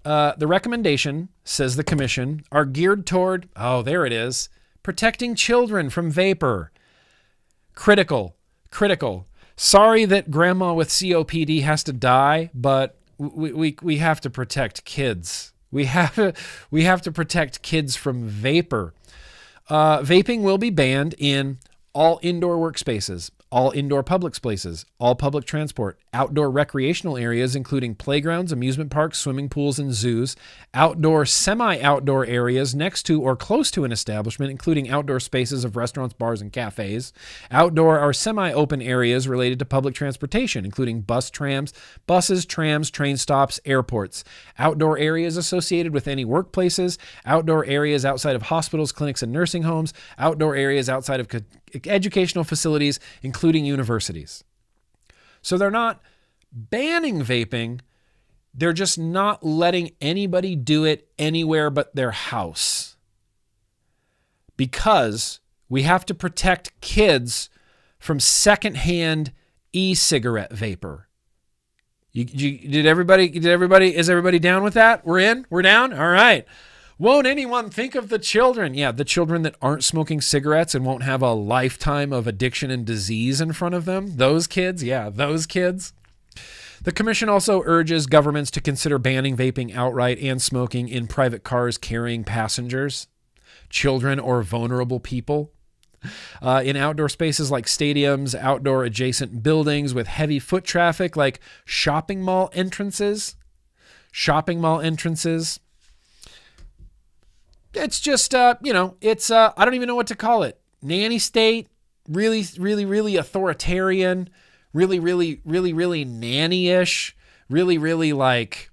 recommendation, says the Commission, are geared toward, oh, there it is, protecting children from vapor. Critical. Sorry that grandma with COPD has to die, but we have to protect kids. We have to protect kids from vapor. Vaping will be banned in all indoor workspaces, all indoor public spaces, all public transport, outdoor recreational areas, including playgrounds, amusement parks, swimming pools, and zoos, outdoor, semi-outdoor areas next to or close to an establishment, including outdoor spaces of restaurants, bars, and cafes, outdoor or semi-open areas related to public transportation, including buses, trams, train stops, airports, outdoor areas associated with any workplaces, outdoor areas outside of hospitals, clinics, and nursing homes, outdoor areas outside of educational facilities, including universities. So they're not banning vaping. They're just not letting anybody do it anywhere but their house. Because we have to protect kids from secondhand e-cigarette vapor. Is everybody down with that? We're down? All right. Won't anyone think of the children? Yeah, the children that aren't smoking cigarettes and won't have a lifetime of addiction and disease in front of them. Those kids. Yeah, those kids. The Commission also urges governments to consider banning vaping outright and smoking in private cars carrying passengers, children, or vulnerable people. In outdoor spaces like stadiums, outdoor adjacent buildings with heavy foot traffic like shopping mall entrances. It's just, it's, I don't even know what to call it. Nanny state, really authoritarian, really nanny-ish, really like,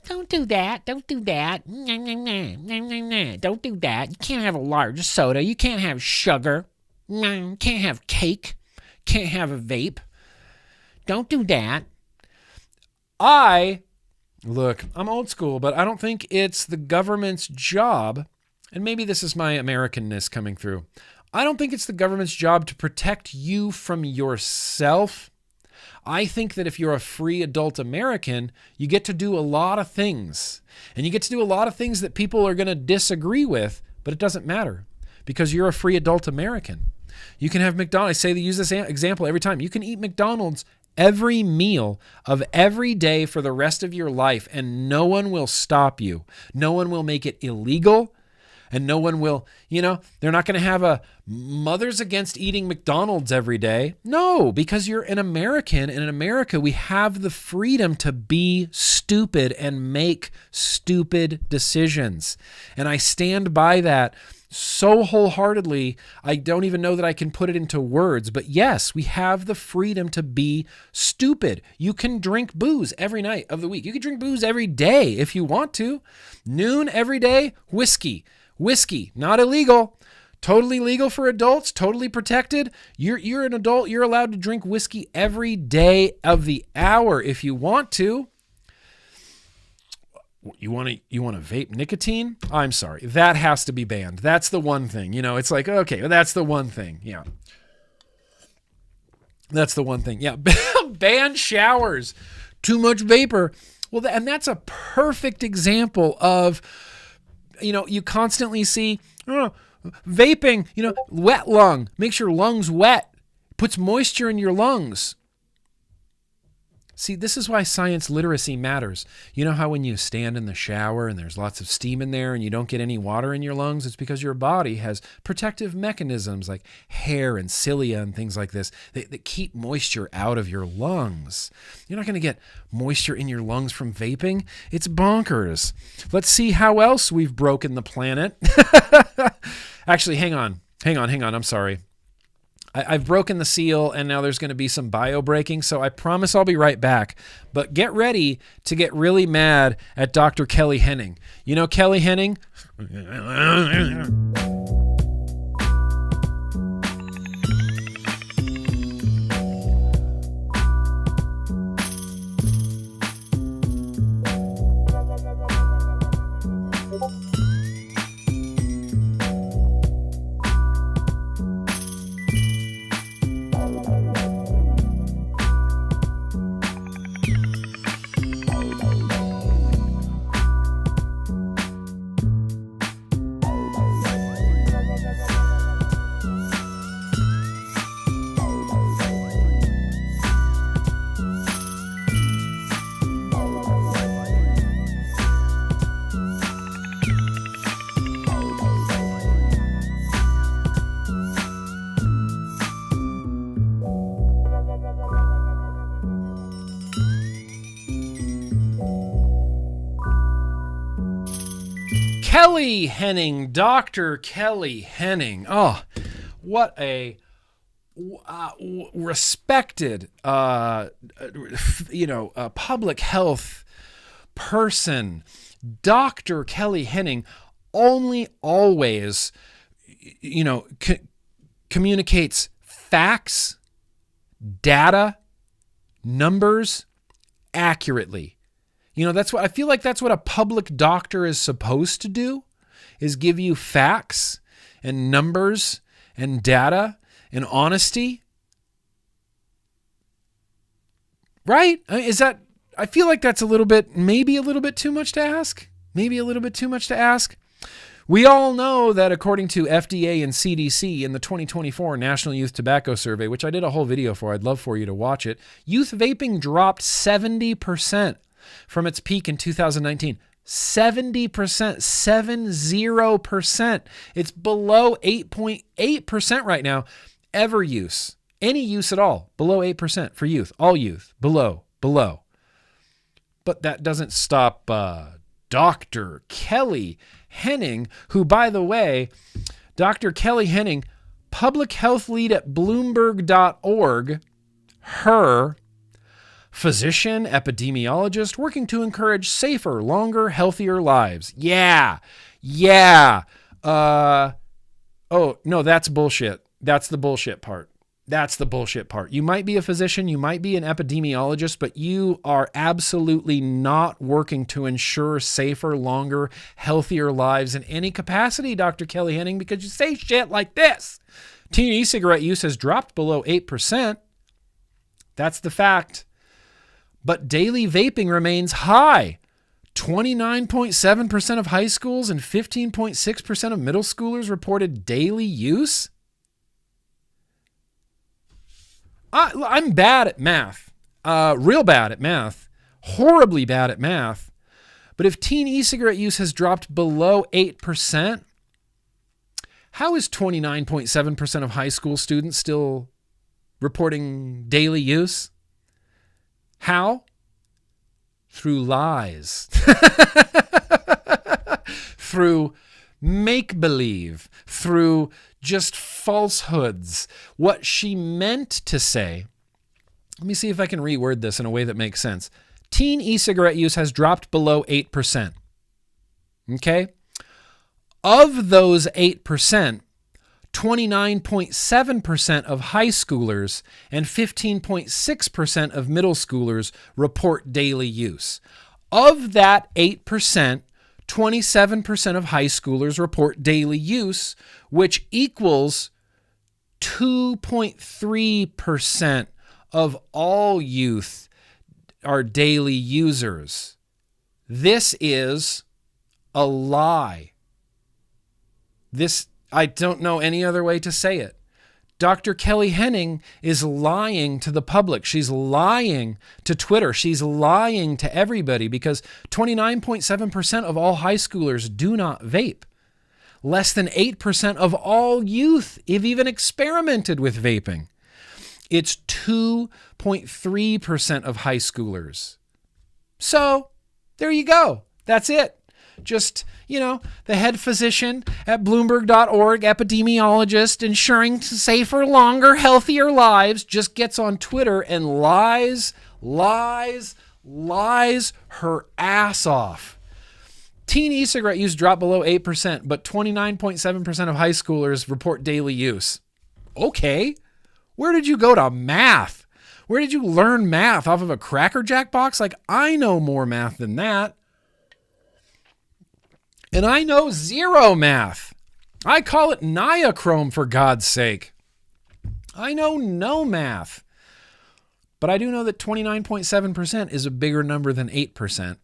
Don't do that. Don't do that. Don't do that. You can't have a large soda. You can't have sugar. You can't have cake. Can't have a vape. Don't do that. Look, I'm old school, but I don't think it's the government's job, and maybe this is my Americanness coming through. I don't think it's the government's job to protect you from yourself. I think that if you're a free adult American, you get to do a lot of things. And you get to do a lot of things that people are going to disagree with, but it doesn't matter because you're a free adult American. You can have McDonald's. I use this example every time. You can eat McDonald's every meal of every day for the rest of your life, and no one will stop you. No one will make it illegal, and no one will, they're not going to have a Mothers Against Eating McDonald's every day. No, because you're an American, and in America, we have the freedom to be stupid and make stupid decisions. And I stand by that so wholeheartedly, I don't even know that I can put it into words. But yes, we have the freedom to be stupid. You can drink booze every night of the week. You can drink booze every day if you want to. Noon every day, whiskey, not illegal. Totally legal for adults, totally protected. You're an adult, you're allowed to drink whiskey every day of the hour if you want to. You want to vape nicotine? I'm sorry. That has to be banned. That's the one thing. It's like, okay, that's the one thing. Yeah. That's the one thing. Yeah. Ban showers. Too much vapor. Well, and that's a perfect example of, you constantly see, vaping, wet lung. Makes your lungs wet. Puts moisture in your lungs. See, this is why science literacy matters. You know how when you stand in the shower and there's lots of steam in there and you don't get any water in your lungs? It's because your body has protective mechanisms like hair and cilia and things like this that keep moisture out of your lungs. You're not going to get moisture in your lungs from vaping. It's bonkers. Let's see how else we've broken the planet. Actually, hang on. I'm sorry. I've broken the seal, and now there's going to be some bio breaking, so I promise I'll be right back. But get ready to get really mad at Dr. Kelly Henning. You know Kelly Henning? Kelly Henning, Dr. Kelly Henning. Oh, what a respected, public health person. Dr. Kelly Henning always, communicates facts, data, numbers accurately. That's what I feel like that's what a public doctor is supposed to do, is give you facts and numbers and data and honesty. Right? I feel like that's maybe a little bit too much to ask. We all know that according to FDA and CDC in the 2024 National Youth Tobacco Survey, which I did a whole video for, I'd love for you to watch it, youth vaping dropped 70% from its peak in 2019. 70%, 70%. It's below 8.8% right now. Ever use, any use at all, below 8% for youth, all youth, below. But that doesn't stop Dr. Kelly Henning, who, by the way, Dr. Kelly Henning, public health lead at Bloomberg.org, her physician, epidemiologist, working to encourage safer, longer, healthier lives. Yeah. Oh, no, that's bullshit. That's the bullshit part. You might be a physician, you might be an epidemiologist, but you are absolutely not working to ensure safer, longer, healthier lives in any capacity, Dr. Kelly Henning, because you say shit like this. Teen e-cigarette use has dropped below 8%. That's the fact. But daily vaping remains high. 29.7% of high schools and 15.6% of middle schoolers reported daily use. I'm bad at math. Real bad at math. Horribly bad at math. But if teen e-cigarette use has dropped below 8%, how is 29.7% of high school students still reporting daily use? How? Through lies. Through make-believe. Through just falsehoods. What she meant to say, let me see if I can reword this in a way that makes sense. Teen e-cigarette use has dropped below 8%. Okay? Of those 8%, 29.7% of high schoolers and 15.6% of middle schoolers report daily use. Of that 8%, 27% of high schoolers report daily use, which equals 2.3% of all youth are daily users. This is a lie. I don't know any other way to say it. Dr. Kelly Henning is lying to the public. She's lying to Twitter. She's lying to everybody because 29.7% of all high schoolers do not vape. Less than 8% of all youth have even experimented with vaping. It's 2.3% of high schoolers. So there you go. That's it. just, the head physician at Bloomberg.org, epidemiologist, ensuring safer, longer, healthier lives, just gets on Twitter and lies her ass off. Teen e-cigarette use dropped below 8%, but 29.7% of high schoolers report daily use. Okay. Where did you go to math? Where did you learn math? Off of a Cracker Jack box? Like, I know more math than that. And I know zero math. I call it niachrome, for God's sake. I know no math. But I do know that 29.7% is a bigger number than 8%.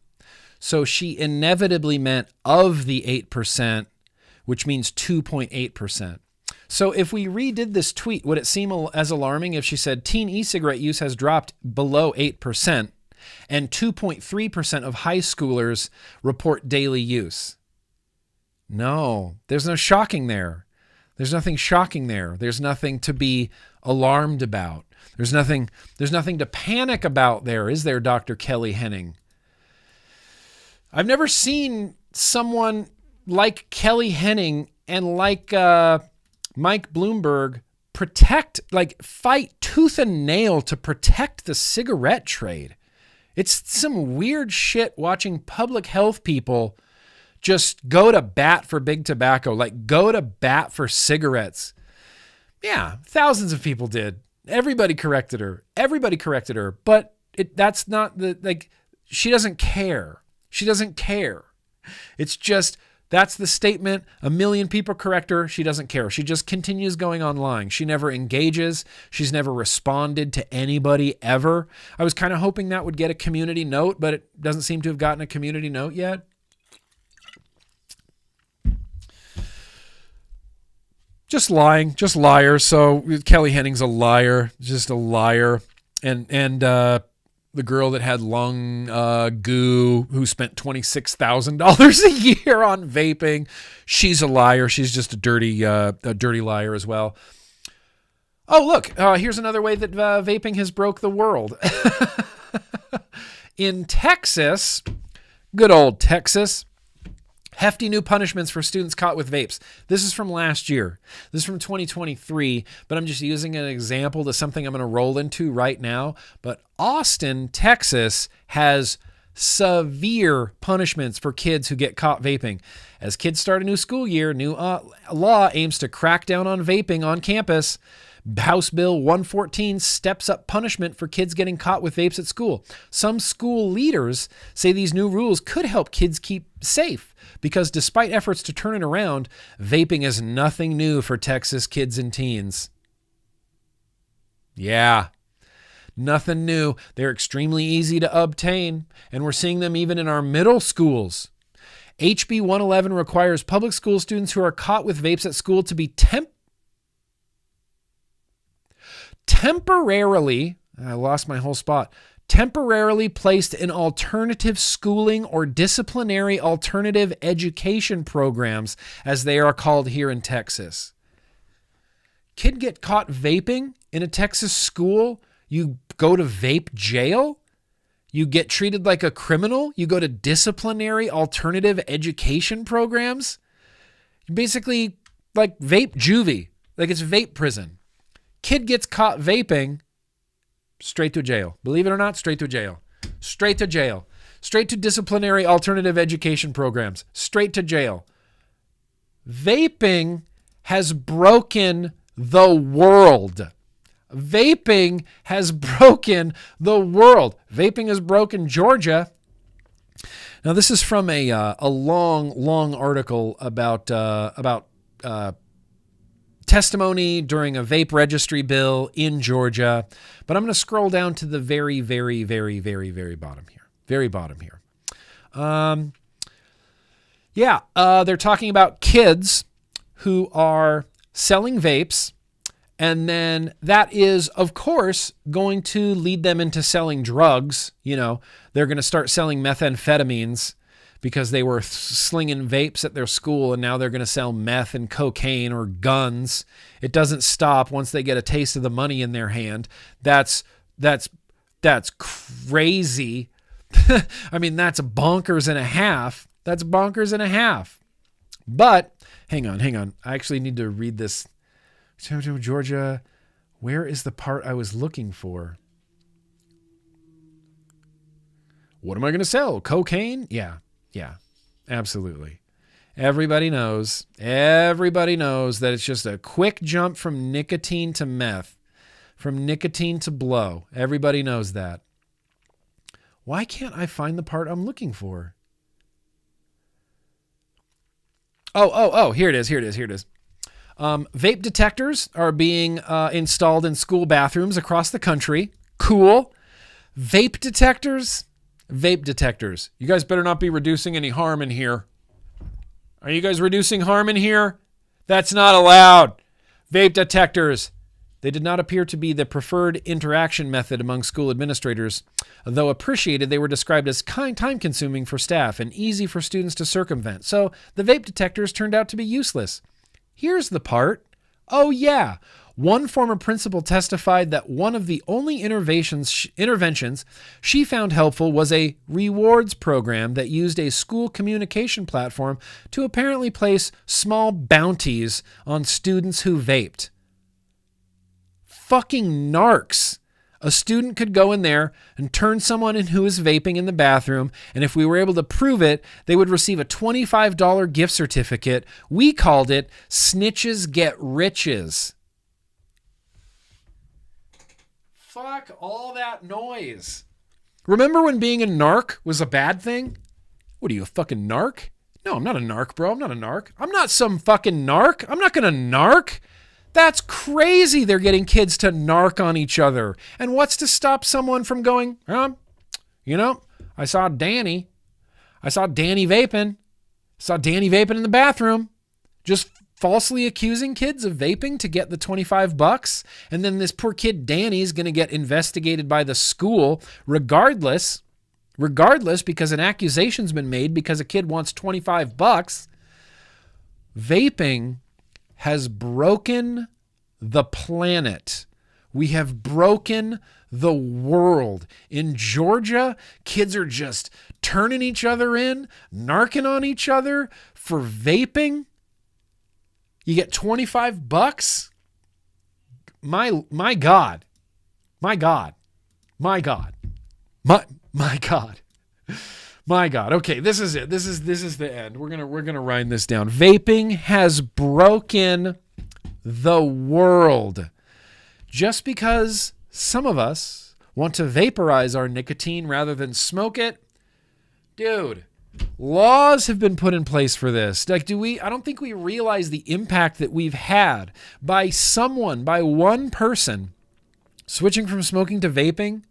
So she inevitably meant of the 8%, which means 2.8%. So if we redid this tweet, would it seem as alarming if she said teen e-cigarette use has dropped below 8% and 2.3% of high schoolers report daily use? No, there's no shocking there. There's nothing shocking there. There's nothing to be alarmed about. There's nothing to panic about there, is there, Dr. Kelly Henning? I've never seen someone like Kelly Henning and like Mike Bloomberg fight tooth and nail to protect the cigarette trade. It's some weird shit watching public health people just go to bat for big tobacco, like go to bat for cigarettes. Yeah, thousands of people did. Everybody corrected her. But that's not she doesn't care. She doesn't care. It's just, that's the statement. A million people correct her. She doesn't care. She just continues going on lying. She never engages. She's never responded to anybody ever. I was kind of hoping that would get a community note, but it doesn't seem to have gotten a community note yet. Just lying, just liar. So Kelly Henning's a liar, just a liar. And the girl that had lung goo, who spent $26,000 a year on vaping, she's a liar. She's just a dirty liar as well. Oh, look, here's another way that vaping has broke the world. In Texas, good old Texas, hefty new punishments for students caught with vapes. This is from last year. This is from 2023, but I'm just using an example to something I'm going to roll into right now. But Austin, Texas has severe punishments for kids who get caught vaping. As kids start a new school year, new law aims to crack down on vaping on campus. House Bill 114 steps up punishment for kids getting caught with vapes at school. Some school leaders say these new rules could help kids keep safe because despite efforts to turn it around, vaping is nothing new for Texas kids and teens. Yeah, nothing new. They're extremely easy to obtain, and we're seeing them even in our middle schools. HB 111 requires public school students who are caught with vapes at school to be temporarily placed in alternative schooling or disciplinary alternative education programs, as they are called here in Texas. Kid get caught vaping in a Texas school, you go to vape jail? You get treated like a criminal? You go to disciplinary alternative education programs? Basically like vape juvie, like it's vape prison. Kid gets caught vaping, straight to jail. Believe it or not, straight to jail. Straight to jail. Straight to disciplinary alternative education programs. Straight to jail. Vaping has broken the world. Vaping has broken the world. Vaping has broken Georgia. Now, this is from a long article about testimony during a vape registry bill in Georgia. But I'm going to scroll down to the very bottom here. Very bottom here. They're talking about kids who are selling vapes, and then that is, of course, going to lead them into selling drugs. You know, they're going to start selling methamphetamines because they were slinging vapes at their school, and now they're going to sell meth and cocaine or guns. It doesn't stop once they get a taste of the money in their hand. That's crazy. I mean, that's bonkers and a half. That's bonkers and a half. But hang on. I actually need to read this. Georgia, where is the part I was looking for? What am I going to sell? Cocaine? Yeah, absolutely. Everybody knows that it's just a quick jump from nicotine to meth, from nicotine to blow. Everybody knows that. Why can't I find the part I'm looking for? Oh, here it is. Vape detectors are being installed in school bathrooms across the country. Cool. Vape detectors. You guys better not be reducing any harm in here. Are you guys reducing harm in here? That's not allowed. Vape detectors. They did not appear to be the preferred interaction method among school administrators. Though appreciated, they were described as time-consuming for staff and easy for students to circumvent. So the vape detectors turned out to be useless. Here's the part. Oh yeah. One former principal testified that one of the only interventions she found helpful was a rewards program that used a school communication platform to apparently place small bounties on students who vaped. Fucking narcs. A student could go in there and turn someone in who is vaping in the bathroom, and if we were able to prove it, they would receive a $25 gift certificate. We called it Snitches Get Riches. Fuck all that noise. Remember when being a narc was a bad thing? What are you, a fucking narc? No, I'm not a narc, bro. I'm not a narc. I'm not some fucking narc. I'm not gonna narc. That's crazy. They're getting kids to narc on each other. And what's to stop someone from going, I saw Danny vaping. In the bathroom. Just falsely accusing kids of vaping to get the $25. And then this poor kid Danny is going to get investigated by the school regardless, because an accusation's been made because a kid wants $25. Vaping has broken the planet. We have broken the world. In Georgia, kids are just turning each other in, narking on each other for vaping. You get $25? My God. Okay, this is it. This is the end. We're gonna wind this down. Vaping has broken the world. Just because some of us want to vaporize our nicotine rather than smoke it, dude. Laws have been put in place for this. I don't think we realize the impact that we've had by one person switching from smoking to vaping.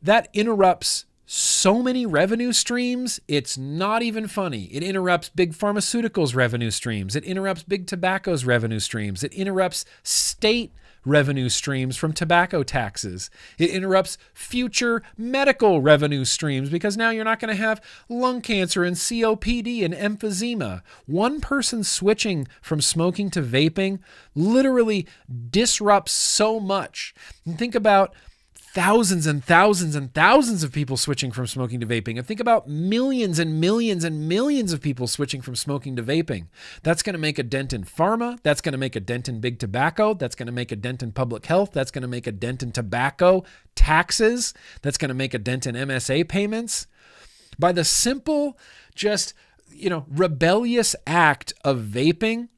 That interrupts so many revenue streams, it's not even funny. It interrupts big pharmaceuticals revenue streams. It interrupts big tobacco's revenue streams. It interrupts state revenue streams from tobacco taxes. It interrupts future medical revenue streams because now you're not going to have lung cancer and COPD and emphysema. One person switching from smoking to vaping literally disrupts so much. And think about thousands and thousands and thousands of people switching from smoking to vaping. And think about millions and millions and millions of people switching from smoking to vaping. That's going to make a dent in pharma. That's going to make a dent in big tobacco. That's going to make a dent in public health. That's going to make a dent in tobacco taxes. That's going to make a dent in MSA payments. By the simple, rebellious act of vaping,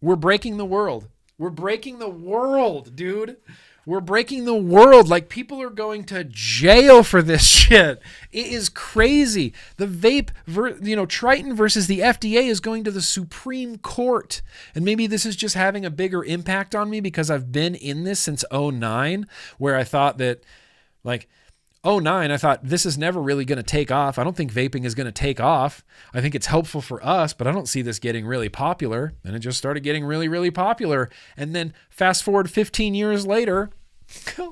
we're breaking the world. We're breaking the world, dude. We're breaking the world. Like, people are going to jail for this shit. It is crazy. The vape, Triton versus the FDA is going to the Supreme Court. And maybe this is just having a bigger impact on me because I've been in this since 2009, where I thought that, 2009, I thought this is never really going to take off. I don't think vaping is going to take off. I think it's helpful for us, but I don't see this getting really popular. And it just started getting really, really popular. And then fast forward 15 years later,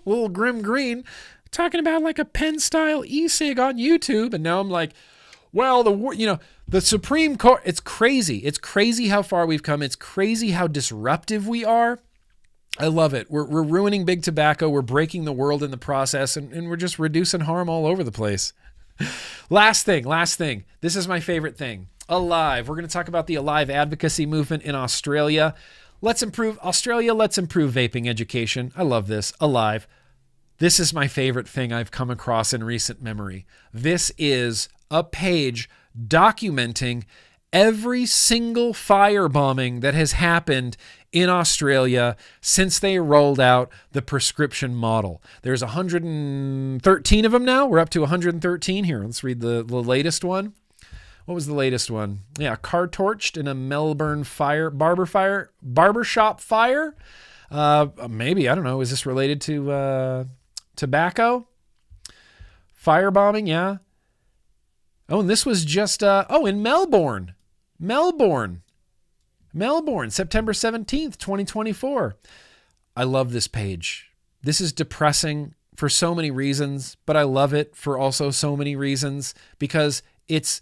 little GrimmGreen talking about like a pen style e-cig on YouTube. And now I'm like, well, the Supreme Court, it's crazy. It's crazy how far we've come. It's crazy how disruptive we are. I love it. We're ruining big tobacco. We're breaking the world in the process, and we're just reducing harm all over the place. Last thing. This is my favorite thing. Alive. We're going to talk about the Alive advocacy movement in Australia. Let's improve vaping education. I love this. Alive. This is my favorite thing I've come across in recent memory. This is a page documenting every single firebombing that has happened in Australia since they rolled out the prescription model. There's 113 of them now. We're up to 113 here. Let's read the latest one. What was the latest one? Yeah, car torched in a Melbourne barbershop fire. Maybe, I don't know. Is this related to tobacco? Firebombing, yeah. Oh, and this was just, in Melbourne, September 17th, 2024. I love this page. This is depressing for so many reasons, but I love it for also so many reasons because it's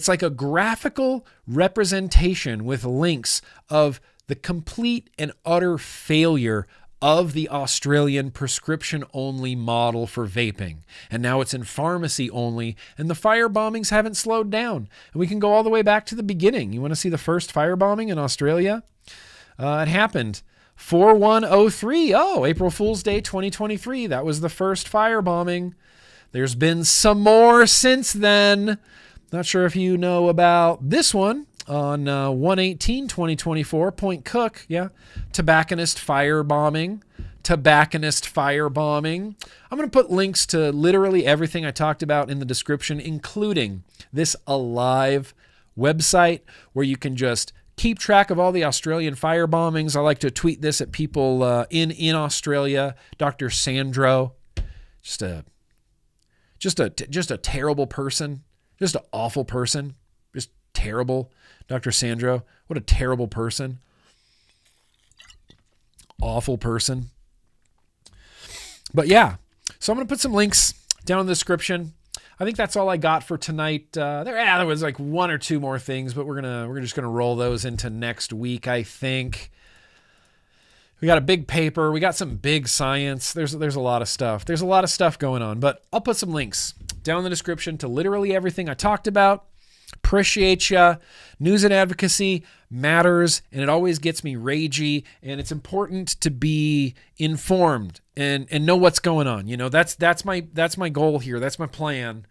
like a graphical representation with links of the complete and utter failure of the Australian prescription-only model for vaping. And now it's in pharmacy only, and the firebombings haven't slowed down. And we can go all the way back to the beginning. You want to see the first firebombing in Australia? It happened 4/1/03. Oh, April Fool's Day 2023. That was the first firebombing. There's been some more since then. Not sure if you know about this one. On 1/18/2024, Point Cook, yeah, tobacconist firebombing. I'm going to put links to literally everything I talked about in the description, including this Alive website where you can just keep track of all the Australian firebombings. I like to tweet this at people in Australia. Dr. Sandro, just a terrible person, just an awful person, just terrible. Dr. Sandro, what a terrible person. Awful person. But yeah, so I'm going to put some links down in the description. I think that's all I got for tonight. There was like one or two more things, but we're just gonna roll those into next week, I think. We got a big paper. We got some big science. There's a lot of stuff. There's a lot of stuff going on, but I'll put some links down in the description to literally everything I talked about. Appreciate ya. News and advocacy matters, and it always gets me ragey, and it's important to be informed and know what's going on. You know, that's my goal here. That's my plan.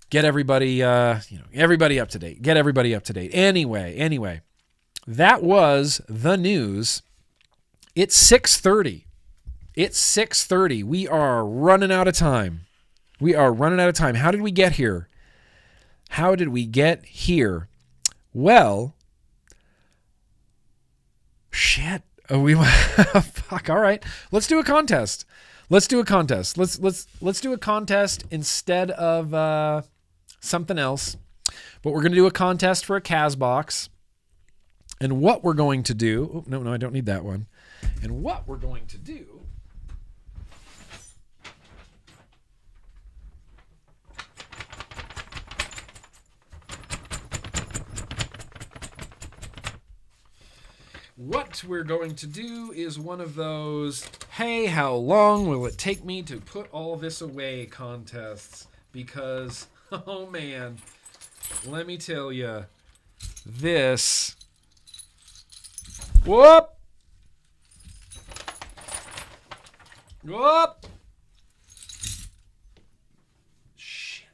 Get everybody everybody up to date. Get everybody up to date. Anyway, that was the news. It's 6:30. We are running out of time. How did we get here? Well, shit. Fuck. All right. Let's do a contest. Let's do a contest instead of something else. But we're going to do a contest for a CASAA box. And what we're going to do... Oh, no, I don't need that one. And what we're going to do... What we're going to do is one of those, hey, how long will it take me to put all this away contests? Because, oh man, let me tell you, this, whoop, shit.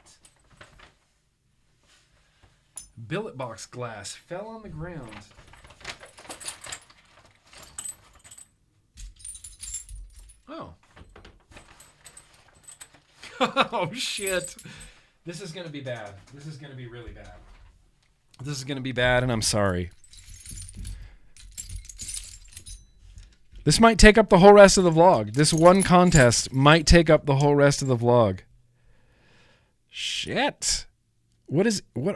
Billet box glass fell on the ground. Oh. Oh, shit. This is going to be bad. This is going to be really bad. This is going to be bad, and I'm sorry. This might take up the whole rest of the vlog. This one contest might take up the whole rest of the vlog. Shit. What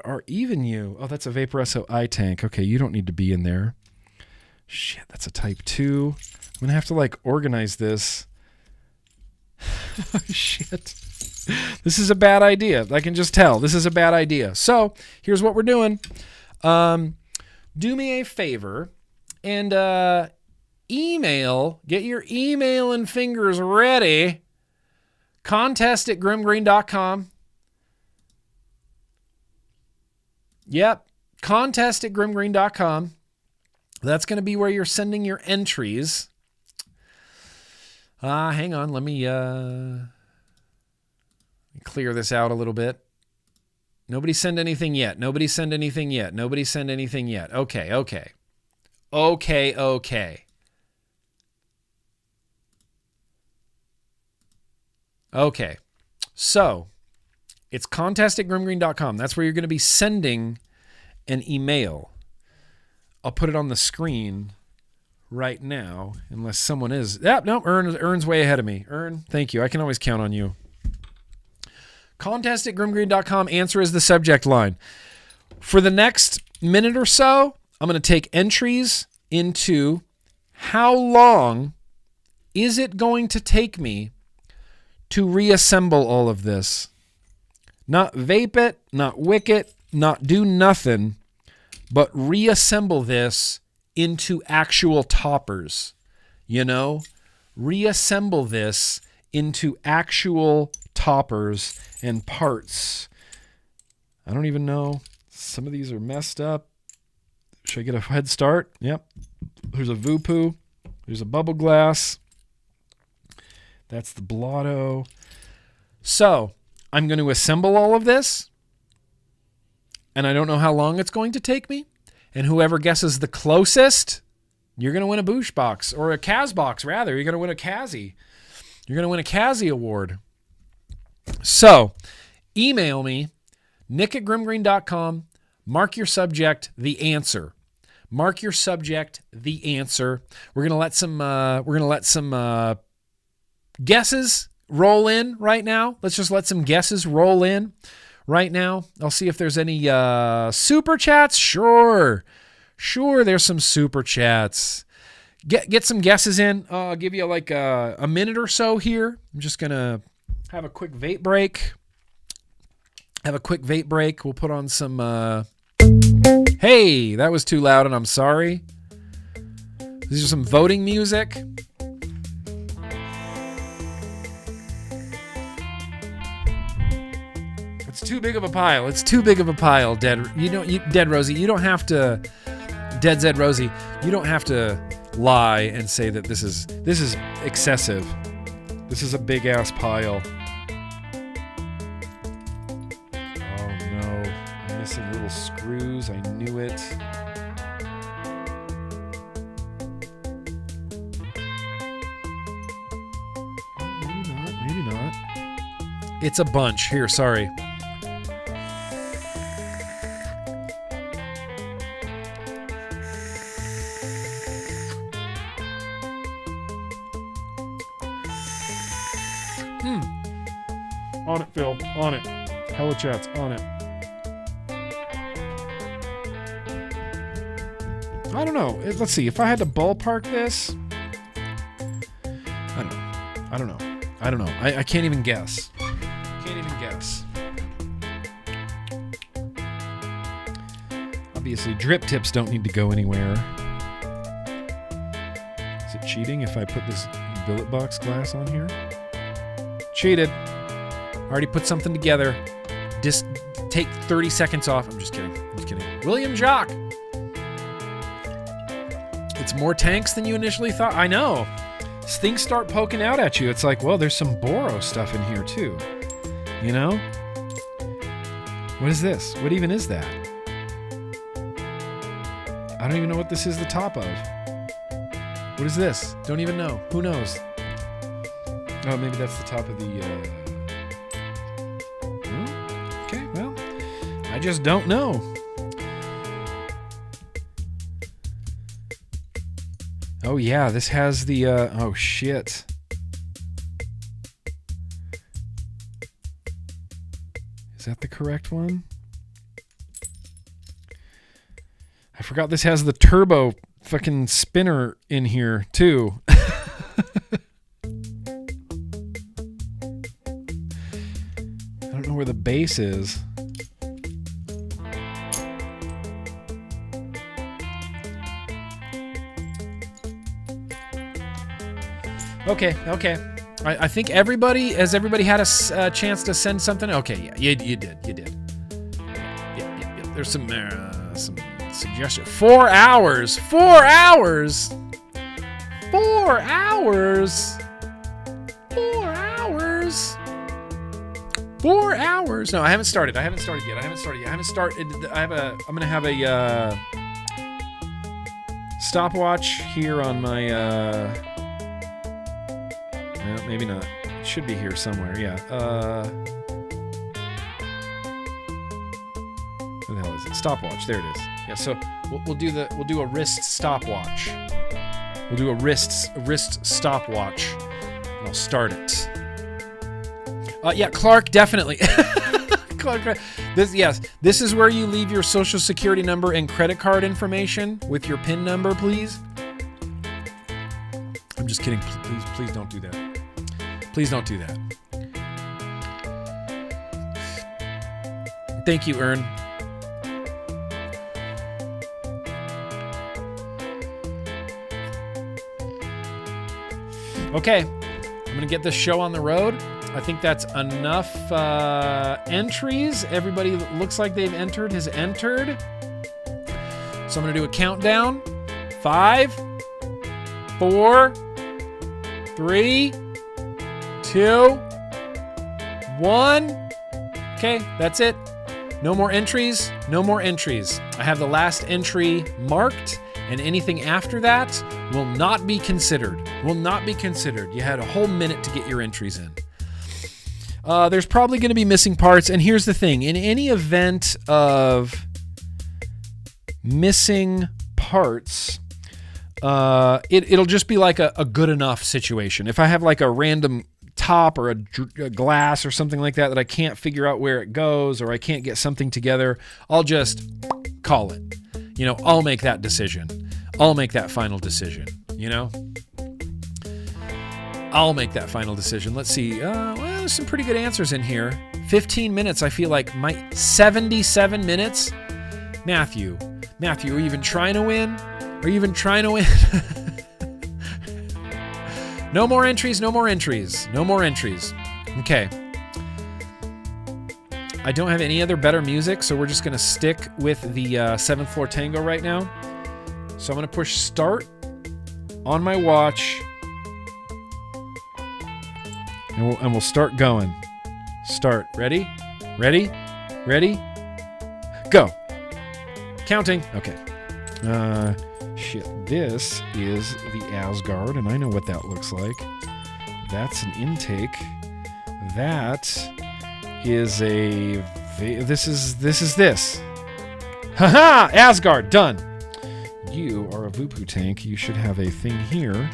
are even you? Oh, that's a Vaporesso iTank. Okay, you don't need to be in there. Shit, that's a Type 2. I'm going to have to, like, organize this. Oh, shit. This is a bad idea. I can just tell. This is a bad idea. So, here's what we're doing. Do me a favor and get your email and fingers ready, Contest at GrimmGreen.com. Yep. Contest at GrimmGreen.com. That's going to be where you're sending your entries. Hang on. Let me clear this out a little bit. Nobody send anything yet. Nobody send anything yet. Nobody send anything yet. Okay. Okay. So it's contest at GrimmGreen.com. That's where you're going to be sending an email. I'll put it on the screen right now, unless someone is. No, Ern's way ahead of me. Ern, thank you. I can always count on you. Contest at GrimmGreen.com. Answer is the subject line. For the next minute or so, I'm going to take entries into how long is it going to take me to reassemble all of this. Not vape it, not wick it, not do nothing, but reassemble this into actual toppers. You know? Reassemble this into actual toppers and parts. I don't even know. Some of these are messed up. Should I get a head start? Yep. There's a Vupu. There's a bubble glass. That's the Blotto. So I'm going to assemble all of this. And I don't know how long it's going to take me. And whoever guesses the closest, you're going to win a Boosh box. Or a Kaz box, rather. You're going to win a Kazi. You're going to win a Kazi award. So email me, nick@grimmgreen.com. Mark your subject, the answer. Mark your subject, the answer. We're gonna let some guesses roll in right now. Let's just let some guesses roll in right now. I'll see if there's any super chats. Sure, there's some super chats. Get some guesses in. I'll give you like a minute or so here. I'm just gonna have a quick vape break. We'll put on some. Hey, that was too loud and I'm sorry. These are some voting music. It's too big of a pile. Dead Rosie. You don't have to. Dead Zed Rosie. You don't have to lie and say that this is excessive. This is a big ass pile. Missing little screws. I knew it. Maybe not. It's a bunch. Here, sorry. On it, Phil. On it. Hella chats. On it. I don't know. Let's see. If I had to ballpark this, I don't know. I can't even guess. Obviously, drip tips don't need to go anywhere. Is it cheating if I put this billet box glass on here? Cheated. Already put something together. Just take 30 seconds off. I'm just kidding. William Jock. It's more tanks than you initially thought. I know. Things start poking out at you. It's like, well, there's some Boro stuff in here too. You know? What is this? What even is that? I don't even know what this is the top of. What is this? Don't even know. Who knows? Oh, maybe that's the top of the... Okay, well, I just don't know. Oh yeah, this has the, oh shit. Is that the correct one? I forgot this has the turbo fucking spinner in here too. I don't know where the base is. I think everybody had a chance to send something. Okay, yeah, you did. Yeah. There's some suggestions. 4 hours. 4 hours. 4 hours. 4 hours. 4 hours. No, I haven't started yet. I'm gonna have a stopwatch here on my. No, maybe not. It should be here somewhere. Yeah. Where the hell is it? Stopwatch. There it is. Yeah. So we'll do a wrist stopwatch. We'll do a wrist stopwatch, and I'll start it. Yeah, Clark, definitely. Clark, this is where you leave your social security number and credit card information with your PIN number, please. I'm just kidding. Please don't do that. Please don't do that. Thank you, Ern. Okay, I'm going to get this show on the road. I think that's enough entries. Everybody that looks like they've has entered. So I'm going to do a countdown. 5, 4, 3, 2, 1. Okay, that's it. No more entries. No more entries. I have the last entry marked, and anything after that will not be considered. Will not be considered. You had a whole minute to get your entries in. There's probably going to be missing parts, and here's the thing. In any event of missing parts, it'll just be like a good enough situation. If I have like a random top or a glass or something like that I can't figure out where it goes, or I can't get something together, I'll just call it. You know, I'll make that decision. I'll make that final decision, you know? I'll make that final decision. Let's see. Well, there's some pretty good answers in here. 15 minutes, I feel like. 77 minutes? Matthew, are you even trying to win? Are you even trying to win? No more entries, no more entries. No more entries. Okay. I don't have any other better music, so we're just going to stick with the 7th Floor Tango right now. So I'm going to push start on my watch, and we'll start going. Start. Ready? Ready? Ready? Go. Counting. Okay. Shit. This is the Asgard, and I know what that looks like. That's an intake. That is a... This is this. Haha! Asgard! Done! You are a Vupu tank. You should have a thing here.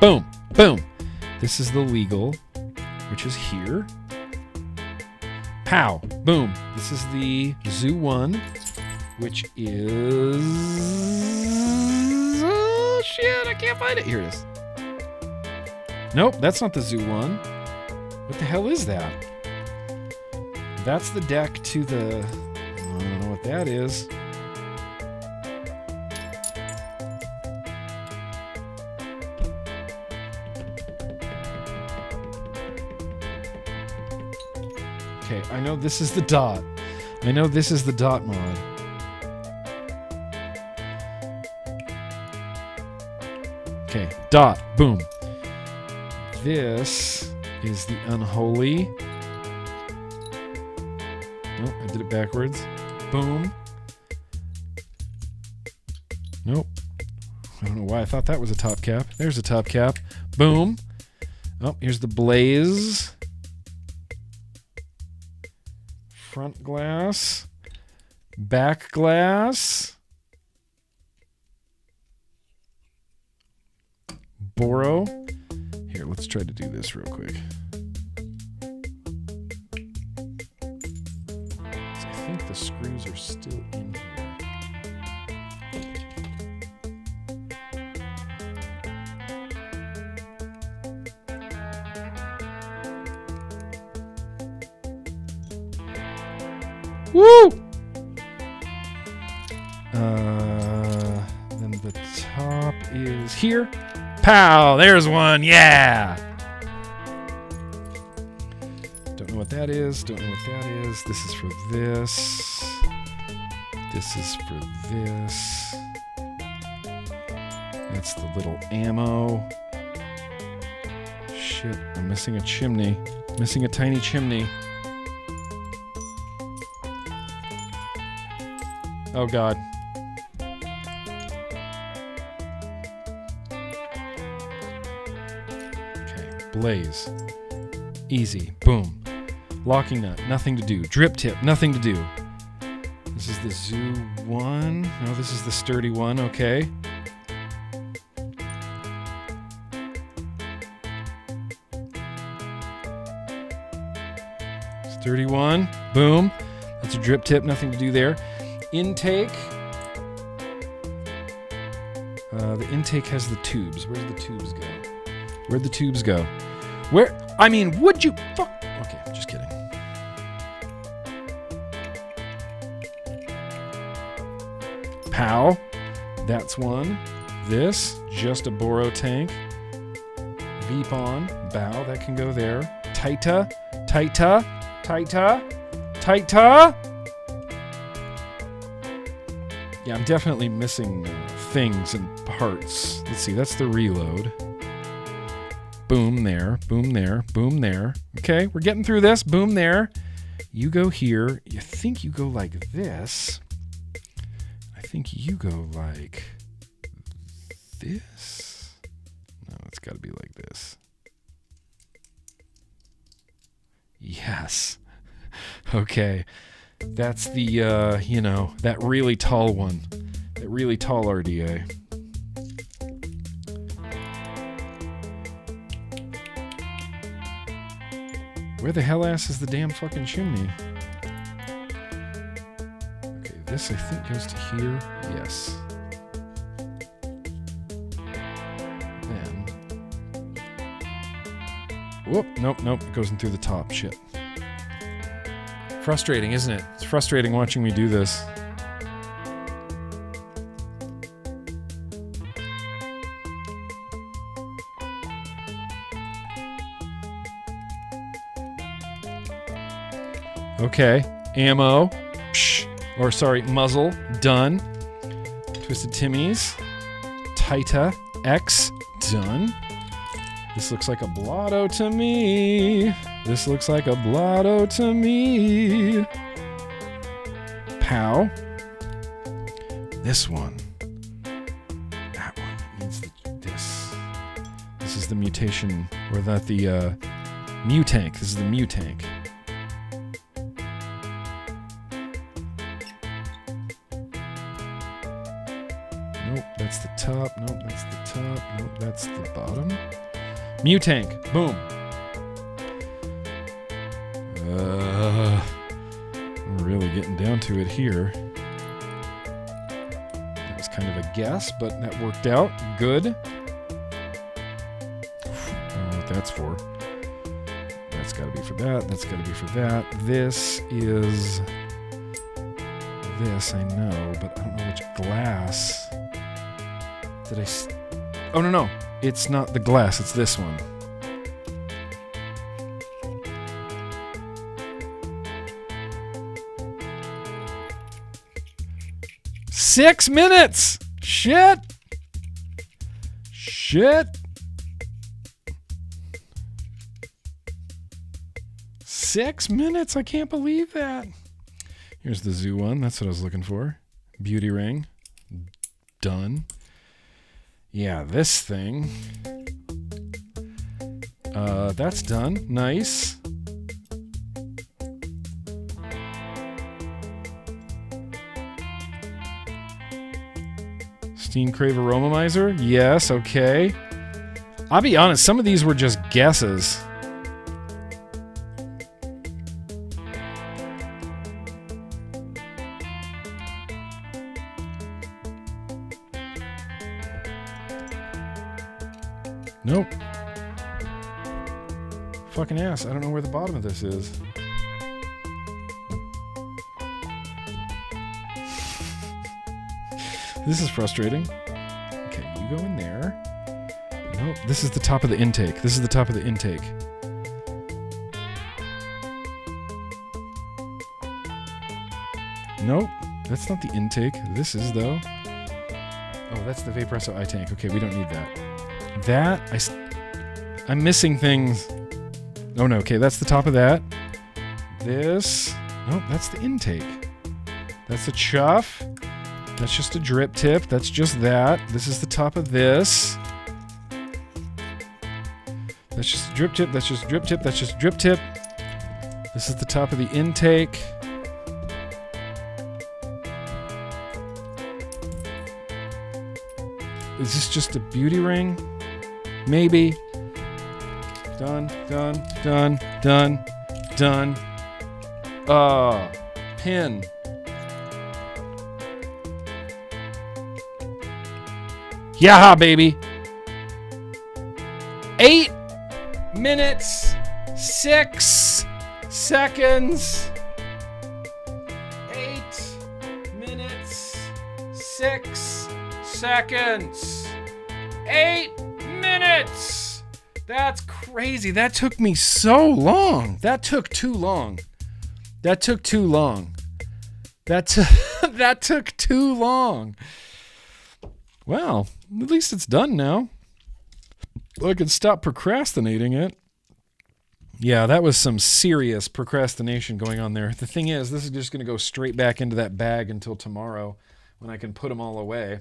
Boom! Boom! This is the legal, which is here. Pow! Boom! This is the Zoo 1, which is... Oh, shit! I can't find it. Here it is. Nope, that's not the Zoo 1. What the hell is that? That's the deck to the... I don't know what that is. Okay, I know this is the dot. I know this is the dot mod. Okay, dot. Boom. This is the unholy. Nope, I did it backwards. Boom. Nope. I don't know why I thought that was a top cap. There's a top cap. Boom. Oh, here's the blaze. Front glass. Back glass. Boro. Here, let's try to do this real quick. I think the screws are still in here. Woo! Then the top is here. Pow! There's one. Yeah. Don't know what that is. Don't know what that is. This is for this. This is for this. That's the little ammo. Shit, I'm missing a chimney. Missing a tiny chimney. Oh god. Okay, blaze. Easy. Boom. Locking nut, nothing to do. Drip tip, nothing to do. This is the zoo one. No, this is the sturdy one. Okay. Sturdy one. Boom. That's a drip tip, nothing to do there. Intake. The intake has the tubes. Where did the tubes go? Where'd the tubes go? Where? I mean, would you fuck? Okay, just kidding. Pow. That's one. This, just a Boro tank. Veep on. Bow, that can go there. Taita. Taita. Taita. Taita. Yeah, I'm definitely missing things and parts. Let's see, that's the reload. Boom there, boom there, boom there. Okay, we're getting through this. Boom there. You go here. You think you go like this. I think you go like this. No, it's got to be like this. Yes. Okay. That's the, that really tall one. That really tall RDA. Where the hell ass is the damn fucking chimney? Okay, this I think goes to here. Yes. Then. Whoop, nope, it goes in through the top. Shit. Frustrating, isn't it? It's frustrating watching me do this. Okay, ammo, muzzle, done. Twisted Timmy's, Taita X, done. This looks like a blotto to me. This looks like a blotto to me. Pow. This one. That one needs this. This is the mutation, or that the Mutank. This is the Mutank. Nope, that's the top. Nope, that's the top. Nope, that's the bottom. Mutank. Boom. We're really getting down to it here. That was kind of a guess, but that worked out. Good. I don't know what that's for. That's got to be for that. That's got to be for that. This is this, I know, but I don't know which glass. Did I... Oh, no. It's not the glass. It's this one. Six minutes! Shit! 6 minutes? I can't believe that. Here's the zoo one. That's what I was looking for. Beauty ring. Done. Yeah, this thing. That's done. Nice. Steam Crave Aromizer? Yes, okay. I'll be honest, some of these were just guesses. Nope. Fucking ass. I don't know where the bottom of this is. This is frustrating. Okay, you go in there. Oh, this is the top of the intake. This is the top of the intake. Nope, that's not the intake. This is, though. Oh, that's the Vaporesso iTank. Okay, we don't need that. I'm missing things. Oh, no, okay, that's the top of that. This. Nope, that's the intake. That's the chuff. That's just a drip tip. That's just that. This is the top of this. That's just a drip tip. That's just drip tip. That's just drip tip. This is the top of the intake. Is this just a beauty ring? Maybe. Done, done, done, done, done. Pin. Yeah, baby. 8 minutes, 6 seconds. 8 minutes, 6 seconds. 8 minutes. That's crazy. That took me so long. That took too long. That took too long. That took too long. Well, at least it's done now. I can stop procrastinating it. Yeah, that was some serious procrastination going on there. The thing is, this is just going to go straight back into that bag until tomorrow when I can put them all away.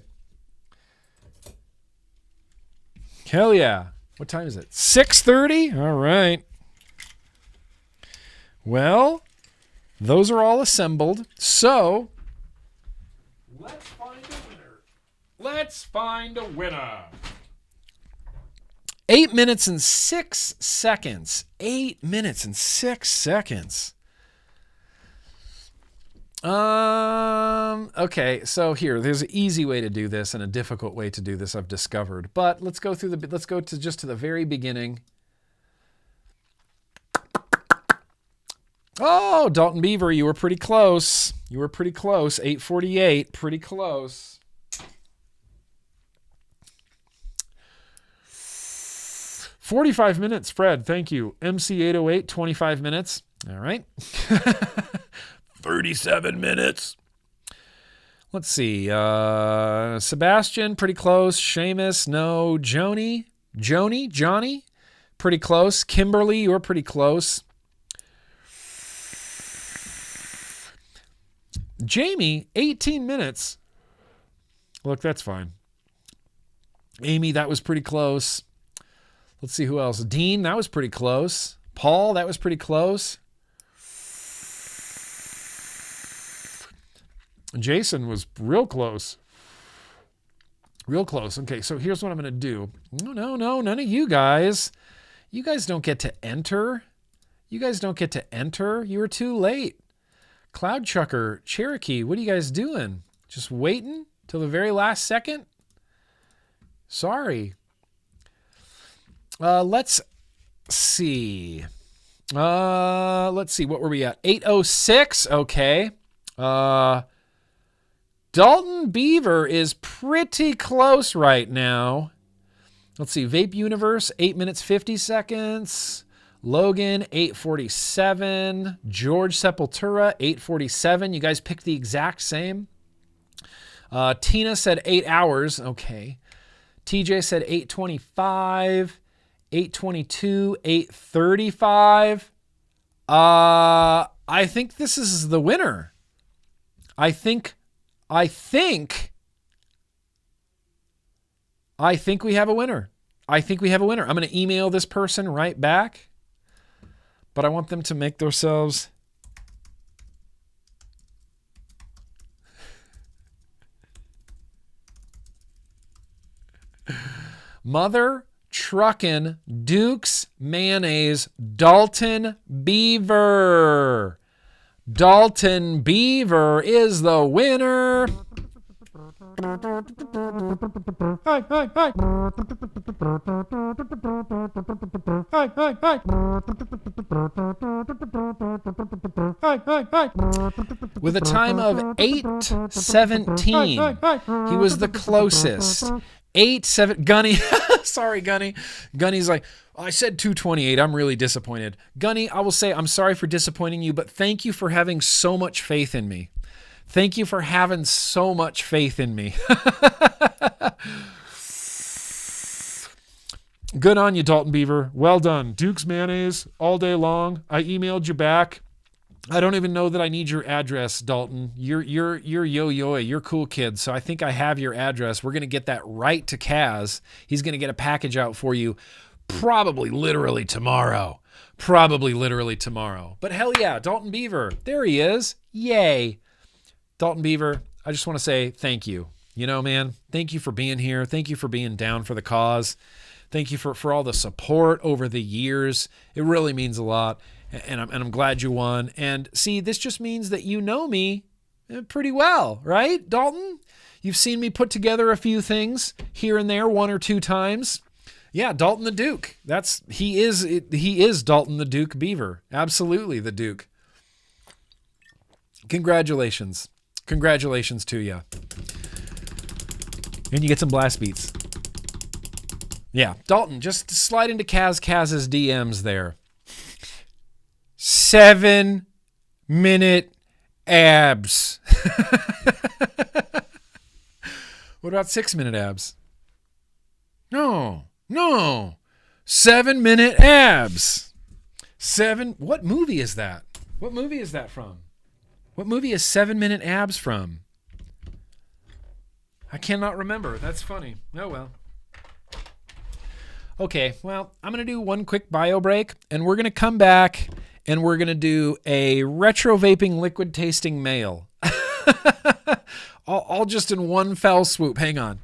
Hell yeah. What time is it? 6:30? All right. Well, those are all assembled. So, let's find a winner. Let's find a winner. 8 minutes and 6 seconds. 8 minutes and 6 seconds. Okay, so there's an easy way to do this and a difficult way to do this I've discovered. But let's go to the very beginning. Oh, Dalton Beaver, you were pretty close. 8:48, pretty close. 45 minutes, Fred. Thank you. MC808, 25 minutes. All right. 37 minutes. Let's see. Sebastian, pretty close. Seamus, no. Johnny, pretty close. Kimberly, you were pretty close. Jamie, 18 minutes. Look, that's fine. Amy, that was pretty close. Let's see who else. Dean, that was pretty close. Paul, that was pretty close. Jason was real close. Real close. Okay, so here's what I'm going to do. No, none of you guys. You guys don't get to enter. You were too late. Cloud Chucker, Cherokee, what are you guys doing? Just waiting till the very last second? Sorry. Let's see. What were we at? 8:06. Okay. Dalton Beaver is pretty close right now. Let's see. Vape Universe, 8 minutes, 50 seconds. Logan, 8:47. George Sepultura, 8:47. You guys picked the exact same. Tina said 8 hours. Okay. TJ said 8:25. 8:22, 8:35. I think this is the winner. I think we have a winner. I'm going to email this person right back, but I want them to make themselves Mother Truckin' Duke's Mayonnaise, Dalton Beaver. Dalton Beaver is the winner. With a time of 8:17, he was the closest. 8-7 Gunny Sorry, Gunny. Gunny's like, I said 228. I'm really disappointed. Gunny, I will say I'm sorry for disappointing you, but thank you for having so much faith in me. Thank you for having so much faith in me. Good on you, Dalton Beaver. Well done. Duke's mayonnaise all day long. I emailed you back. I don't even know that I need your address, Dalton. You're yo-yo. You're a cool kid. So I think I have your address. We're going to get that right to Kaz. He's going to get a package out for you probably literally tomorrow. But hell yeah, Dalton Beaver. There he is. Yay. Dalton Beaver, I just want to say thank you. You know, man, thank you for being here. Thank you for being down for the cause. Thank you for all the support over the years. It really means a lot. And I'm glad you won. And see, this just means that you know me pretty well, right, Dalton? You've seen me put together a few things here and there, one or two times. Yeah, Dalton the Duke. He is Dalton the Duke Beaver. Absolutely the Duke. Congratulations to you. And you get some blast beats. Yeah, Dalton, just slide into Kaz's DMs there. 7-minute abs. What about 6-minute abs? No. 7-minute abs. What movie is that? What movie is that from? What movie is 7-minute abs from? I cannot remember. That's funny. Oh, well. Okay, well, I'm going to do one quick bio break, and we're going to come back, and we're going to do a retro vaping liquid tasting mail. all just in one fell swoop. Hang on.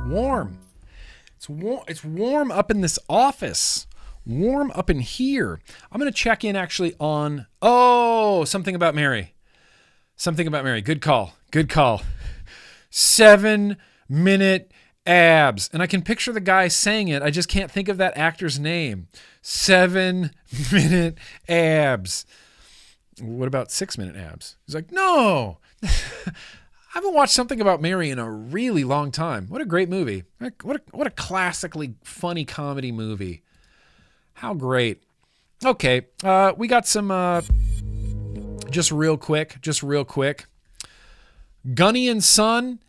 Warm. It's warm up in this office. Warm up in here. I'm going to check in actually on, something about Mary. Good call. 7-minute abs. And I can picture the guy saying it. I just can't think of that actor's name. 7-minute abs. What about 6-minute abs? He's like, no. I haven't watched Something About Mary in a really long time. What a great movie. What a classically funny comedy movie. How great. Okay, we got some, just real quick. Gunny and Son,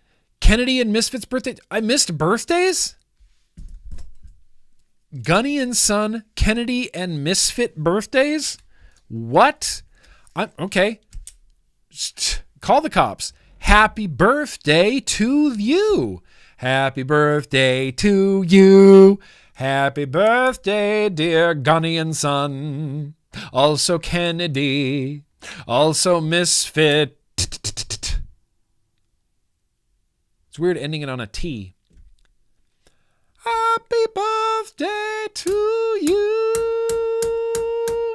Kennedy and Misfit's birthday. I missed birthdays? Gunny and Son, Kennedy and Misfit birthdays? What? Okay. Call the cops. Happy birthday to you. Happy birthday to you. Happy birthday, dear Gunny and Son. Also Kennedy. Also Misfit. It's weird ending it on a T. Happy birthday to you.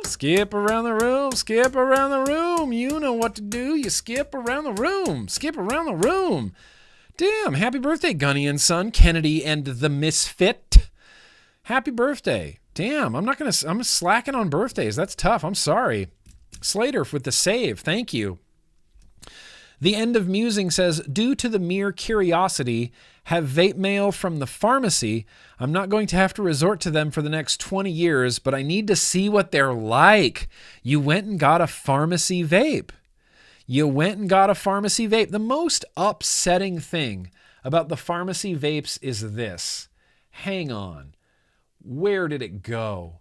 Skip around the room. You know what to do. You skip around the room. Damn, happy birthday, Gunny and Son, Kennedy and the Misfit. Happy birthday. Damn, I'm slacking on birthdays. That's tough. I'm sorry. Slater with the save. Thank you. The End of Musing says, due to the mere curiosity, have vape mail from the pharmacy. I'm not going to have to resort to them for the next 20 years, but I need to see what they're like. You went and got a pharmacy vape. The most upsetting thing about the pharmacy vapes is this. Hang on. Where did it go?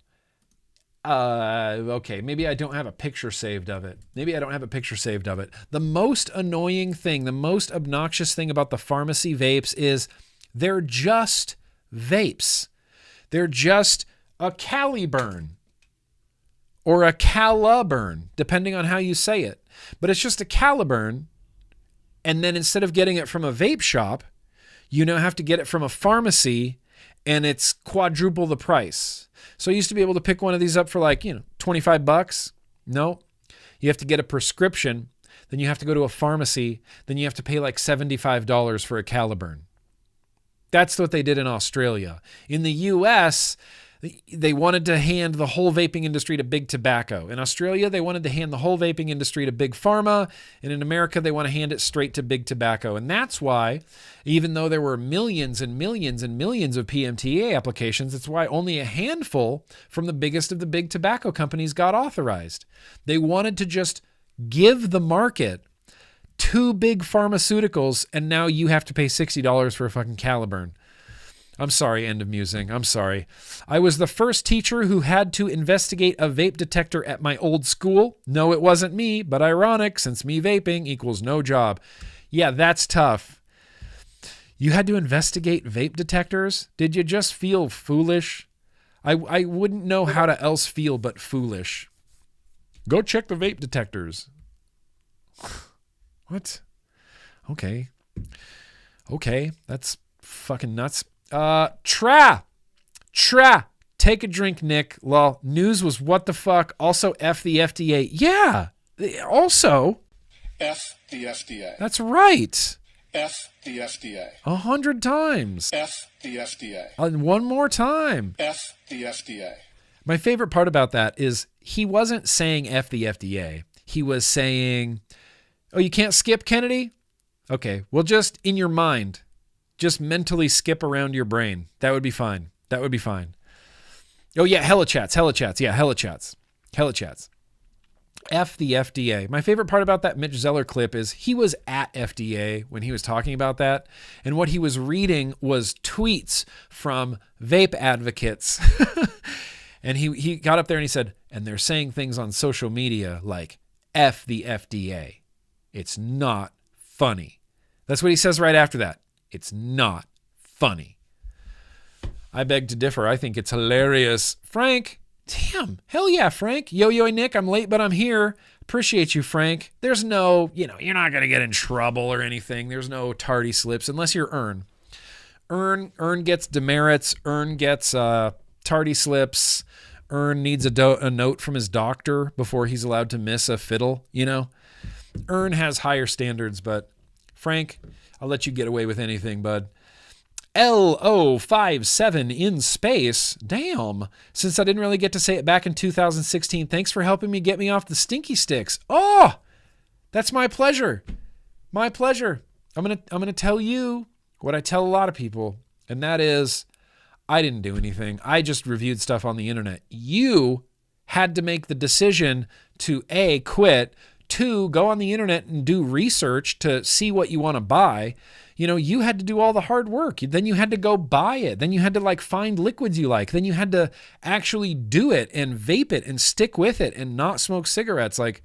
Okay, maybe I don't have a picture saved of it. The most annoying thing, the most obnoxious thing about the pharmacy vapes is they're just vapes. They're just a Caliburn or a Caliburn, depending on how you say it. But it's just a Caliburn, and then instead of getting it from a vape shop, you now have to get it from a pharmacy, and it's quadruple the price. So I used to be able to pick one of these up for like, $25. No, you have to get a prescription. Then you have to go to a pharmacy. Then you have to pay like $75 for a Caliburn. That's what they did in Australia. In the US, they wanted to hand the whole vaping industry to big tobacco. In Australia, they wanted to hand the whole vaping industry to big pharma. And in America, they want to hand it straight to big tobacco. And that's why, even though there were millions and millions and millions of PMTA applications, it's why only a handful from the biggest of the big tobacco companies got authorized. They wanted to just give the market two big pharmaceuticals, and now you have to pay $60 for a fucking Caliburn. I'm sorry, end of musing. I'm sorry. I was the first teacher who had to investigate a vape detector at my old school. No, it wasn't me, but ironic, since me vaping equals no job. Yeah, that's tough. You had to investigate vape detectors? Did you just feel foolish? I wouldn't know how to else feel but foolish. Go check the vape detectors. What? Okay, that's fucking nuts. Take a drink, Nick. Lol. News was what the fuck. Also, F the FDA. Yeah. Also. F the FDA. That's right. F the FDA. 100 times. F the FDA. And one more time. F the FDA. My favorite part about that is he wasn't saying F the FDA. He was saying, oh, you can't skip, Kennedy? Okay, well, just in your mind, just mentally skip around your brain. That would be fine. Oh, yeah, hella chats. Yeah, hella chats. F the FDA. My favorite part about that Mitch Zeller clip is he was at FDA when he was talking about that, and what he was reading was tweets from vape advocates. And he got up there and he said, and they're saying things on social media like, F the FDA. It's not funny. That's what he says right after that. It's not funny. I beg to differ. I think it's hilarious. Frank, damn, hell yeah, Frank. Yo, Nick, I'm late, but I'm here. Appreciate you, Frank. There's no, you're not going to get in trouble or anything. There's no tardy slips unless you're Earn. Earn gets demerits. Earn gets tardy slips. Earn needs a note from his doctor before he's allowed to miss a fiddle, Earn has higher standards, but Frank, I'll let you get away with anything, bud. LO57 in space. Damn. Since I didn't really get to say it back in 2016, thanks for helping me get me off the stinky sticks. Oh, that's my pleasure. My pleasure. I'm going to tell you what I tell a lot of people, and that is I didn't do anything. I just reviewed stuff on the internet. You had to make the decision to A, quit, 2, go on the internet and do research to see what you want to buy. You had to do all the hard work. Then you had to go buy it. Then you had to find liquids you like. Then you had to actually do it and vape it and stick with it and not smoke cigarettes. I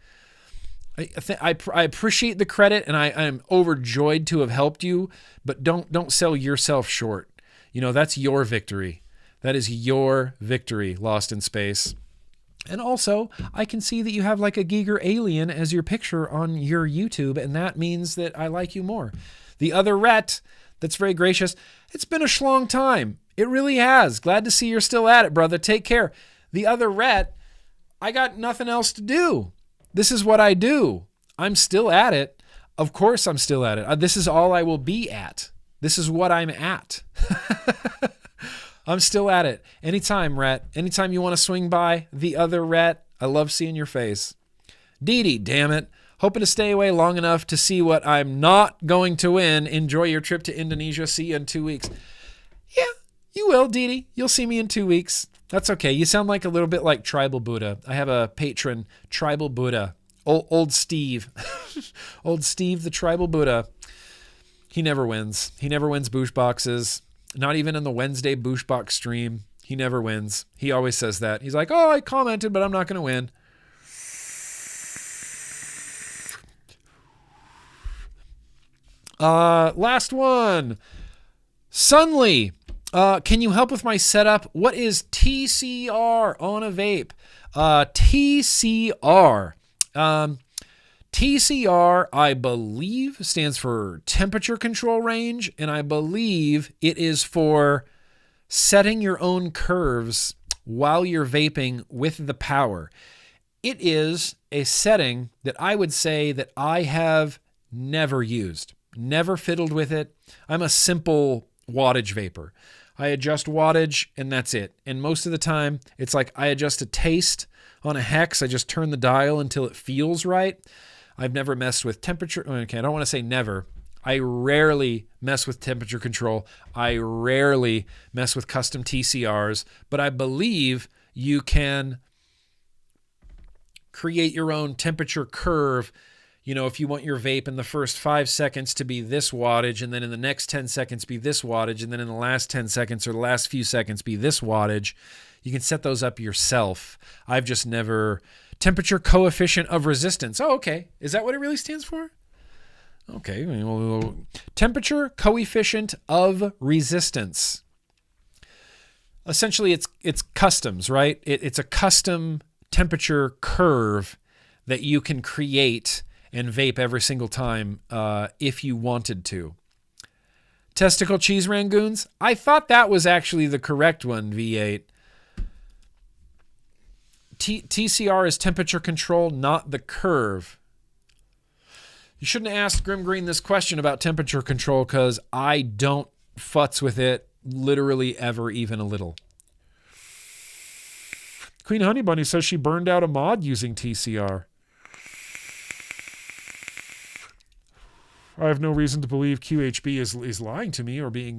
appreciate the credit and I'm overjoyed to have helped you, but don't sell yourself short. That's your victory. That is your victory, Lost in Space. And also, I can see that you have a Giger alien as your picture on your YouTube, and that means that I like you more. The other Rhett, that's very gracious. It's been a schlong time. It really has. Glad to see you're still at it, brother. Take care. The other Rhett, I got nothing else to do. This is what I do. I'm still at it. Of course I'm still at it. This is all I will be at. This is what I'm at. I'm still at it. Anytime, Rhett. Anytime you want to swing by the other Rhett, I love seeing your face. Dee Dee, damn it. Hoping to stay away long enough to see what I'm not going to win. Enjoy your trip to Indonesia. See you in 2 weeks. Yeah, you will, Dee Dee. You'll see me in 2 weeks. That's okay. You sound a little bit like Tribal Buddha. I have a patron, Tribal Buddha. Old Steve. Old Steve, the Tribal Buddha. He never wins. He never wins Boosh Boxes. Not even in the Wednesday Boosh Box stream. He never wins. He always says that. He's like, oh, I commented, but I'm not going to win. Last one. Sunly. Can you help with my setup? What is TCR on a vape? TCR. TCR, I believe, stands for temperature control range, and I believe it is for setting your own curves while you're vaping with the power. It is a setting that I would say that I have never used, never fiddled with it. I'm a simple wattage vapor. I adjust wattage and that's it. And most of the time, it's like I adjust a taste on a hex. I just turn the dial until it feels right. I've never messed with temperature. Okay, I don't want to say never. I rarely mess with temperature control. I rarely mess with custom TCRs, but I believe you can create your own temperature curve. You know, if you want your vape in the first 5 seconds to be this wattage, and then in the next 10 seconds be this wattage, and then in the last 10 seconds or the last few seconds be this wattage, you can set those up yourself. I've just never... Temperature coefficient of resistance. Oh, okay. Is that what it really stands for? Okay. Well, temperature coefficient of resistance. Essentially, it's customs, right? It's a custom temperature curve that you can create and vape every single time if you wanted to. Testicle cheese rangoons. I thought that was actually the correct one, V8. TCR is temperature control, not the curve. You shouldn't have asked GrimmGreen this question about temperature control because I don't futz with it literally ever, even a little. Queen Honey Bunny says she burned out a mod using TCR. I have no reason to believe QHB is lying to me or being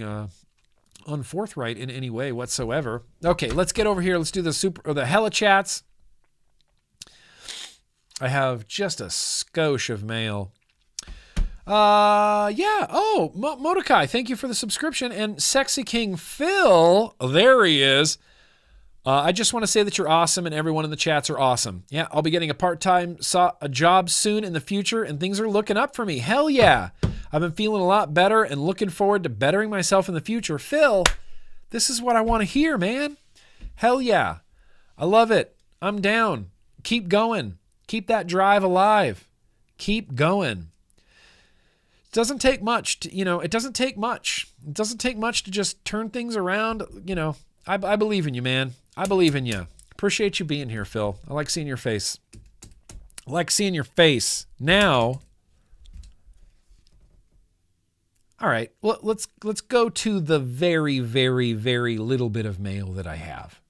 unforthright in any way whatsoever. Okay, let's get over here. Let's do the hella chats. I have just a skosh of mail. Yeah. Oh, Mordecai, thank you for the subscription. And Sexy King Phil, there he is. I just want to say that you're awesome and everyone in the chats are awesome. Yeah, I'll be getting a part-time job soon in the future and things are looking up for me. Hell yeah. I've been feeling a lot better and looking forward to bettering myself in the future. Phil, this is what I want to hear, man. Hell yeah. I love it. I'm down. Keep going. Keep that drive alive. Keep going. It doesn't take much to, it doesn't take much. It doesn't take much to just turn things around. I believe in you, man. I believe in you. Appreciate you being here, Phil. I like seeing your face. I like seeing your face. Now, all right, well, let's go to the very, very, very little bit of mail that I have.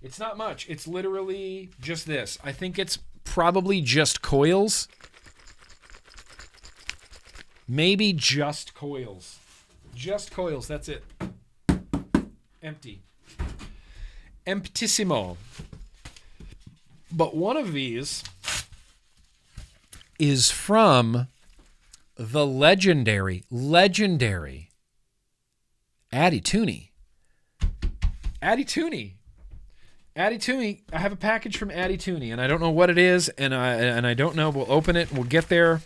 It's not much. It's literally just this. I think it's probably just coils. Maybe just coils. Just coils. That's it. Empty. Emptissimo. But one of these is from the legendary Addy Tooney. Addy Tooney. Addy Tooney. I have a package from Addy Tooney, and I don't know what it is, and I don't know. We'll open it. We'll get there.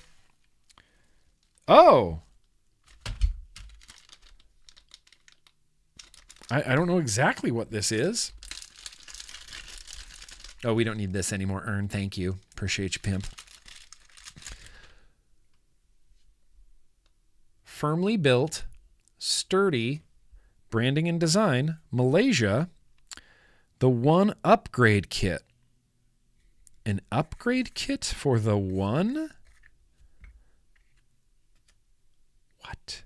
Oh. I don't know exactly what this is. Oh, we don't need this anymore, Ern. Thank you. Appreciate you, pimp. Firmly built, sturdy, branding and design, Malaysia, the One upgrade kit. An upgrade kit for the One? What?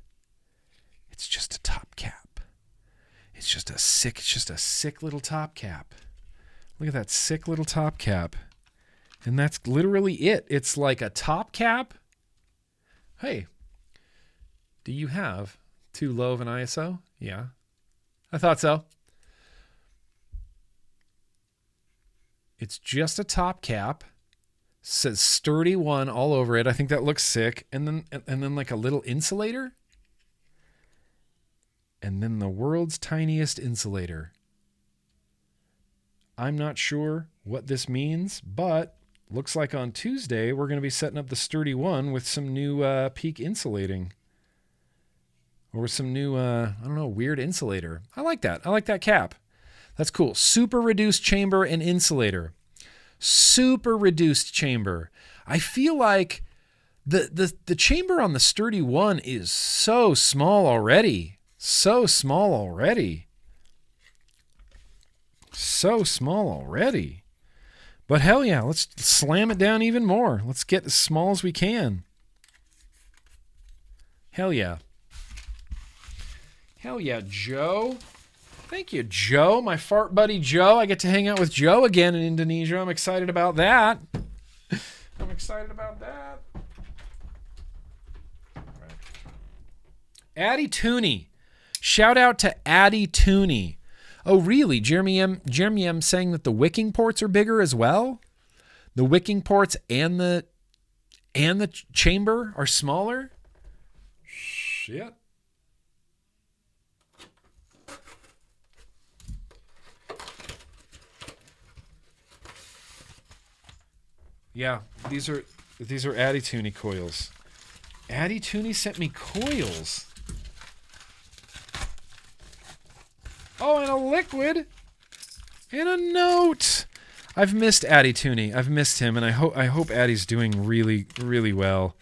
It's just a top cap. It's just a sick little top cap. Look at that sick little top cap. And that's literally it. It's like a top cap. Hey, do you have too low of an ISO? Yeah, I thought so. It's just a top cap Says sturdy one all over it. I think that looks sick. And then like a little insulator. And then the world's tiniest insulator. I'm not sure what this means, but looks like on Tuesday we're going to be setting up the sturdy one with some new peak insulating. Or some new, I don't know, weird insulator. I like that. I like that cap. That's cool. Super reduced chamber and insulator. Super reduced chamber. I feel like the chamber on the sturdy one is so small already. So small already. So small already. But hell yeah, let's slam it down even more. Let's get as small as we can. Hell yeah. Hell yeah, Joe. Thank you, Joe. My fart buddy Joe. I get to hang out with Joe again in Indonesia. I'm excited about that. I'm excited about that. Right. Addy Tooney. Shout out to Addy Tooney. Oh, really? Jeremy M saying that the wicking ports are bigger as well? The wicking ports and the chamber are smaller? Shit. Yeah, these are Addy Tooney coils. Addy Tooney sent me coils. Oh, and a liquid. And a note. I've missed Addy Tooney. I've missed him, and I hope Addy's doing really, really well.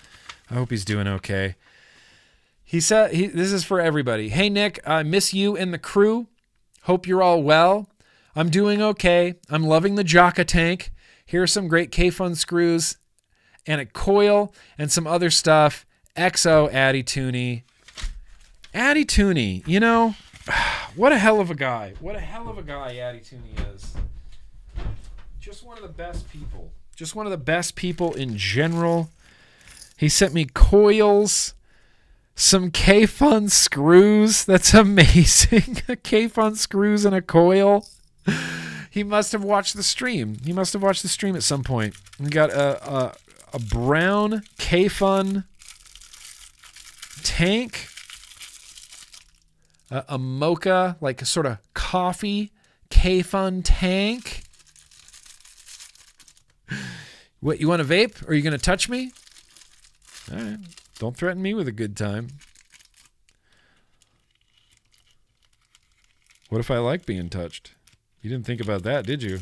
I hope he's doing okay. He said this is for everybody. Hey Nick, I miss you and the crew. Hope you're all well. I'm doing okay. I'm loving the Jocka tank. Here are some great K-Fun screws and a coil and some other stuff. XO Addy Tooney. Addy Tooney, you know, what a hell of a guy. What a hell of a guy Addy Tooney is. Just one of the best people. Just one of the best people in general. He sent me coils, some K-Fun screws. That's amazing. K-Fun screws and a coil. He must have watched the stream. He must have watched the stream at some point. We got a brown K-Fun tank, a mocha, like a sort of coffee K-Fun tank. What, you want to vape? Or are you going to touch me? All right. Don't threaten me with a good time. What if I like being touched? You didn't think about that, did you?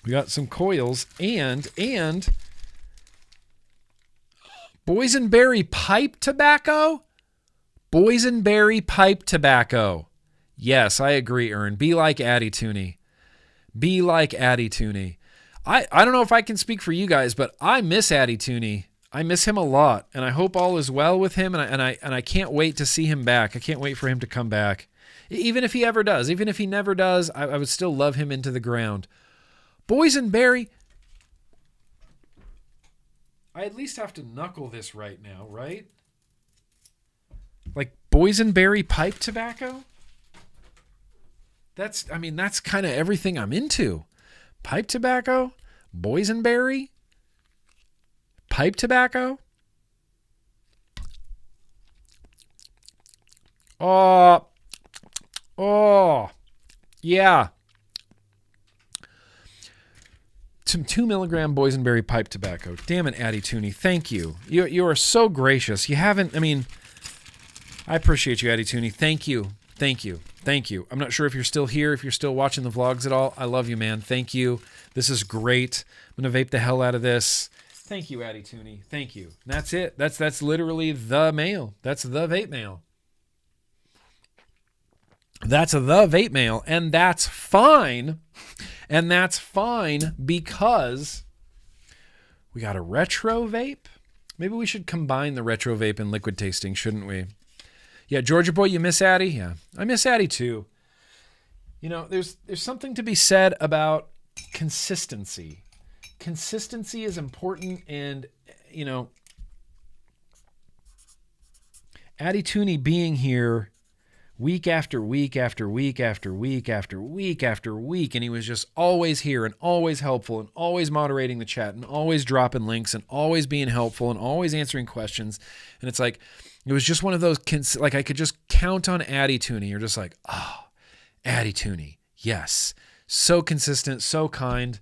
We got some coils and boysenberry pipe tobacco? Boysenberry pipe tobacco. Yes, I agree, Ern. Be like Addy Tooney. Be like Addy Tooney. I don't know if I can speak for you guys, but I miss Addy Tooney. I miss him a lot, and I hope all is well with him, and I can't wait to see him back. I can't wait for him to come back. Even if he ever does, even if he never does, I would still love him into the ground. Boysenberry. I at least have to knuckle this right now, right? Like boysenberry pipe tobacco? That's kind of everything I'm into. Pipe tobacco, boysenberry, pipe tobacco. Oh, yeah. Some 2 milligram boysenberry pipe tobacco. Damn it, Addy Tooney. Thank you. You are so gracious. I appreciate you, Addy Tooney. Thank you. Thank you. Thank you. I'm not sure if you're still here, if you're still watching the vlogs at all. I love you, man. Thank you. This is great. I'm going to vape the hell out of this. Thank you, Addy Tooney. Thank you. And that's it. That's literally the mail. That's the vape mail. That's the vape mail. And that's fine. And that's fine because we got a retro vape. Maybe we should combine the retro vape and liquid tasting, shouldn't we? Yeah, Georgia boy, you miss Addy? Yeah, I miss Addy too. You know, there's something to be said about consistency. Consistency is important, and, you know, Addy Tooney being here week after week after week after week after week after week. And he was just always here and always helpful and always moderating the chat and always dropping links and always being helpful and always answering questions. And it's like, it was just one of those, like I could just count on Addy Tooney. You're just like, oh, Addy Tooney. Yes. So consistent, so kind.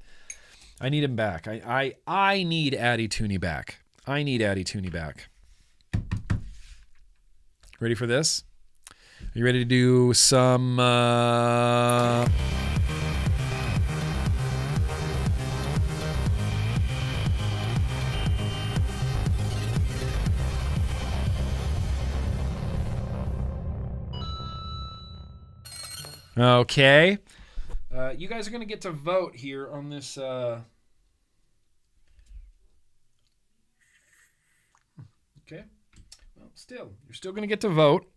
I need him back. I need Addy Tooney back. I need Addy Tooney back. Ready for this? Are you ready to do some... Okay. You guys are going to get to vote here on this... Okay. Well, still, you're still going to get to vote.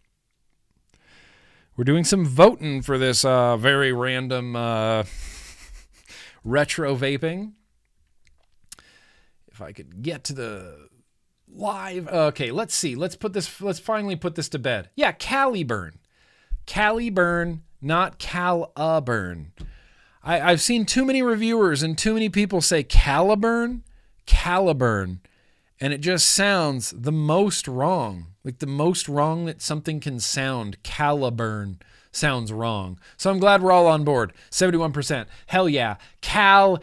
We're doing some voting for this very random retro vaping. If I could get to the live... Okay, let's see. Let's finally put this to bed. Yeah, Caliburn. Caliburn, not Caliburn. I've seen too many reviewers and too many people say Caliburn, and it just sounds the most wrong. Like the most wrong that something can sound. Caliburn sounds wrong. So I'm glad we're all on board. 71%. Hell yeah. Caliburn.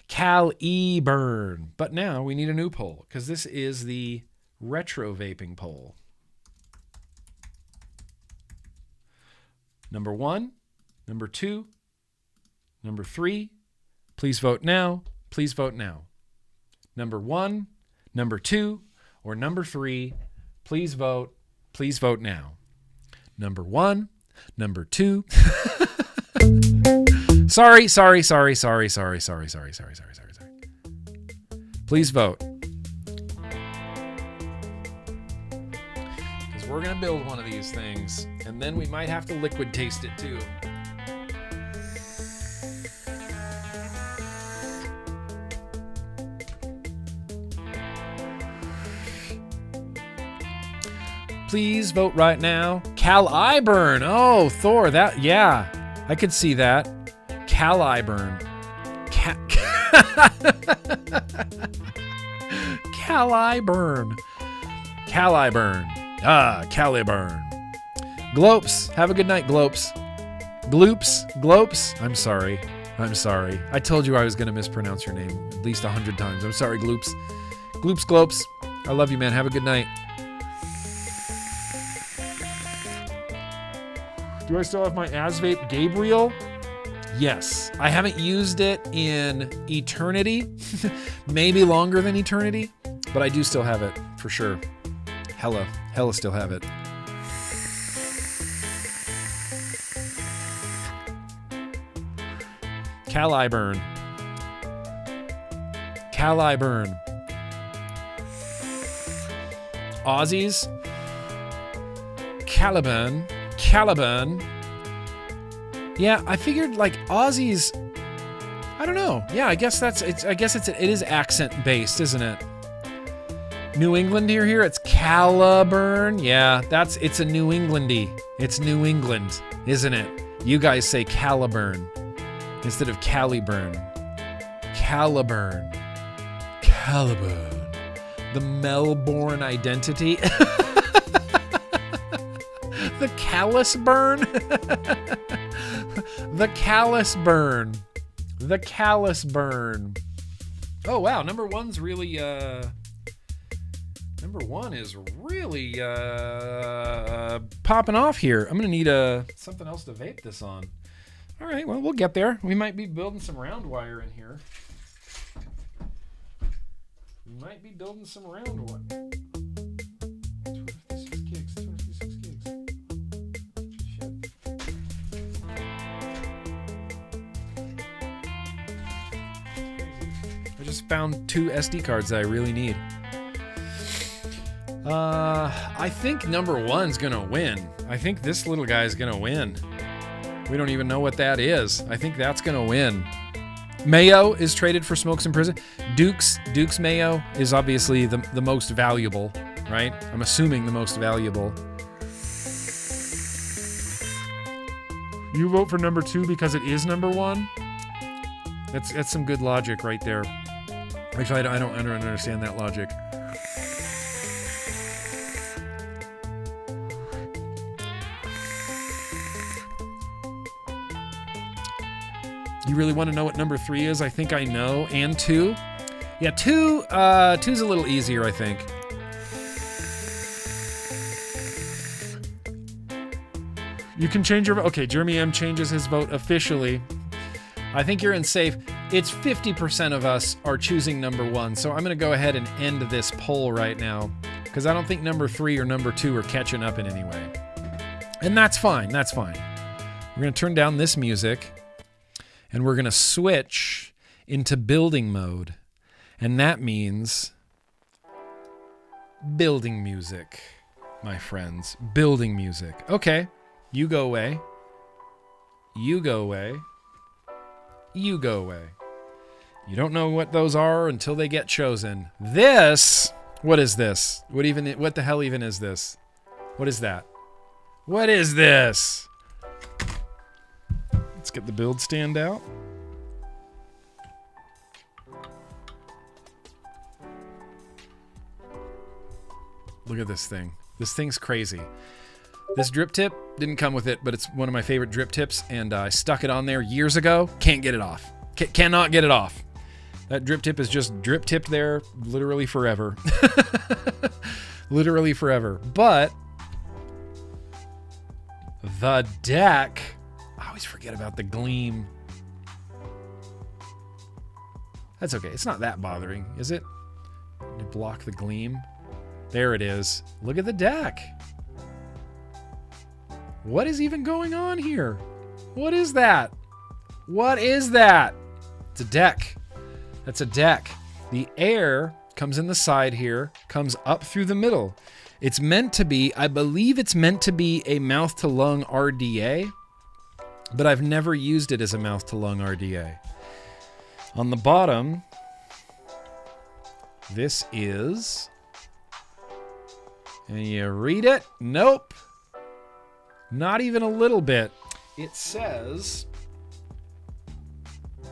Caliburn. But now we need a new poll because this is the retro vaping poll. Number 1, number 2, number 3. Please vote now. Please vote now. Number 1, number 2, or number 3. Please vote. Please vote now. Number 1, number 2. Sorry. Please vote. Because we're going to build one of these things, and then we might have to liquid taste it too. Please vote right now. Caliburn. Oh, Thor. That, yeah. I could see that. Caliburn. Caliburn. Caliburn. Ah, Caliburn. Glopes. Have a good night, Glopes. Gloops. I'm sorry. I told you I was going to mispronounce your name at least 100 times. I'm sorry, Gloops. Glopes. I love you, man. Have a good night. Do I still have my AsVape Gabriel? Yes. I haven't used it in eternity. Maybe longer than eternity. But I do still have it, for sure. Hella still have it. Caliburn. Aussies. Caliburn. Yeah, I figured like Aussies. I don't know. Yeah, I guess it is accent based, isn't it? New England here. It's Caliburn. Yeah, it's a New Englandy. It's New England, isn't it? You guys say Caliburn instead of Caliburn. Caliburn. The Melbourne identity. The callus burn. The callus burn. Oh wow, number one is really popping off here. I'm gonna need something else to vape this on. All right, well, we'll get there. We might be building some round wire in here. I just found 2 SD cards that I really need. I think number 1's gonna win. I think this little guy's gonna win. We don't even know what that is. I think that's gonna win. Mayo is traded for Smokes in Prison. Duke's Mayo is obviously the most valuable, right? I'm assuming the most valuable. You vote for number 2 because it is number 1? That's some good logic right there. Actually, I don't understand that logic. You really want to know what number 3 is? I think I know. And 2? Yeah, 2's a little easier, I think. You can change your vote. Okay, Jeremy M changes his vote officially. I think you're in safe. It's 50% of us are choosing number 1, so I'm going to go ahead and end this poll right now because I don't think number 3 or number 2 are catching up in any way. And that's fine. That's fine. We're going to turn down this music and we're going to switch into building mode. And that means building music, my friends. Building music. Okay. You go away. You go away. You go away. You don't know what those are until they get chosen. This, what is this? What the hell even is this? What is that? What is this? Let's get the build stand out. Look at this thing. This thing's crazy. This drip tip didn't come with it, but it's one of my favorite drip tips, and I stuck it on there years ago. Can't get it off. Cannot get it off. That drip tip is just drip tipped there literally forever. Literally forever. But the deck, I always forget about the gleam. That's okay. It's not that bothering, is it? To block the gleam. There it is. Look at the deck. What is even going on here? What is that? What is that? It's a deck. That's a deck. The air comes in the side here, comes up through the middle. It's meant to be, I believe it's meant to be a mouth-to-lung RDA, but I've never used it as a mouth-to-lung RDA. On the bottom, this is... And you read it? Nope. Not even a little bit. It says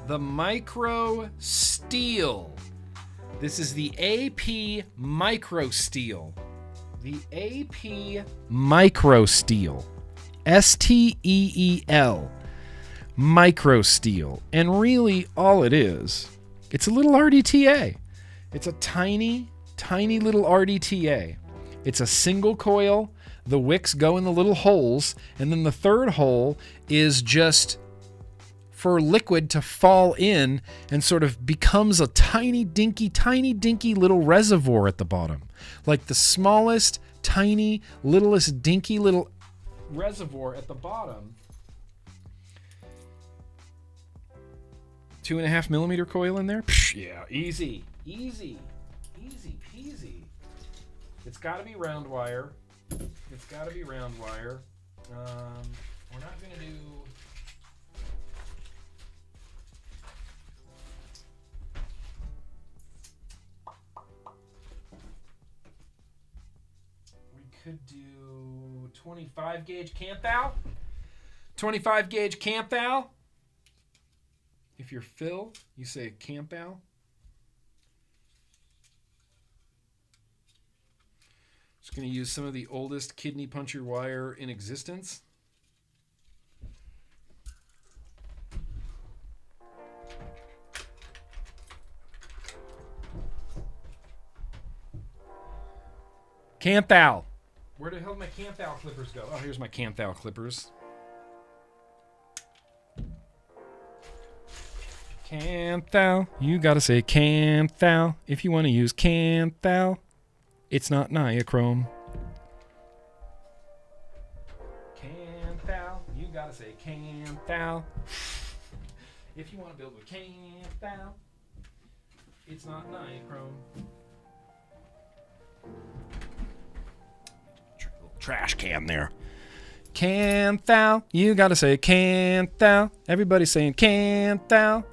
the Micro Steel. This is the AP Micro Steel. The AP Micro Steel. STEEL. Micro Steel. And really all it is, it's a little RDTA. It's a tiny, tiny little RDTA. It's a single coil. The wicks go in the little holes, and then the third hole is just for liquid to fall in and sort of becomes a tiny dinky little reservoir at the bottom. Like the smallest, tiny, littlest, dinky little reservoir at the bottom. 2.5 millimeter coil in there? Psh, yeah, easy peasy. It's got to be round wire. We're not going to do... We could do 25 gauge camp out. 25 gauge camp out. If you're Phil, you say camp out. Just going to use some of the oldest kidney puncher wire in existence. Canthal. Where the hell did my Canthal clippers go? Oh, here's my Canthal clippers. Canthal. You got to say Canthal if you want to use Canthal. It's not nicotine. Canthal. You gotta say Canthal. If you want to build with Canthal, it's not nicotine. Trash can there. Canthal. You gotta say Canthal. Everybody's saying Canthal.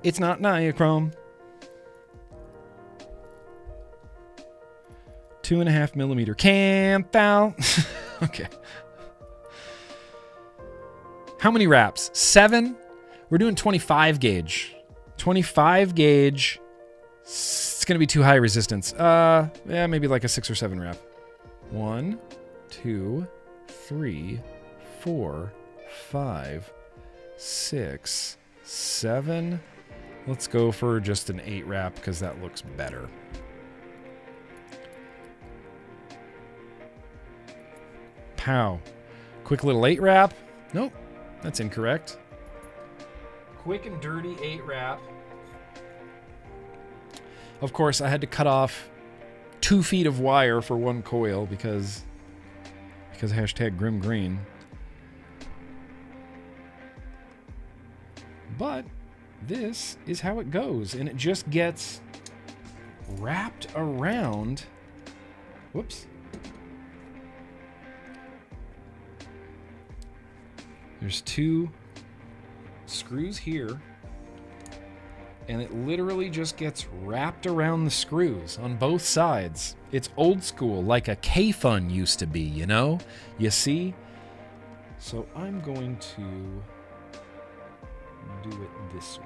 It's not nicotine. 2.5 millimeter Canthal. Okay. How many wraps? 7? We're doing 25 gauge. 25 gauge. It's going to be too high resistance. Yeah, maybe like a 6 or 7 wrap. 1, 2, 3, 4, 5, 6, 7. Let's go for just an 8 wrap because that looks better. Pow. Quick little 8 wrap. Nope, that's incorrect. Quick and dirty 8 wrap. Of course, I had to cut off 2 feet of wire for 1 coil because hashtag GrimmGreen. But this is how it goes, and it just gets wrapped around. Whoops. There's 2 screws here, and it literally just gets wrapped around the screws on both sides. It's old school, like a K-Fun used to be, you know? You see? So I'm going to do it this way.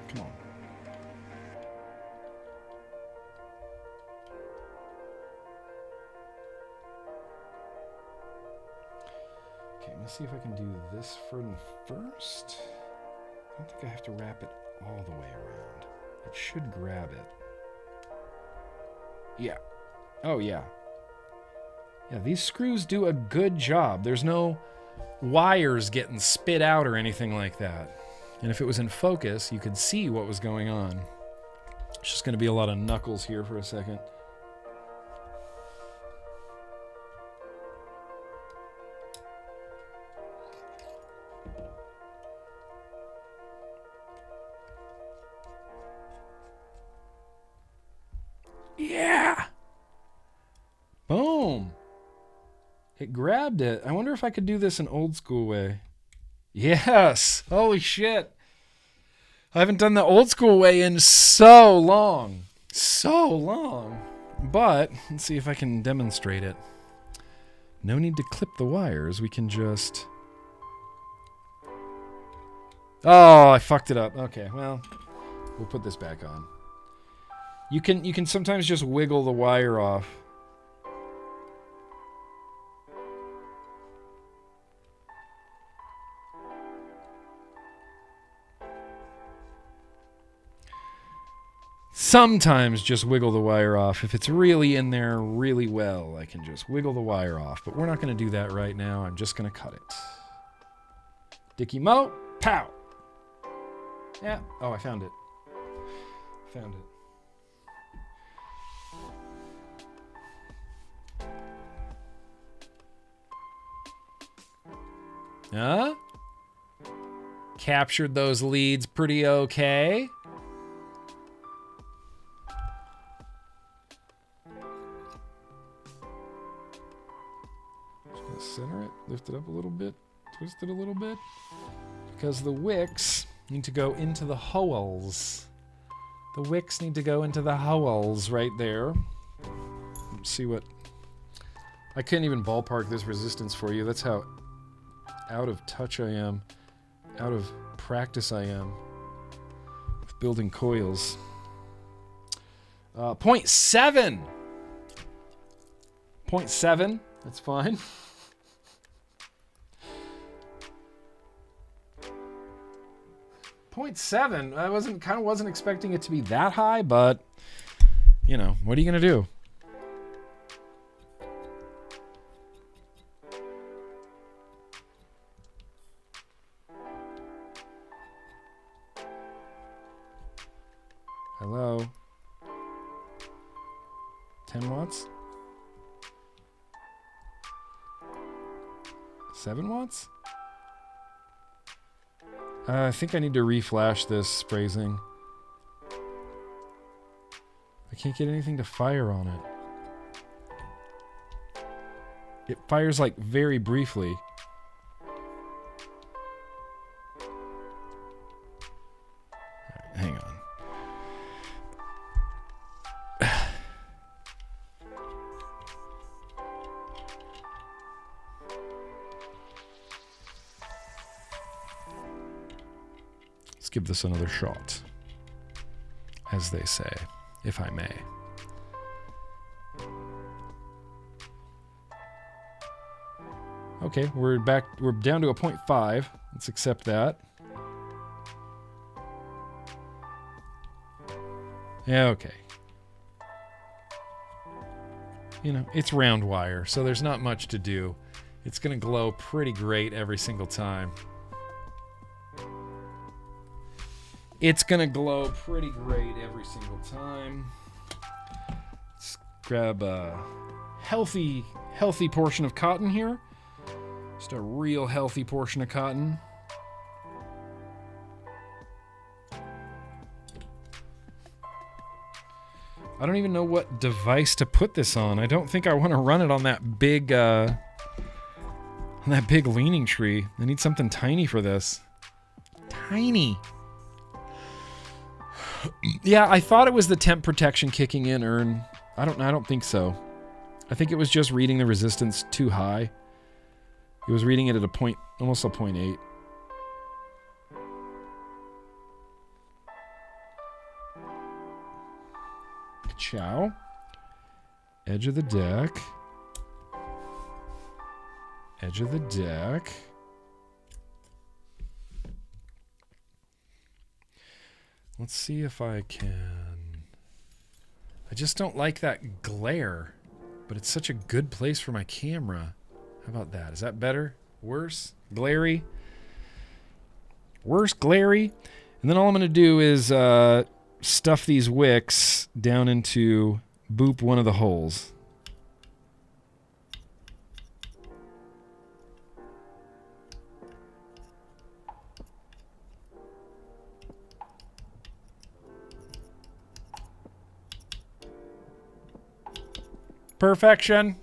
Come on. Okay, let's see if I can do this first. I don't think I have to wrap it all the way around. It should grab it. Yeah. Oh, yeah. Yeah, these screws do a good job. There's no wires getting spit out or anything like that. And if it was in focus, you could see what was going on. It's just going to be a lot of knuckles here for a second. Yeah! Boom! It grabbed it. I wonder if I could do this an old school way. Yes! Holy shit! I haven't done the old school way in so long. So long. But, let's see if I can demonstrate it. No need to clip the wires. We can just... Oh, I fucked it up. Okay, well, we'll put this back on. You can sometimes just wiggle the wire off. Sometimes just wiggle the wire off. If it's really in there really well, I can just wiggle the wire off. But we're not going to do that right now. I'm just going to cut it. Dicky Mo, pow! Yeah. Oh, I found it. Found it. Huh? Captured those leads pretty okay. Just gonna center it, lift it up a little bit, twist it a little bit. Because the wicks need to go into the holes. The wicks need to go into the holes right there. Let's see what... I can't even ballpark this resistance for you. That's how out of touch I am, out of practice I am with building coils. 0.7. 0.7. That's fine. .7. I wasn't expecting it to be that high, but you know, what are you gonna do? Hello. 10 watts? 7 watts? I think I need to reflash this phrasing. I can't get anything to fire on it. It fires like very briefly. Alright, hang on. give this another shot, as they say, if I may. Okay, we're down to a 0.5. Let's accept that. Yeah, okay. You know, it's round wire, so there's not much to do. It's going to glow pretty great every single time. It's going to glow pretty great every single time. Let's grab a healthy portion of cotton here. Just a real healthy portion of cotton. I don't even know what device to put this on. I don't think I want to run it on that big leaning tree. I need something tiny for this. Tiny. Yeah, I thought it was the temp protection kicking in, Ern. I don't think so. I think it was just reading the resistance too high. It was reading it at almost a 0.8. Chow. Edge of the deck. Edge of the deck. Let's see if I can... I just don't like that glare, but it's such a good place for my camera. How about that? Is that better? Worse? Glary? Worse? Glary? And then all I'm going to do is stuff these wicks down into boop one of the holes. Perfection.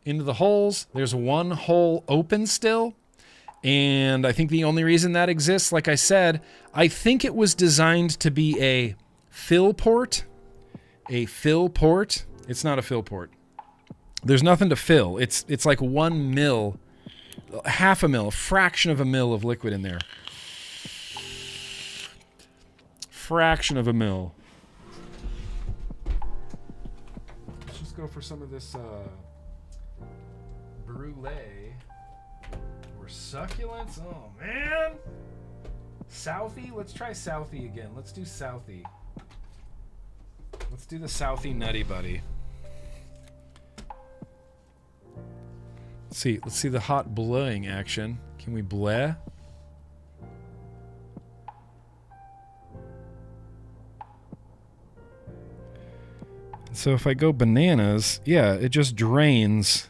Into the holes. There's one hole open still. And I think the only reason that exists, like I said, I think it was designed to be a fill port. A fill port. It's not a fill port. There's nothing to fill. It's like 1 mil, half a mil, a fraction of a mil of liquid in there. Fraction of a mil. Let's just go for some of this brulee. Succulents? Oh, man. Southie? Let's try Southie again. Let's do Southie. Let's do the Southie Nutty Buddy. Let's see the hot blowing action. Can we bleh? So if I go bananas, yeah, it just drains.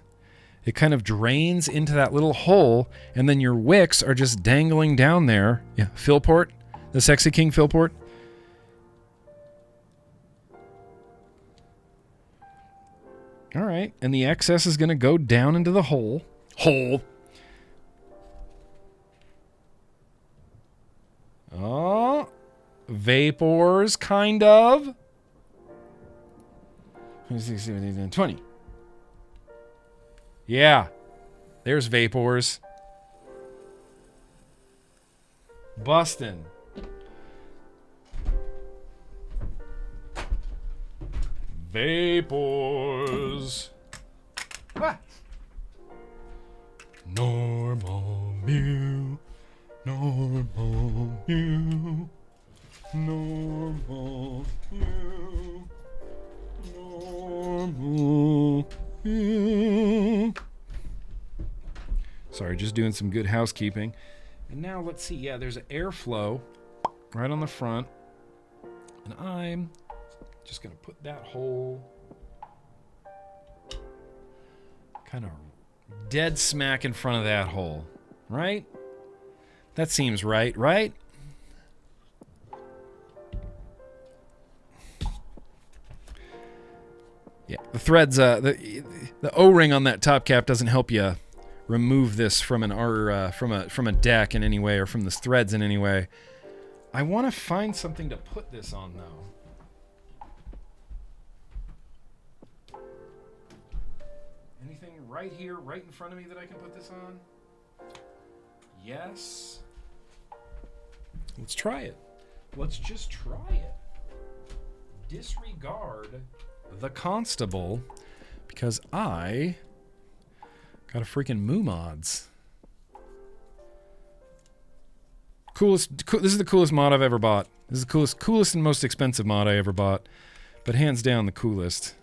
It kind of drains into that little hole, and then your wicks are just dangling down there. Yeah, fill port, the Sexy King fill port. All right, and the excess is going to go down into the hole. Oh, vapors, kind of. 20. Yeah, there's vapors. Bustin'. Vapors. What? Normal mew. Normal mew. Normal mew. Normal mew. Sorry, just doing some good housekeeping. And now let's see. Yeah, there's an airflow right on the front. And I'm just going to put that hole kind of dead smack in front of that hole. Right? That seems right, right? Yeah, the threads, the O-ring on that top cap doesn't help you remove this from from a deck in any way, or from the threads in any way. I want to find something to put this on though. Anything right here, right in front of me that I can put this on? Yes. Let's try it. Let's just try it. Disregard the constable because I got a freaking moo mods. This is the coolest mod I've ever bought. This is the coolest and most expensive mod I ever bought, but hands down the coolest.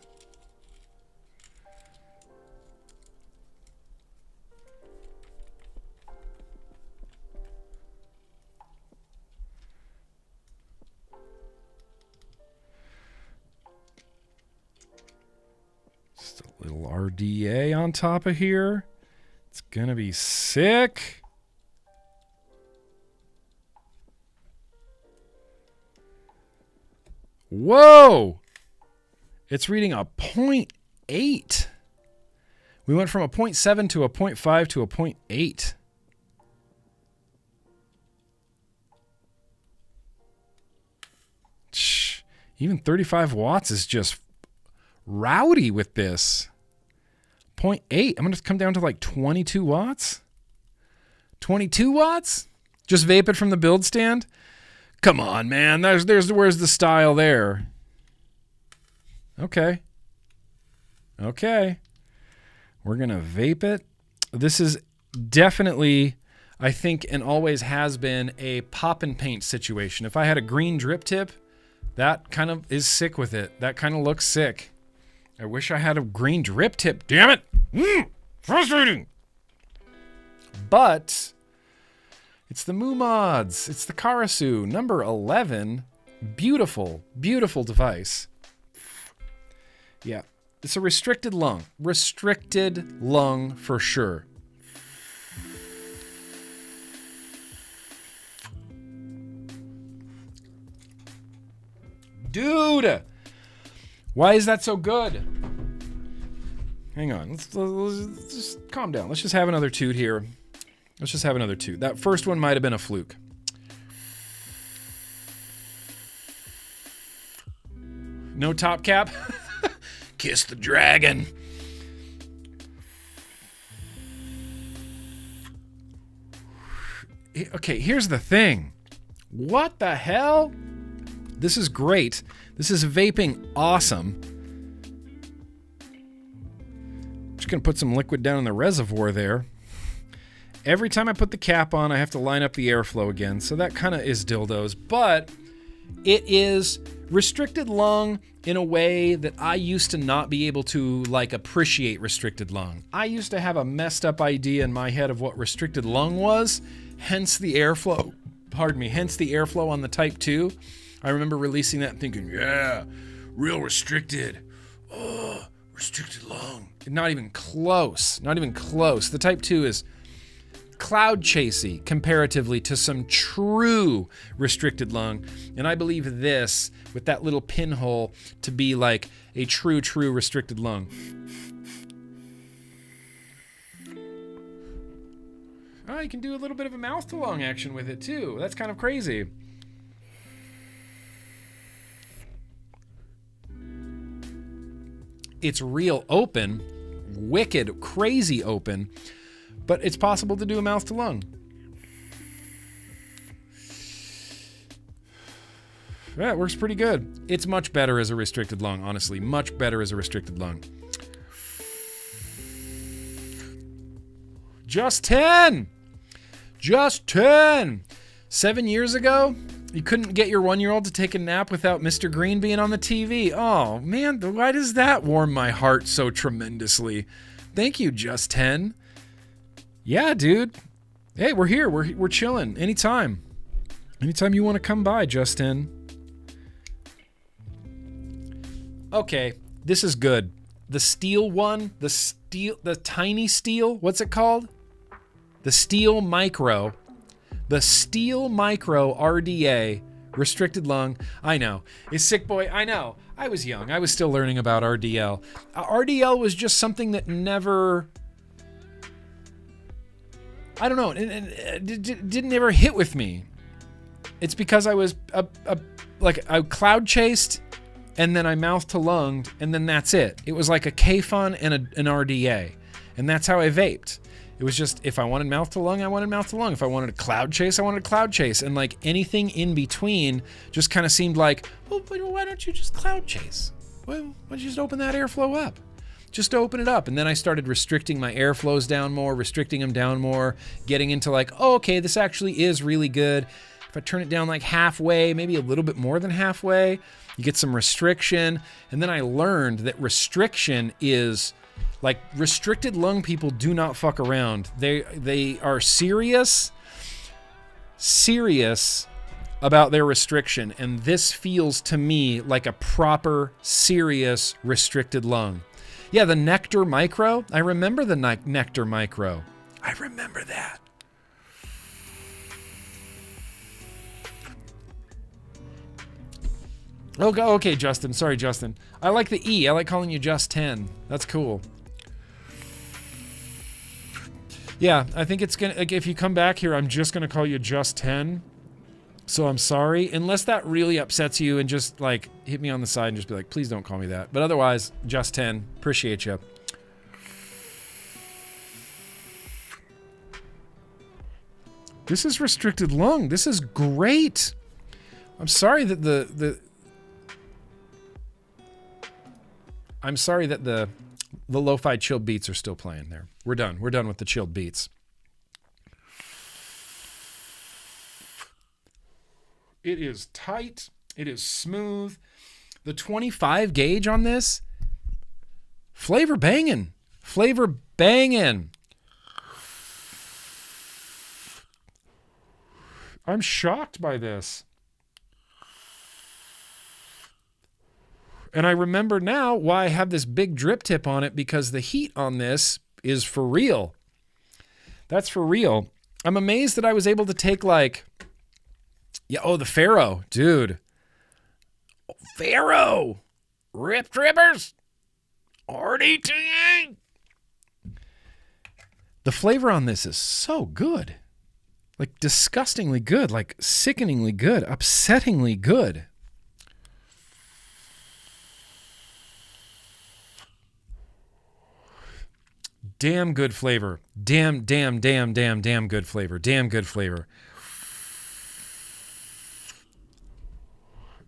Just a little RDA on top of here. It's gonna be sick. Whoa! It's reading a 0.8. We went from a 0.7 to a 0.5 to a 0.8. Shh. Even 35 watts is just rowdy with this. 0.8. I'm going to come down to like 22 watts. 22 watts? Just vape it from the build stand? Come on, man. Where's the style there? Okay. Okay. We're going to vape it. This is definitely, I think, and always has been a pop and paint situation. If I had a green drip tip, that kind of is sick with it. That kind of looks sick. I wish I had a green drip tip. Damn it. Frustrating. But it's the Moo Mods. It's the CASAA number 11. Beautiful, beautiful device. Yeah, it's a restricted lung. Restricted lung for sure. Dude, why is that so good? Hang on, let's just calm down. Let's just have another toot here. Let's just have another toot. That first one might have been a fluke. No top cap? Kiss the dragon. Okay, here's the thing. What the hell? This is great. This is vaping awesome. Just gonna put some liquid down in the reservoir there. Every time I put the cap on, I have to line up the airflow again. So that kind of is dildos, but it is restricted lung in a way that I used to not be able to like appreciate restricted lung. I used to have a messed up idea in my head of what restricted lung was, hence the airflow. Pardon me, hence the airflow on the Type 2. I remember releasing that and thinking, yeah, real restricted. Oh, restricted lung. Not even close. Not even close. The Type 2 is cloud chasey comparatively to some true restricted lung. And I believe this, with that little pinhole, to be like a true restricted lung. Oh, you can do a little bit of a mouth to lung action with it too. That's kind of crazy. It's real open, wicked, crazy open, but it's possible to do a mouth to lung. Yeah, it works pretty good. It's much better as a restricted lung, honestly. Much better as a restricted lung. Just 10! Just 10! 7 years ago, you couldn't get your 1-year-old to take a nap without Mr. Green being on the TV. Oh, man, why does that warm my heart so tremendously? Thank you, Just 10. Yeah, dude. Hey, we're here. We're chilling. Anytime. Anytime you want to come by, Just 10. Okay, this is good. The steel one, the tiny steel, what's it called? The Steel Micro. The Steel Micro RDA, restricted lung. I know. Is sick boy. I know. I was young. I was still learning about RDL. RDL was just something that never, I don't know, it didn't ever hit with me. It's because I was I cloud chased, and then I mouth to lunged, and then that's it. It was like a K-Fun and an RDA, and that's how I vaped. It was just, if I wanted mouth to lung, I wanted mouth to lung. If I wanted a cloud chase, I wanted a cloud chase. And like anything in between just kind of seemed like, well, why don't you just cloud chase? Well, why don't you just open that airflow up? Just open it up. And then I started restricting my airflows down more, restricting them down more, getting into like, oh, okay, this actually is really good. If I turn it down like halfway, maybe a little bit more than halfway, you get some restriction. And then I learned that restriction is like restricted lung people do not fuck around. They are serious about their restriction. And this feels to me like a proper, serious restricted lung. Yeah, the Nectar Micro. I remember the Nectar Micro. I remember that. Okay, Justin. Sorry, Justin. I like the E. I like calling you Just 10. That's cool. Yeah, I think it's gonna, like, if you come back here, I'm just gonna call you Just 10. So I'm sorry. Unless that really upsets you, and just like hit me on the side and just be like, please don't call me that. But otherwise, Just 10. Appreciate you. This is restricted lung. This is great. I'm sorry that the lo-fi chilled beats are still playing there. We're done. We're done with the chilled beats. It is tight. It is smooth. The 25 gauge on this, flavor banging. Flavor banging. I'm shocked by this. And I remember now why I have this big drip tip on it, because the heat on this is for real. That's for real. I'm amazed that I was able to take like, the Pharaoh, dude. Pharaoh. Rip trippers. RDTA. The flavor on this is so good. Like disgustingly good, like sickeningly good, upsettingly good. Damn good flavor. Damn good flavor. Damn good flavor.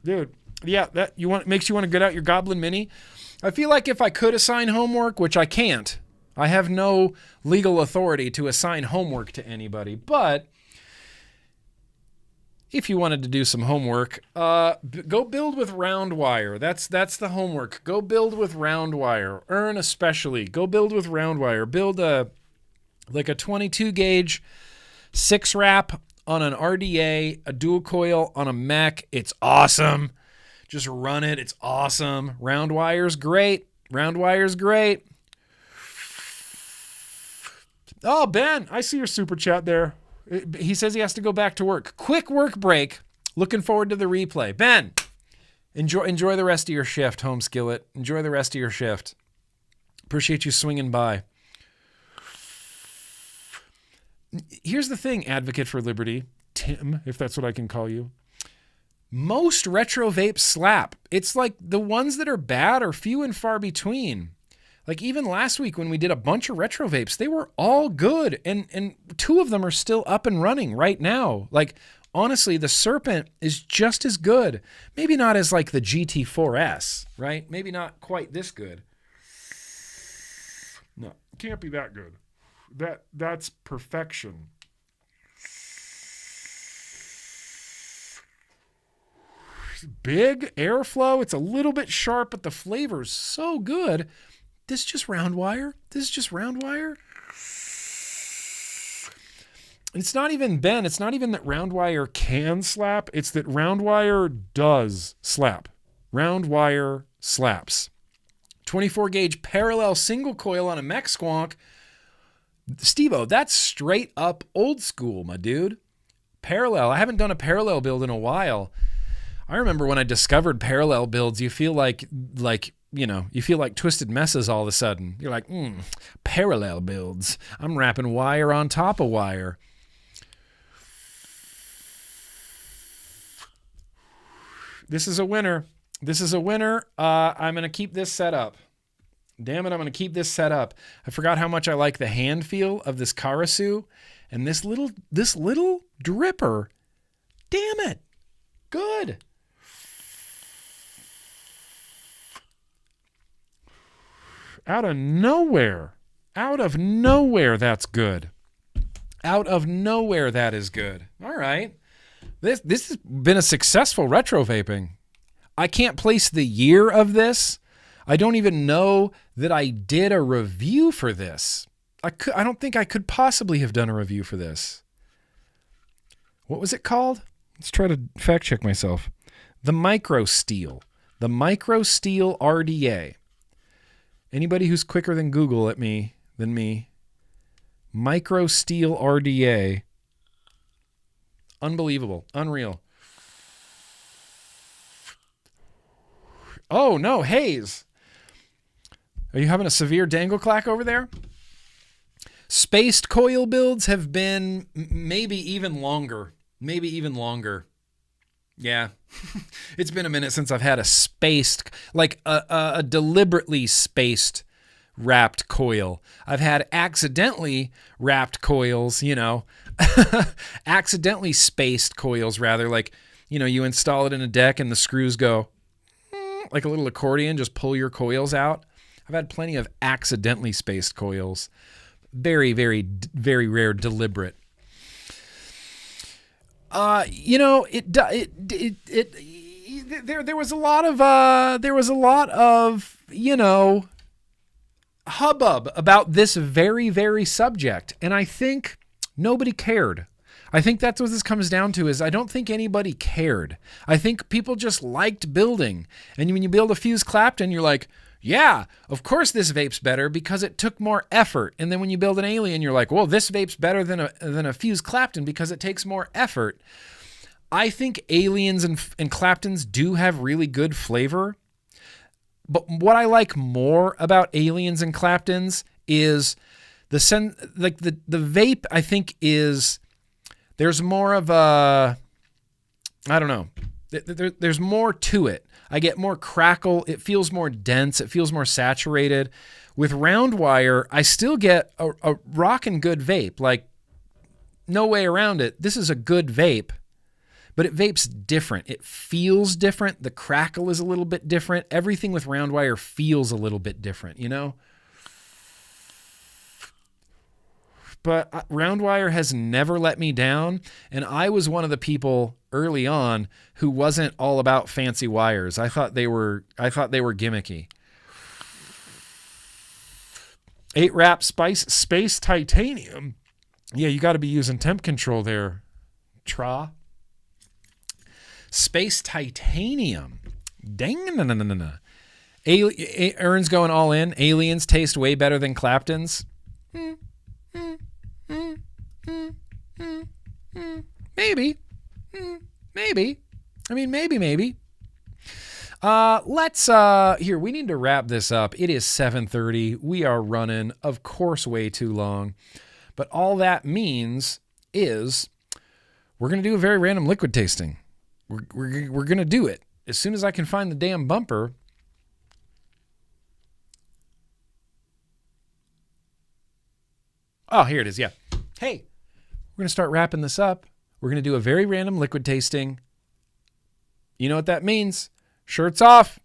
Dude, yeah, that makes you want to get out your Goblin Mini. I feel like if I could assign homework, which I can't, I have no legal authority to assign homework to anybody, but if you wanted to do some homework, go build with round wire. That's the homework. Go build with round wire. Earn especially. Go build with round wire. Build a 22 gauge 6 wrap on an RDA, a dual coil on a mech. It's awesome. Just run it. It's awesome. Round wire's great. Round wire's great. Oh, Ben, I see your super chat there. He says he has to go back to work. Quick work break. Looking forward to the replay. Ben, enjoy the rest of your shift, Home Skillet. Enjoy the rest of your shift. Appreciate you swinging by. Here's the thing, Advocate for Liberty, Tim, if that's what I can call you. Most retro vapes slap. It's like the ones that are bad are few and far between. Like even last week when we did a bunch of retro vapes, they were all good. And 2 of them are still up and running right now. Like honestly, the Serpent is just as good. Maybe not as like the GT4S, right? Maybe not quite this good. No, it can't be that good. That's perfection. Big airflow. It's a little bit sharp, but the flavor's so good. This is just round wire. It's not even, Ben, it's not even that round wire can slap. It's that round wire does slap. Round wire slaps. 24 gauge parallel single coil on a mech squonk. Steve-O, that's straight up old school, my dude. Parallel. I haven't done a parallel build in a while. I remember when I discovered parallel builds, you feel like Twisted Messes all of a sudden. You're like, parallel builds. I'm wrapping wire on top of wire. This is a winner. I'm going to keep this set up. Damn it, I'm going to keep this set up. I forgot how much I like the hand feel of this CASAA and this little dripper. Damn it. Good. Out of nowhere, that's good. Out of nowhere, that is good. All right. This has been a successful retro vaping. I can't place the year of this. I don't even know that I did a review for this. I don't think I could possibly have done a review for this. What was it called? Let's try to fact check myself. The Micro Steel. The Micro Steel RDA. Anybody who's quicker than Google than me. Micro Steel RDA. Unbelievable. Unreal. Oh, no. Haze. Are you having a severe dangle clack over there? Spaced coil builds have been maybe even longer. Yeah. It's been a minute since I've had a spaced, like a deliberately spaced wrapped coil. I've had accidentally wrapped coils, accidentally spaced coils rather, like, you install it in a deck and the screws go like a little accordion, just pull your coils out. I've had plenty of accidentally spaced coils. Very, very, very rare, deliberate. There was a lot of hubbub about this very, very subject, and I think nobody cared. I think that's what this comes down to, is I don't think anybody cared. I think people just liked building, and when you build a Fuse Clapton, you're like, yeah, of course this vape's better because it took more effort. And then when you build an Alien, you're like, well, this vape's better than a Fuse Clapton because it takes more effort. I think Aliens and Claptons do have really good flavor. But what I like more about Aliens and Claptons is the vape, I think, is there's more of a, I don't know, there's more to it. I get more crackle. It feels more dense. It feels more saturated. With Roundwire, I still get a rockin' good vape. Like, no way around it. This is a good vape, but it vapes different. It feels different. The crackle is a little bit different. Everything with Roundwire feels a little bit different, But Roundwire has never let me down, and I was one of the people early on who wasn't all about fancy wires. I thought they were gimmicky. 8-wrap space titanium. Yeah, you got to be using temp control there. Space titanium. Dang. Aaron's going all in. Aliens taste way better than Claptons. Maybe. I mean, maybe. Let's here, we need to wrap this up. It is 7:30. We are running, of course, way too long. But all that means is we're going to do a very random liquid tasting. We're going to do it. As soon as I can find the damn bumper. Oh, here it is. Yeah. Hey, we're going to start wrapping this up. We're going to do a very random liquid tasting. You know what that means? Shirts off.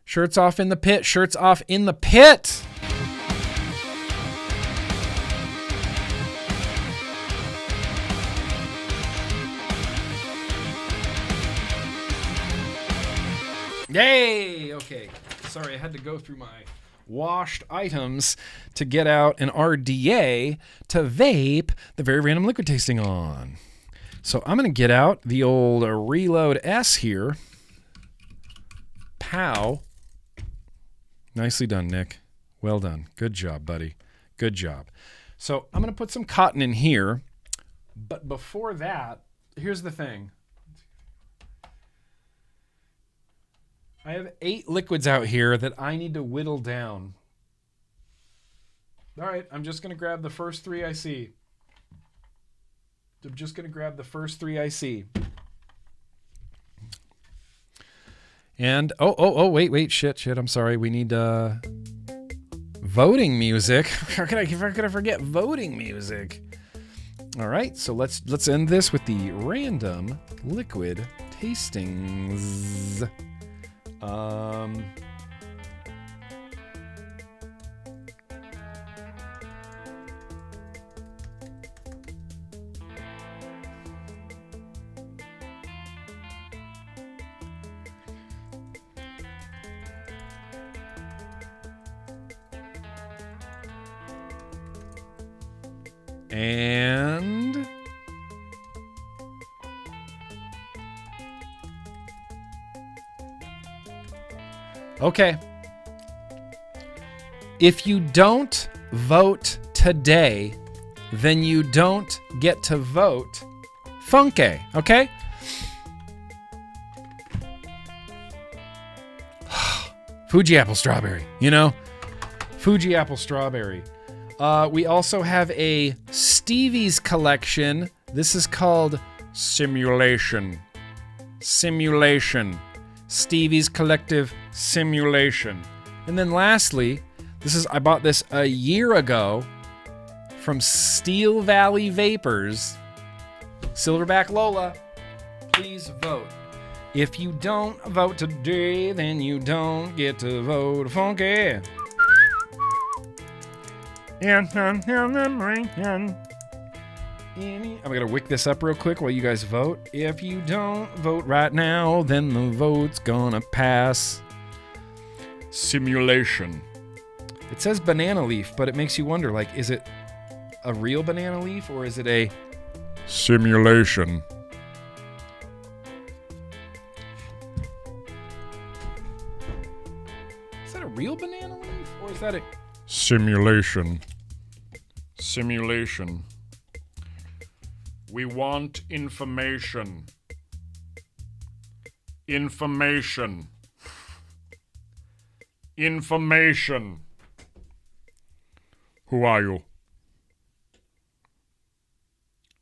Shirts off in the pit. Shirts off in the pit. Yay! Okay. Sorry, I had to go through my washed items to get out an RDA to vape the very random liquid tasting on. So I'm going to get out the old Reload S here. Pow. Nicely done, Nick. Well done. Good job, buddy. Good job. So I'm going to put some cotton in here. But before that, here's the thing. I have 8 liquids out here that I need to whittle down. All right, I'm just going to grab the first 3 I see. And, wait, shit, I'm sorry. We need, voting music. How could I forget voting music? All right, so let's end this with the random liquid tastings. And okay. If you don't vote today, then you don't get to vote funky, okay? Fuji apple strawberry, you know? Fuji apple strawberry. We also have a Stevie's collection. This is called Simulation. Simulation. Stevie's Collective Simulation. And then lastly, I bought this a year ago from Steel Valley Vapors. Silverback Lola, please vote. If you don't vote today, then you don't get to vote funky. I'm gonna wick this up real quick while you guys vote. If you don't vote right now, then the vote's gonna pass. Simulation. It says banana leaf, but it makes you wonder, like, is it a real banana leaf or is it a simulation? Is that a real banana leaf or is that a simulation? Simulation. We want information. Information. Information. Who are you?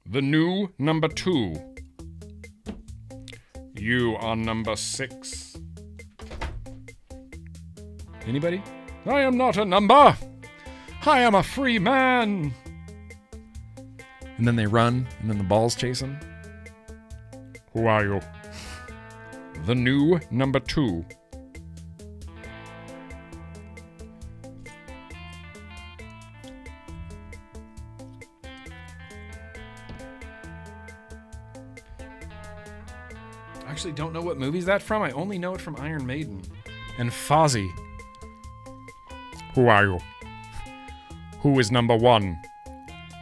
The new number 2. You are number 6. Anybody? I am not a number. I am a free man. And then they run, and then the balls chase them. Who are you? The new number 2. I actually don't know what movie's that from. I only know it from Iron Maiden and Fozzy. Who are you? Who is number 1?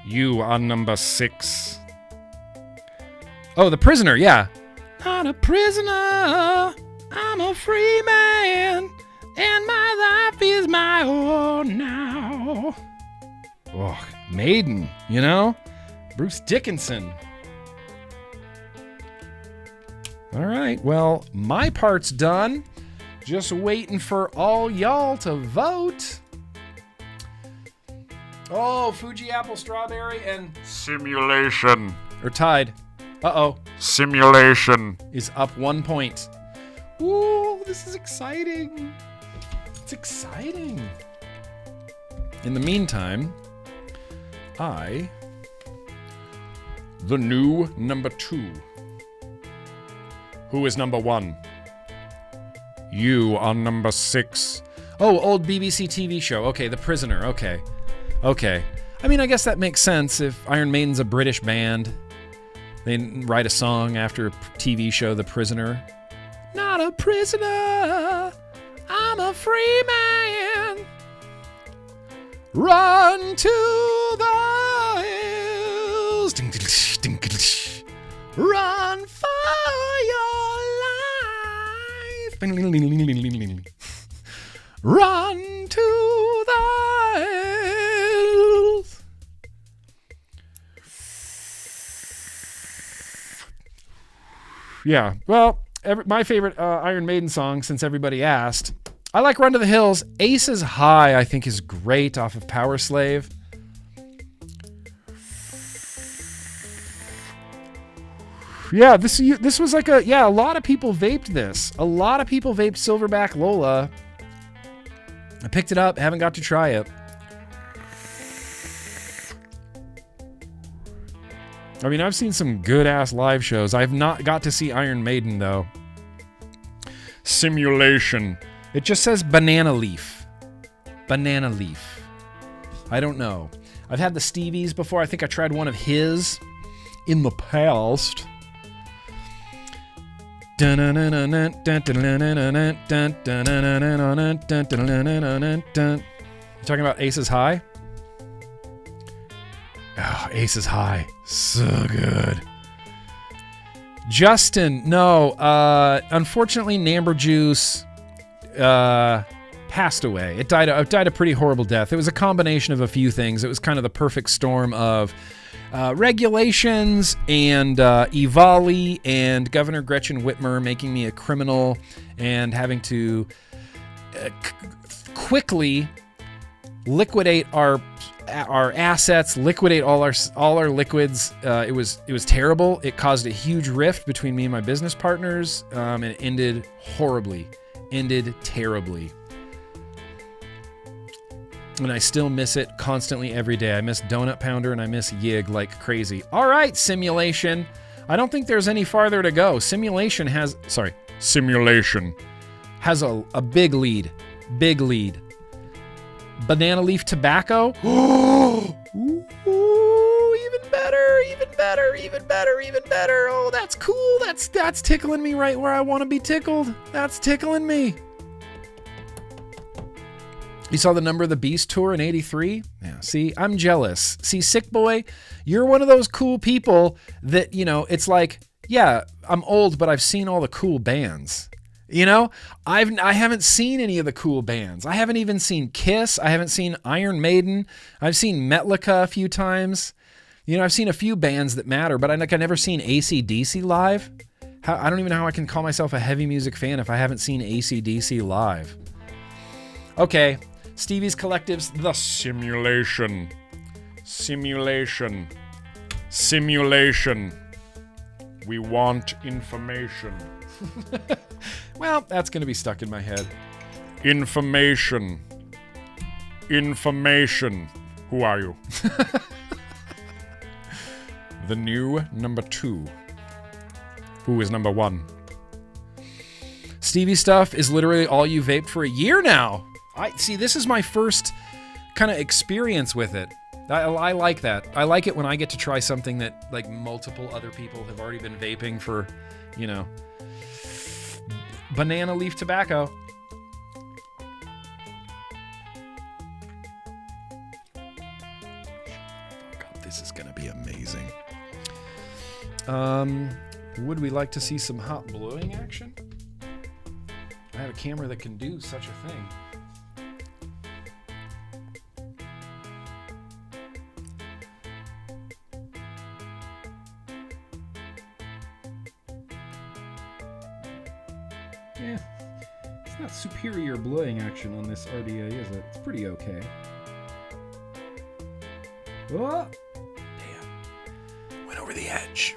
You are number 6. Oh, The Prisoner, yeah. Not a prisoner, I'm a free man, and my life is my own now. Oh, Maiden, you know? Bruce Dickinson. All right, well, my part's done. Just waiting for all y'all to vote. Oh, Fuji apple strawberry and simulation are tied. Uh-oh. Simulation is up 1 point. Ooh, this is exciting. It's exciting. In the meantime, the new number 2. Who is number 1? You are number 6. Oh, old BBC TV show. Okay, The Prisoner. Okay. I mean, I guess that makes sense if Iron Maiden's a British band. They write a song after a TV show, The Prisoner. Not a prisoner, I'm a free man. Run to the hills. Run for your life. Run to the hills. Yeah, well, my favorite Iron Maiden song, since everybody asked, I like Run to the Hills. Aces High, I think, is great off of Power Slave. Yeah, this was like a lot of people vaped this. A lot of people vaped Silverback Lola. I picked it up, haven't got to try it. I mean, I've seen some good-ass live shows. I've not got to see Iron Maiden, though. Simulation. It just says banana leaf. Banana leaf. I don't know. I've had the Stevies before. I think I tried one of his in the past. You talking about Aces High? Oh, Aces High. So good. Justin, no. Unfortunately, Namber Juice passed away. It died a pretty horrible death. It was a combination of a few things. It was kind of the perfect storm of regulations and EVALI and Governor Gretchen Whitmer making me a criminal and having to quickly liquidate our assets, liquidate all our liquids. It was terrible. It caused a huge rift between me and my business partners, and it ended horribly, ended terribly. And I still miss it constantly every day. I miss Donut Pounder and I miss Yig like crazy. All right, Simulation. I don't think there's any farther to go. Simulation has a big lead. Big lead. Banana leaf tobacco. Ooh, even better, even better, even better, even better. Oh, that's cool. That's tickling me right where I want to be tickled. That's tickling me. You saw the Number of the Beast tour in '83? Yeah, see, I'm jealous. See, Sick Boy, you're one of those cool people that, you know, it's like, yeah, I'm old, but I've seen all the cool bands. You know, I haven't seen any of the cool bands. I haven't even seen Kiss. I haven't seen Iron Maiden. I've seen Metallica a few times. You know, I've seen a few bands that matter, but I've never seen AC/DC live. I don't even know how I can call myself a heavy music fan if I haven't seen AC/DC live. Okay, Stevie's Collective's The Simulation. Simulation. Simulation. We want information. Well, that's going to be stuck in my head. Information. Information. Who are you? The new number 2. Who is number 1? Stevie stuff is literally all you vaped for a year now. See, this is my first kind of experience with it. I like that. I like it when I get to try something that like multiple other people have already been vaping for, you know. Banana leaf tobacco. God, this is gonna be amazing. Would we like to see some hot blowing action? I have a camera that can do such a thing. Yeah, it's not superior blowing action on this RDA, is it? It's pretty okay. Oh! Damn. Went over the edge.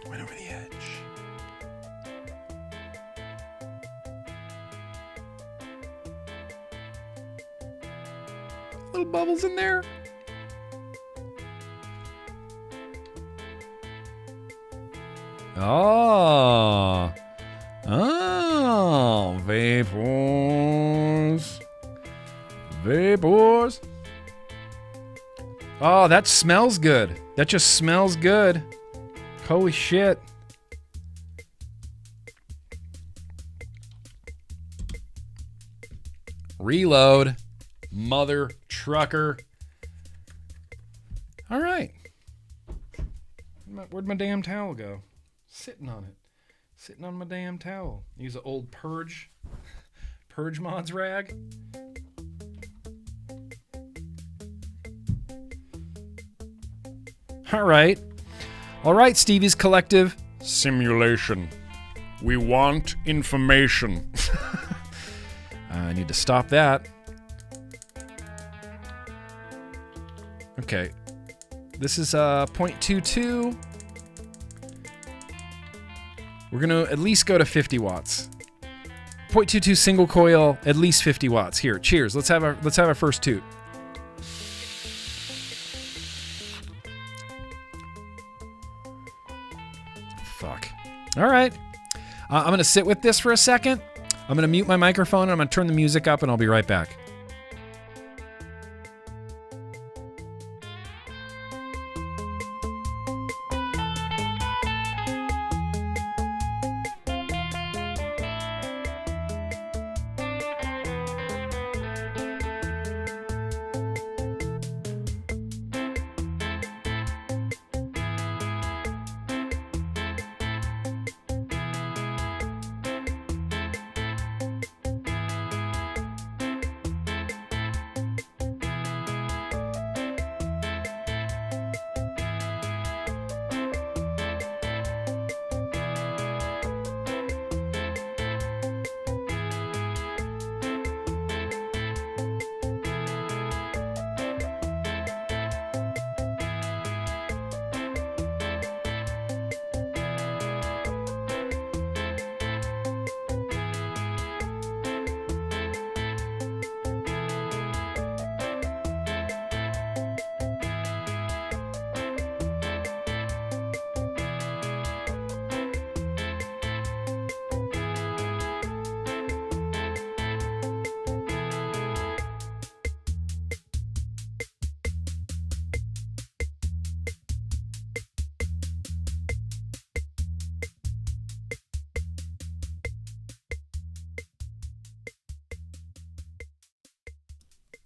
Went over the edge. Little bubbles in there. Oh! Oh, vapors. Vapors. Oh, that smells good. That just smells good. Holy shit. Reload. Mother trucker. All right. Where'd my damn towel go? Sitting on it. Sitting on my damn towel. Use an old Purge Mods rag. All right, Stevie's Collective. Simulation. We want information. I need to stop that. Okay. This is 0.22. We're going to at least go to 50 watts. 0.22 single coil, at least 50 watts. Here, cheers. Let's have our first toot. All right. I'm going to sit with this for a second. I'm going to mute my microphone and I'm going to turn the music up and I'll be right back.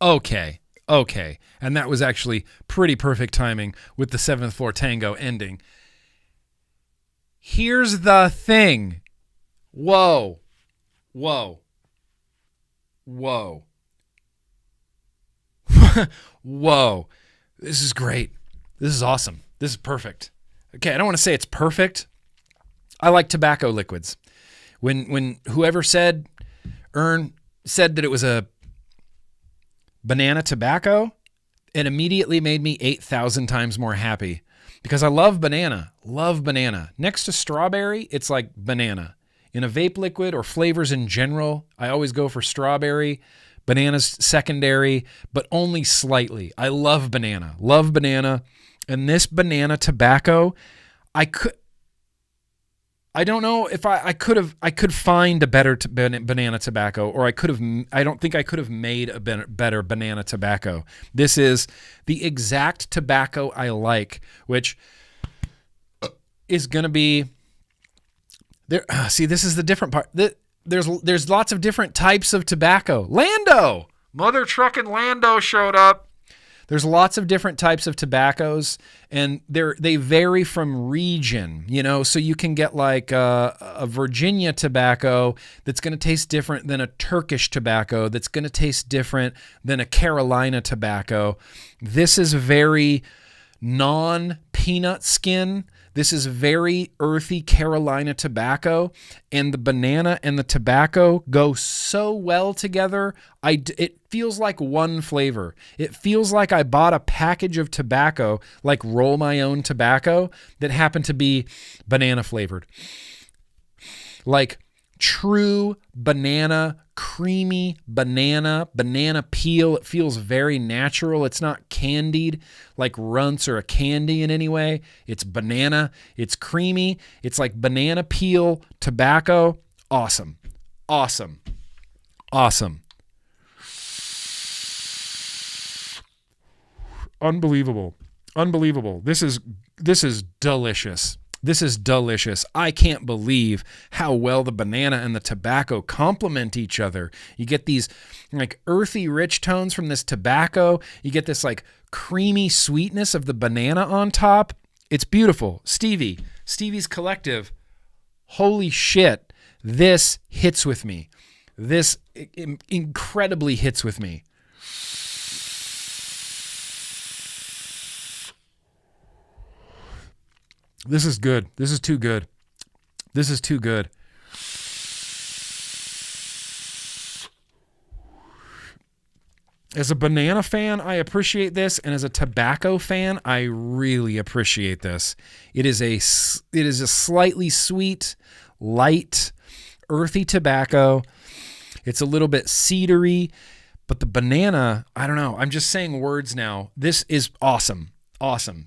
Okay. And that was actually pretty perfect timing with the 7th floor tango ending. Here's the thing. Whoa. Whoa. This is great. This is awesome. This is perfect. Okay, I don't want to say it's perfect. I like tobacco liquids. When whoever said that it was a banana tobacco, it immediately made me 8,000 times more happy because I love banana. Next to strawberry, it's like banana. In a vape liquid or flavors in general, I always go for strawberry. Banana's secondary, but only slightly. I love banana. And this banana tobacco, I don't know if I could find a better banana tobacco, or I don't think I could have made a better banana tobacco. This is the exact tobacco I like, which is going to be there. See, this is the different part. There's lots of different types of tobacco. Lando, Mother Truckin' Lando showed up. There's lots of different types of tobaccos, and they vary from region, so you can get like a Virginia tobacco that's going to taste different than a Turkish tobacco that's going to taste different than a Carolina tobacco. This is very non-peanut skin. This is very earthy Carolina tobacco, and the banana and the tobacco go so well together. It feels like one flavor. It feels like I bought a package of tobacco, like Roll My Own tobacco, that happened to be banana flavored. Like true banana, creamy banana peel. It feels very natural. It's not candied like runts or a candy in any way. It's banana. It's creamy. It's like banana peel tobacco. Awesome. Unbelievable. This is delicious. This is delicious. I can't believe how well the banana and the tobacco complement each other. You get these like earthy, rich tones from this tobacco. You get this like creamy sweetness of the banana on top. It's beautiful. Stevie's Collective. Holy shit. This hits with me. This incredibly hits with me. This is good. This is too good. As a banana fan, I appreciate this, and as a tobacco fan, I really appreciate this. It is a slightly sweet, light, earthy tobacco. It's a little bit cedary, but the banana, I don't know. I'm just saying words now. This is awesome.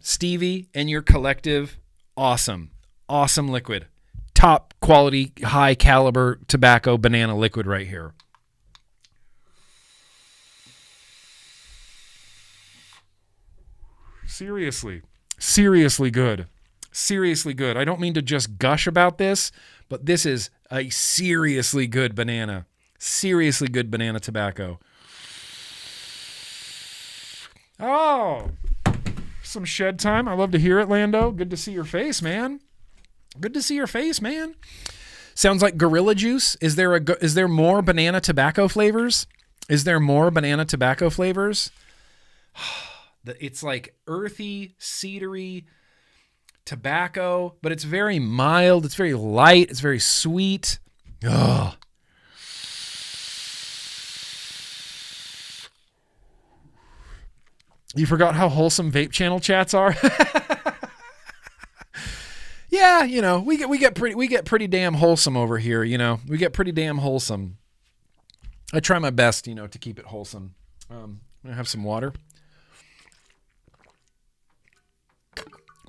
Stevie and your collective, awesome liquid. top quality, high caliber tobacco banana liquid right here. Seriously good. Seriously good. I don't mean to just gush about this, but this is a seriously good banana. Seriously good banana tobacco. Oh, some shed time. I love to hear it, Lando. Good to see your face, man. Good to see your face, man. Sounds like Gorilla Juice. Is there more banana tobacco flavors? Is there more banana tobacco flavors? It's like earthy, cedary tobacco, but it's very mild. It's very light. It's very sweet. Ugh. You forgot how wholesome vape channel chats are? Yeah, you know, we get pretty damn wholesome over here, you know. We get pretty damn wholesome. I try my best, you know, to keep it wholesome. I'm going to have some water.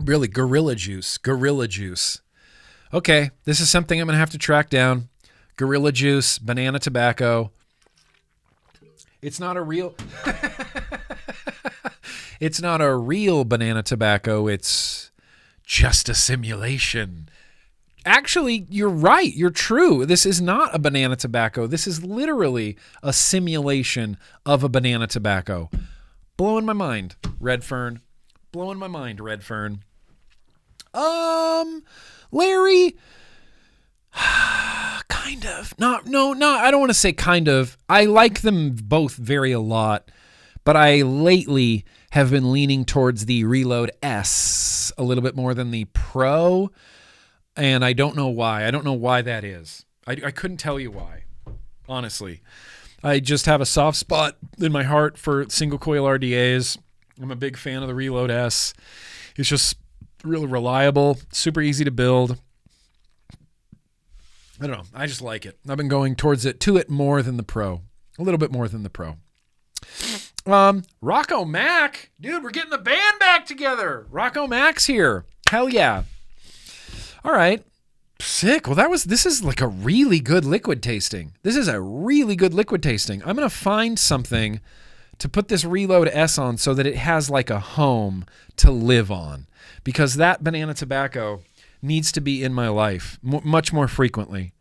Really, Gorilla Juice. Okay, this is something I'm going to have to track down. Gorilla Juice, banana tobacco. It's not a real It's not a real banana tobacco. It's just a simulation. Actually, you're right. You're true. This is not a banana tobacco. This is literally a simulation of a banana tobacco. Blowing my mind, Redfern. Blowing my mind, Redfern. Larry, kind of. No, I don't want to say kind of. I like them both very a lot, but I lately have been leaning towards the Reload S a little bit more than the Pro, and I don't know why. I don't know why that is. I couldn't tell you why, honestly. I just have a soft spot in my heart for single coil RDAs. I'm a big fan of the Reload S. It's just really reliable, super easy to build. I don't know. I just like it. I've been going towards it more than the Pro. A little bit more than the Pro. Rocco Mac. Dude, we're getting the band back together. Rocco Mac's here. Hell yeah. All right. Sick. Well, this is like a really good liquid tasting. I'm going to find something to put this Reload S on so that it has like a home to live on, because that banana tobacco needs to be in my life much more frequently.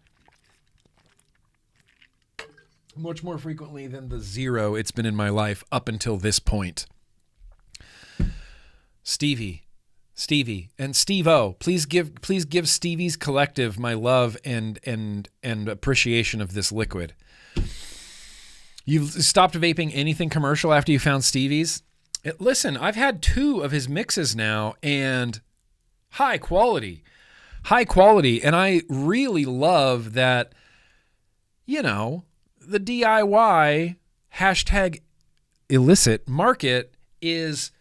Much more frequently than the zero it's been in my life up until this point. Stevie, and Steve-O, please give Stevie's Collective my love and appreciation of this liquid. You've stopped vaping anything commercial after you found Stevie's? Listen, I've had 2 of his mixes now, and high quality, and I really love that, you know, the DIY hashtag illicit market is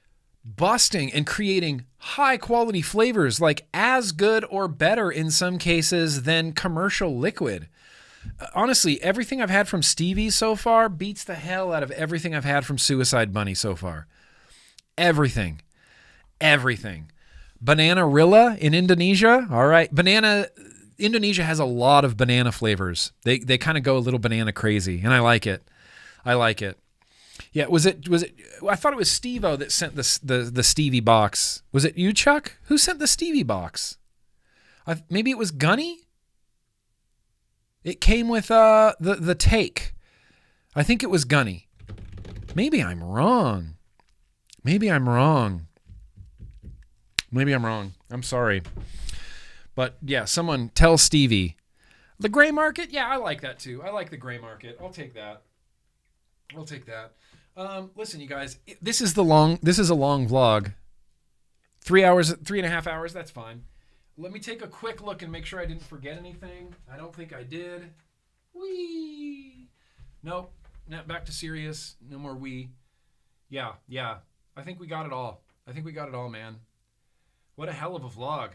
busting and creating high quality flavors, like as good or better in some cases than commercial liquid. Honestly, everything I've had from Stevie so far beats the hell out of everything I've had from Suicide Bunny so far. Everything. Bananarilla in Indonesia. All right. Indonesia has a lot of banana flavors. They kind of go a little banana crazy, and I like it. Yeah, was it I thought it was Steve-O that sent the Stevie box. Was it you, Chuck? Who sent the Stevie box? Maybe it was Gunny? It came with the take. I think it was Gunny. Maybe I'm wrong. I'm sorry. But yeah, someone tell Stevie. The gray market? Yeah, I like that too. I like the gray market. I'll take that. Listen, you guys, this is a long vlog. 3.5 hours, that's fine. Let me take a quick look and make sure I didn't forget anything. I don't think I did. Wee. Nope. Back to serious. No more wee. Yeah. I think we got it all. Man. What a hell of a vlog.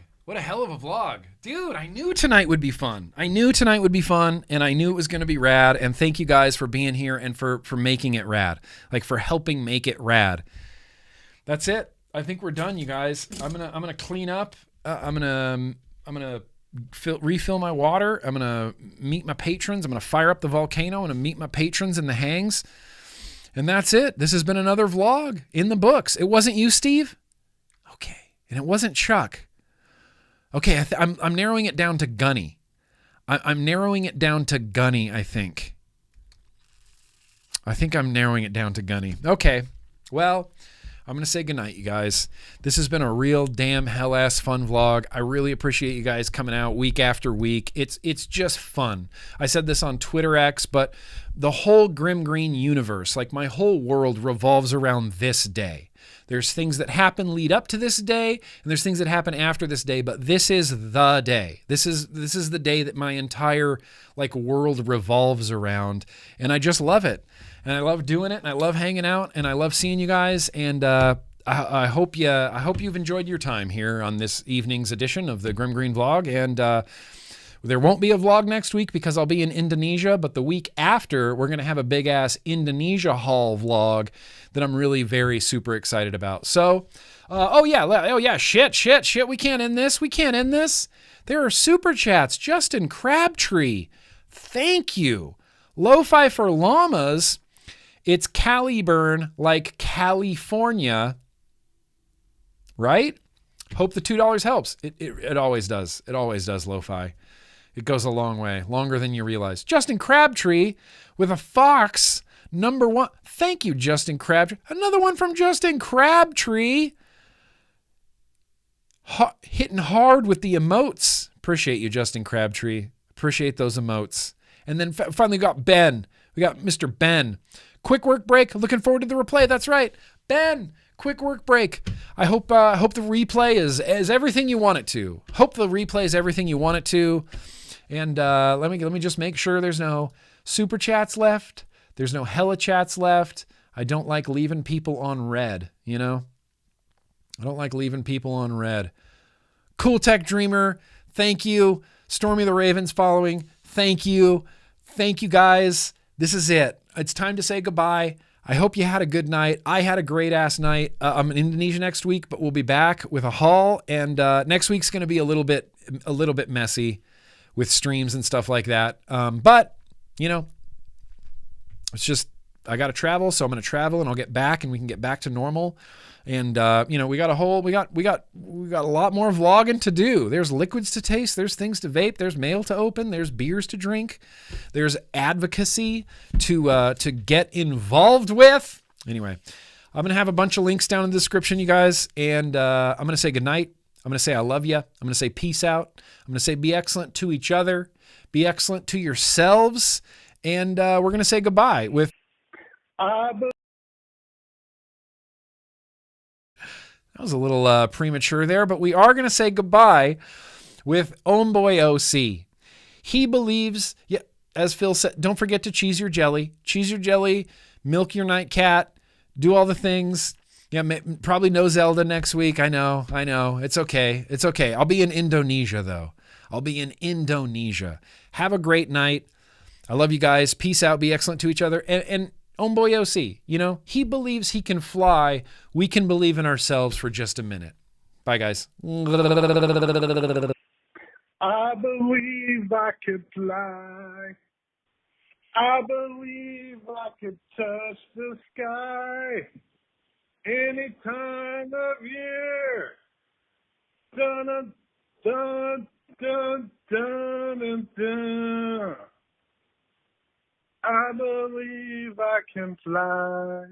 Dude, I knew tonight would be fun. And I knew it was going to be rad. And thank you guys for being here and for making it rad. Like, for helping make it rad. That's it. I think we're done, you guys. I'm gonna clean up. I'm gonna refill my water. I'm going to meet my patrons. I'm going to fire up the volcano. I'm going to meet my patrons in the hangs. And that's it. This has been another vlog in the books. It wasn't you, Steve? Okay. And it wasn't Chuck. Okay, I'm narrowing it down to Gunny. I'm narrowing it down to Gunny, I think. I think I'm narrowing it down to Gunny. Okay, well, I'm going to say goodnight, you guys. This has been a real damn hell-ass fun vlog. I really appreciate you guys coming out week after week. It's just fun. I said this on Twitter X, but the whole GrimmGreen universe, like my whole world revolves around this day. There's things that happen lead up to this day, and there's things that happen after this day, but this is the day. This is the day that my entire like world revolves around, and I just love it. And I love doing it, and I love hanging out, and I love seeing you guys, and I hope you've enjoyed your time here on this evening's edition of the GrimmGreen vlog, and there won't be a vlog next week because I'll be in Indonesia, but the week after, we're going to have a big-ass Indonesia haul vlog that I'm really very super excited about. So, shit, we can't end this. There are super chats. Justin Crabtree, thank you. Lo-Fi for Llamas, it's Caliburn like California, right? Hope the $2 helps. It always does. It always does, Lo-Fi. It goes a long way, longer than you realize. Justin Crabtree with a Fox, #1. Thank you, Justin Crabtree. Another one from Justin Crabtree. Hitting hard with the emotes. Appreciate you, Justin Crabtree. Appreciate those emotes. And then finally got Ben. We got Mr. Ben. Quick work break. Looking forward to the replay. That's right. Ben, quick work break. I hope the replay is everything you want it to. Hope the replay is everything you want it to. And let me just make sure there's no super chats left. There's no hella chats left. I don't like leaving people on red, you know? I don't like leaving people on red. Cool Tech Dreamer, thank you. Stormy the Ravens following, thank you. Thank you, guys. This is it. It's time to say goodbye. I hope you had a good night. I had a great-ass night. I'm in Indonesia next week, but we'll be back with a haul. And next week's going to be a little bit messy with streams and stuff like that. But, you know, it's just, I got to travel, so I'm going to travel and I'll get back and we can get back to normal. And, you know, we got a lot more vlogging to do. There's liquids to taste. There's things to vape. There's mail to open. There's beers to drink. There's advocacy to get involved with. Anyway, I'm going to have a bunch of links down in the description, you guys. And, I'm going to say goodnight. I'm going to say I love you. I'm going to say peace out. I'm going to say be excellent to each other. Be excellent to yourselves. And we're going to say goodbye with... That was a little premature there, but we are going to say goodbye with Homeboy OC. He believes, yeah, as Phil said, don't forget to cheese your jelly. Cheese your jelly, milk your night cat, do all the things. Yeah, probably no Zelda next week. I know. It's okay. It's okay. I'll be in Indonesia, though. I'll be in Indonesia. Have a great night. I love you guys. Peace out. Be excellent to each other. And Homeboy OC, you know, he believes he can fly. We can believe in ourselves for just a minute. Bye, guys. I believe I could fly. I believe I could touch the sky any time of year. Dun dun dun dun dun dun. I believe I can fly.